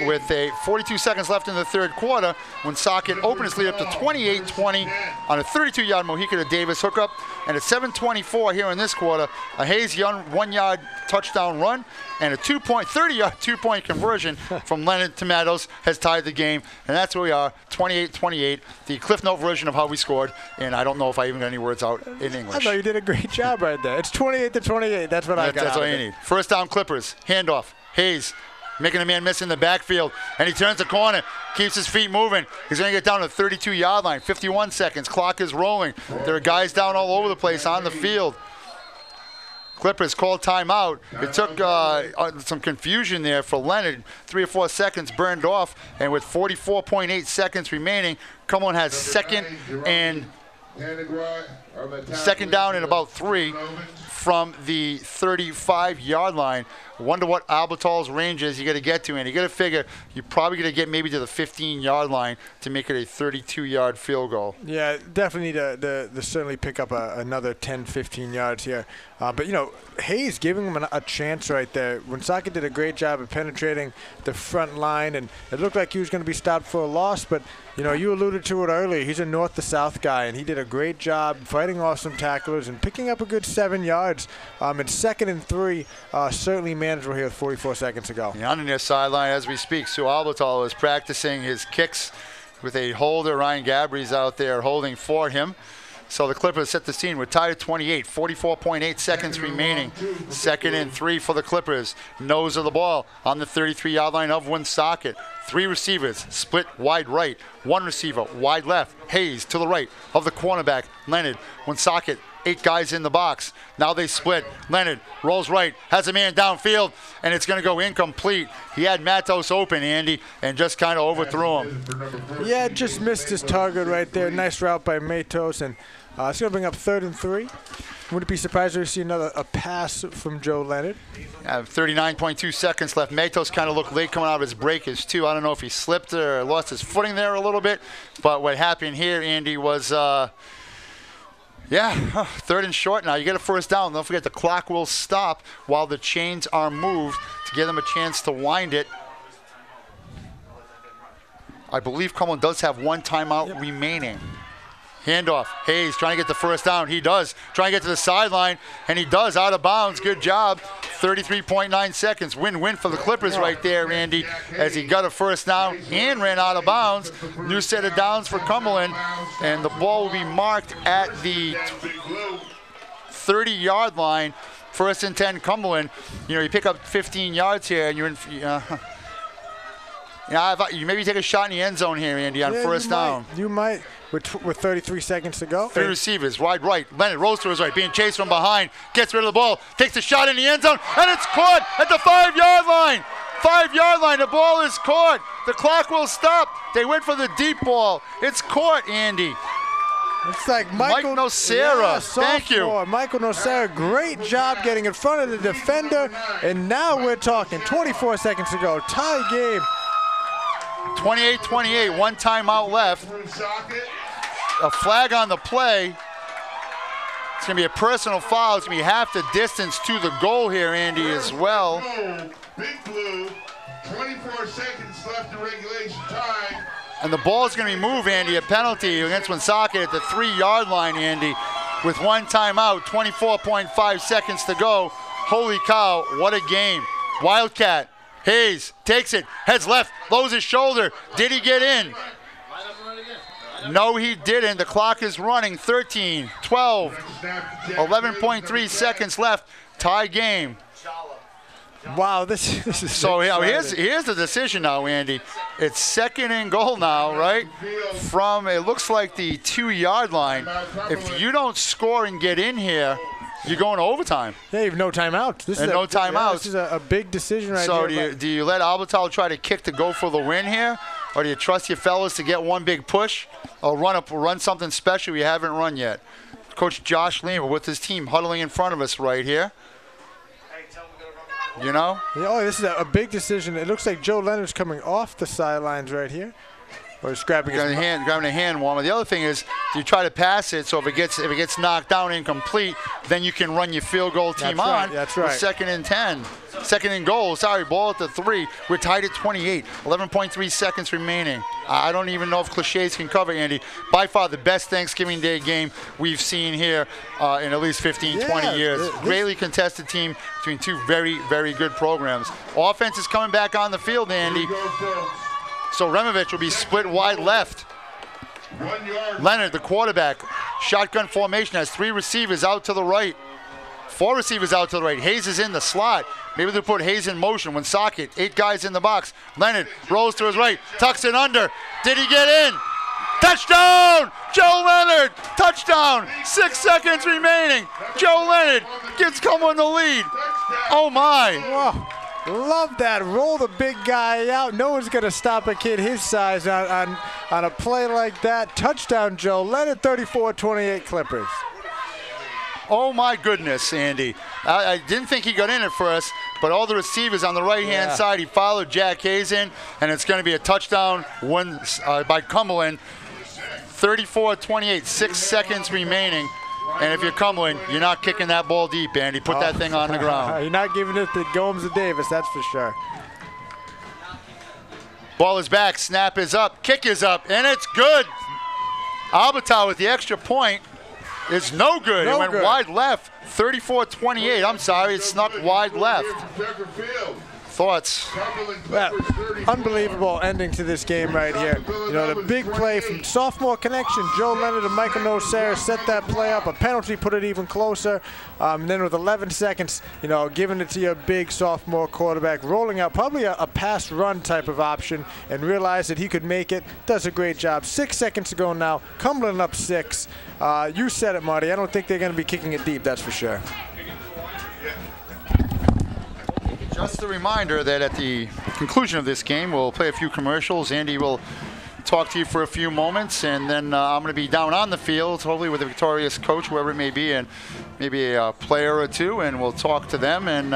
With 42 seconds left in the third quarter, Woonsocket opened its lead up to 28-20 on a 32-yard Mojica to Davis hookup. And at 7:24 here in this quarter, a Hayes Young 1-yard touchdown run and a 30-yard two-point conversion from Leonard to Matos has tied the game. And that's where we are, 28-28, the Cliff Note version of how we scored. And I don't know if I even got any words out in English. I know you did a great job right there. It's 28-28. That's what I got. That's all you need. First down, Clippers. Handoff. Hayes making a man miss in the backfield, and he turns the corner, keeps his feet moving. He's going to get down to the 32-yard line. 51 seconds. Clock is rolling. There are guys down all over the place on the field. Clippers called timeout. It took some confusion there for Leonard. 3 or 4 seconds burned off, and with 44.8 seconds remaining, Cumberland has second down and about 3 from the 35-yard line. Wonder what Albertal's range is you got to get to, and you got to figure you're probably going to get maybe to the 15-yard line to make it a 32-yard field goal. Yeah, definitely need to certainly pick up another 10, 15 yards here. But, you know, Hayes giving him a chance right there. Woonsocket did a great job of penetrating the front line, and it looked like he was going to be stopped for a loss. But, you know, you alluded to it earlier. He's a north-to-south guy, and he did a great job fighting off some tacklers and picking up a good 7 yards. And 2nd and 3, certainly manageable here with 44 seconds to go. On the near sideline as we speak, Sue Albertal is practicing his kicks with a holder. Ryan Gabri's out there holding for him. So the Clippers set the scene. We're tied at 28, 44.8 seconds remaining. 2nd and 3 for the Clippers. Nose of the ball on the 33-yard line of Woonsocket. 3 receivers, split wide right. 1 receiver, wide left. Hayes to the right of the cornerback, Leonard. Woonsocket, 8 guys in the box. Now they split. Leonard rolls right, has a man downfield, and it's going to go incomplete. He had Matos open, Andy, and just kind of overthrew him. Yeah, just missed his target right there. Nice route by Matos, and it's going to bring up 3rd and 3. Wouldn't be surprised to see another pass from Joe Leonard. 39.2 seconds left. Matos kind of looked late coming out of his breakers, too. I don't know if he slipped or lost his footing there a little bit. But what happened here, Andy, was, 3rd and short now. You get a first down. Don't forget the clock will stop while the chains are moved to give them a chance to wind it. I believe Cumberland does have 1 timeout remaining. Handoff. Hayes trying to get the first down. He does. Trying to get to the sideline, and he does. Out of bounds. Good job. 33.9 seconds. Win-win for the Clippers right there, Andy, as he got a first down and ran out of bounds. New set of downs for Cumberland, and the ball will be marked at the 30-yard line. 1st and 10, Cumberland. You know, you pick up 15 yards here, and you're in. You maybe take a shot in the end zone here, Andy, on first down. You might. With 33 seconds to go. 3 receivers, wide right. Leonard rolls to his right, being chased from behind. Gets rid of the ball, takes a shot in the end zone, and it's caught at the 5-yard line. 5-yard line, the ball is caught. The clock will stop. They went for the deep ball. It's caught, Andy. It's like Mike Nocera. Thank you. Michael Nocera, great job getting in front of the defender. And now we're talking 24 seconds to go. Tie game. 28-28, 1 timeout left. A flag on the play. It's going to be a personal foul. It's going to be half the distance to the goal here, Andy, as well. Big Blue, 24 seconds left in regulation time. And the ball is going to be moved, Andy. A penalty against Woonsocket at the 3-yard line, Andy. With 1 timeout, 24.5 seconds to go. Holy cow, what a game. Wildcat. Hayes takes it, heads left, lowers his shoulder. Did he get in? No, he didn't. The clock is running. 13, 12, 11.3 seconds left. Tie game. Wow, this is so. Here's the decision now, Andy. It's 2nd and goal now, right? From it looks like the 2-yard line. If you don't score and get in here, you're going to overtime. Yeah, you have no timeouts. No timeouts. This is a big decision right here. So do you let Albertal try to kick to go for the win here? Or do you trust your fellas to get one big push? Or run something special you haven't run yet? Coach Josh Lehmer with his team huddling in front of us right here. You know? Yeah, this is a big decision. It looks like Joe Leonard's coming off the sidelines right here. Or he's grabbing a hand warmer. The other thing is, you try to pass it, so if it gets knocked down incomplete, then you can run your field goal team on. That's right. 2nd and 10. 2nd and goal. Sorry, ball at the 3. We're tied at 28. 11.3 seconds remaining. I don't even know if cliches can cover, Andy. By far the best Thanksgiving Day game we've seen here in at least 15, 20 years. Greatly contested team between 2 very, very good programs. Offense is coming back on the field, Andy. So Removich will be split wide left. Leonard, the quarterback, shotgun formation, has 3 receivers out to the right. 4 receivers out to the right. Hayes is in the slot. Maybe they'll put Hayes in motion. Woonsocket, 8 guys in the box. Leonard rolls to his right, tucks it under. Did he get in? Touchdown! Joe Leonard! Touchdown! 6 seconds remaining. Joe Leonard gives Cumberland the lead. Oh my! Whoa. Love that. Roll the big guy out. No one's going to stop a kid his size on a play like that. Touchdown, Joe Leonard, 34-28 Clippers. Oh, my goodness, Andy. I didn't think he got in at first, but all the receivers on the right-hand side, he followed Jack Hayes in, and it's going to be a touchdown won by Cumberland. 34-28, 6 seconds remaining. And if you're Cumberland, you're not kicking that ball deep, Andy. Put that thing on the ground. You're not giving it to Gomes or Davis, that's for sure. Ball is back, snap is up, kick is up, and it's good. Albertau with the extra point is no good. It went wide left, 34-28. I'm sorry, it snuck wide left. Thoughts? Well, unbelievable ending to this game right here. You know, the big play from sophomore connection, Joe Leonard and Michael Nocera set that play up. A penalty put it even closer. And then with 11 seconds, you know, giving it to your big sophomore quarterback, rolling out probably a pass run type of option and realized that he could make it. Does a great job. 6 seconds to go now. Cumberland up 6. You said it, Marty. I don't think they're going to be kicking it deep, that's for sure. Just a reminder that at the conclusion of this game, we'll play a few commercials. Andy will talk to you for a few moments, and then I'm going to be down on the field, hopefully with a victorious coach, whoever it may be, and maybe a player or two, and we'll talk to them, and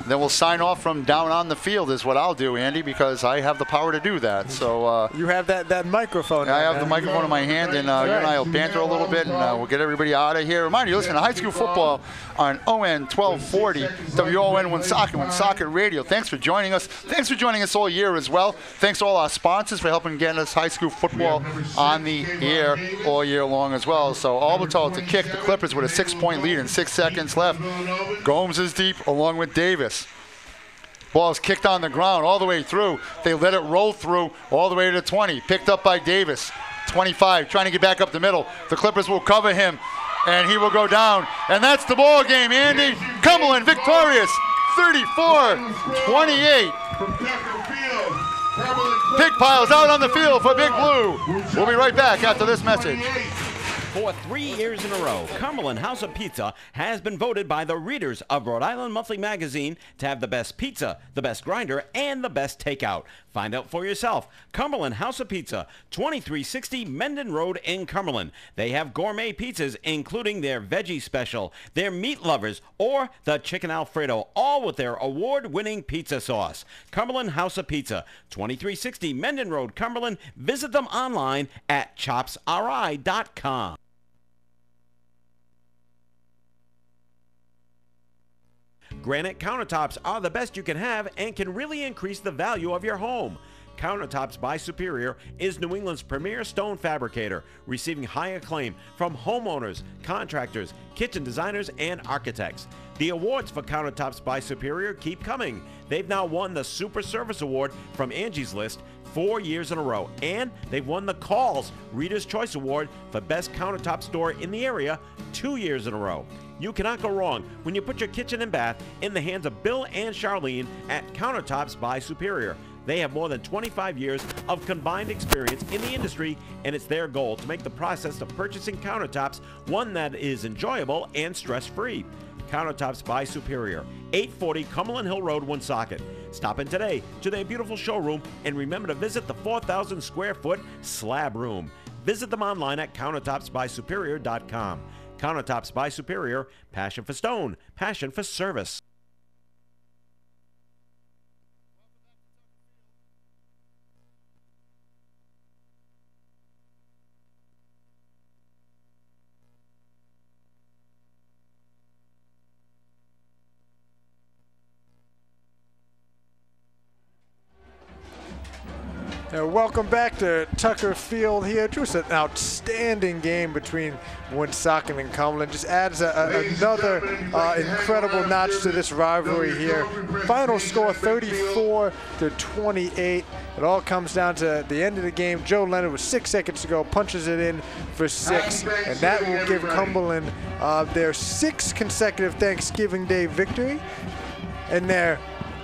then we'll sign off from down on the field is what I'll do, Andy, because I have the power to do that. So you have that microphone. I have the microphone in my hand, and you and I will banter a little bit, and we'll get everybody out of here. Remind you, listen to high school football on ON 1240, WON Woonsocket, Woonsocket Radio. Thanks for joining us. Thanks for joining us all year as well. Thanks to all our sponsors for helping get us high school football on the air all year long as well. So Albertau to kick the Clippers with a 6-point lead and 6 seconds left. Gomes is deep along with Davis. Ball's kicked on the ground all the way through. They let it roll through all the way to the 20. Picked up by Davis. 25, trying to get back up the middle. The Clippers will cover him, and he will go down. And that's the ball game, Andy. Cumberland victorious, 34-28. Pig piles out on the field for Big Blue. We'll be right back after this message. For 3 years in a row, Cumberland House of Pizza has been voted by the readers of Rhode Island Monthly Magazine to have the best pizza, the best grinder, and the best takeout. Find out for yourself. Cumberland House of Pizza, 2360 Mendon Road in Cumberland. They have gourmet pizzas, including their veggie special, their meat lovers, or the chicken Alfredo, all with their award-winning pizza sauce. Cumberland House of Pizza, 2360 Mendon Road, Cumberland. Visit them online at chopsri.com. Granite countertops are the best you can have and can really increase the value of your home. Countertops by Superior is New England's premier stone fabricator, receiving high acclaim from homeowners, contractors, kitchen designers, and architects. The awards for Countertops by Superior keep coming. They've now won the Super Service Award from Angie's List 4 years in a row, and they've won the Calls Reader's Choice Award for Best Countertop Store in the area 2 years in a row. You cannot go wrong when you put your kitchen and bath in the hands of Bill and Charlene at Countertops by Superior. They have more than 25 years of combined experience in the industry, and it's their goal to make the process of purchasing countertops one that is enjoyable and stress-free. Countertops by Superior, 840 Cumberland Hill Road, Woonsocket. Stop in today to their beautiful showroom, and remember to visit the 4,000 square foot slab room. Visit them online at countertopsbysuperior.com. Countertops by Superior, passion for stone, passion for service. Welcome back to Tucker Field here. Just an outstanding game between Woonsocket and Cumberland. Just adds another incredible notch to this rivalry here. Final score 34-28. It all comes down to the end of the game. Joe Leonard with 6 seconds to go punches it in for 6, and that will give Cumberland their 6th consecutive Thanksgiving Day victory and their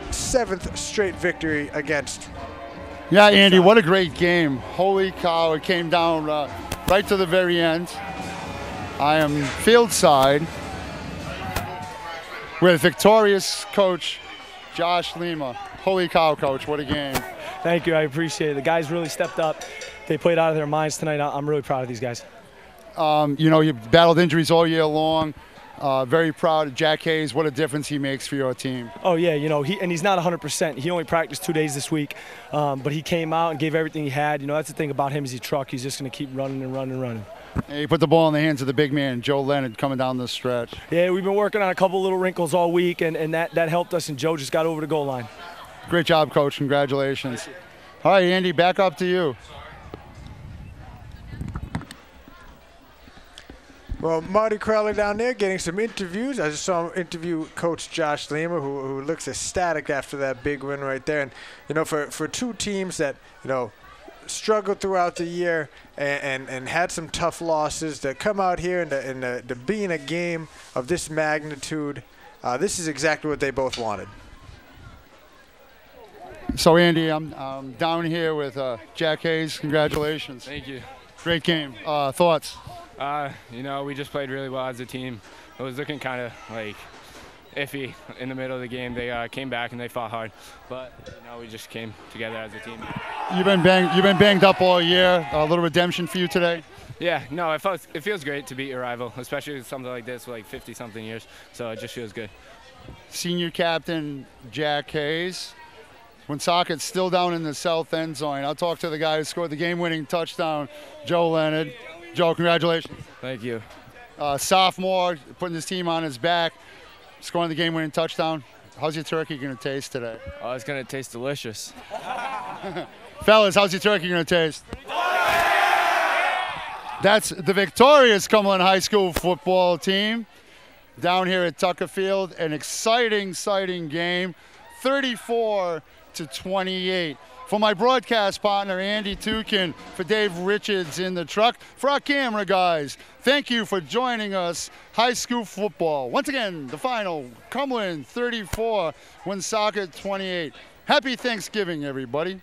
7th straight victory against. Yeah, Andy, what a great game. Holy cow, it came down right to the very end. I am field side with victorious coach Josh Lima. Holy cow, Coach, what a game. Thank you, I appreciate it. The guys really stepped up. They played out of their minds tonight. I'm really proud of these guys. You know, you've battled injuries all year long. Very proud of Jack Hayes. What a difference he makes for your team. Oh, yeah, you know, he's not 100%. He only practiced 2 days this week, but he came out and gave everything he had. You know, that's the thing about him is he's a truck. He's just going to keep running and running and running. And you put the ball in the hands of the big man, Joe Leonard, coming down the stretch. Yeah, we've been working on a couple little wrinkles all week, and that helped us, and Joe just got over the goal line. Great job, Coach. Congratulations. All right, Andy, back up to you. Well, Marty Crowley down there getting some interviews. I just saw him interview Coach Josh Lima, who looks ecstatic after that big win right there. And, you know, for two teams that, you know, struggled throughout the year and had some tough losses, to come out here and to be in a game of this magnitude, this is exactly what they both wanted. So, Andy, I'm down here with Jack Hayes. Congratulations. Thank you. Great game. Thoughts? You know, we just played really well as a team. It was looking kind of like iffy in the middle of the game. They came back and they fought hard, but you know, we just came together as a team. You've been banged up all year. A little redemption for you today. Yeah, no, it feels great to beat your rival, especially with something like this, like 50-something years. So it just feels good. Senior captain Jack Hayes. Woonsocket's still down in the south end zone. I'll talk to the guy who scored the game-winning touchdown, Joe Leonard. Joe, congratulations. Thank you. Sophomore, putting his team on his back, scoring the game-winning touchdown. How's your turkey going to taste today? Oh, it's going to taste delicious. Fellas, how's your turkey going to taste? That's the victorious Cumberland High School football team down here at Tucker Field. An exciting game, 34-28. For my broadcast partner, Andy Tukin, for Dave Richards in the truck, for our camera guys, thank you for joining us. High school football. Once again, the final, Cumberland 34, Woonsocket 28. Happy Thanksgiving, everybody.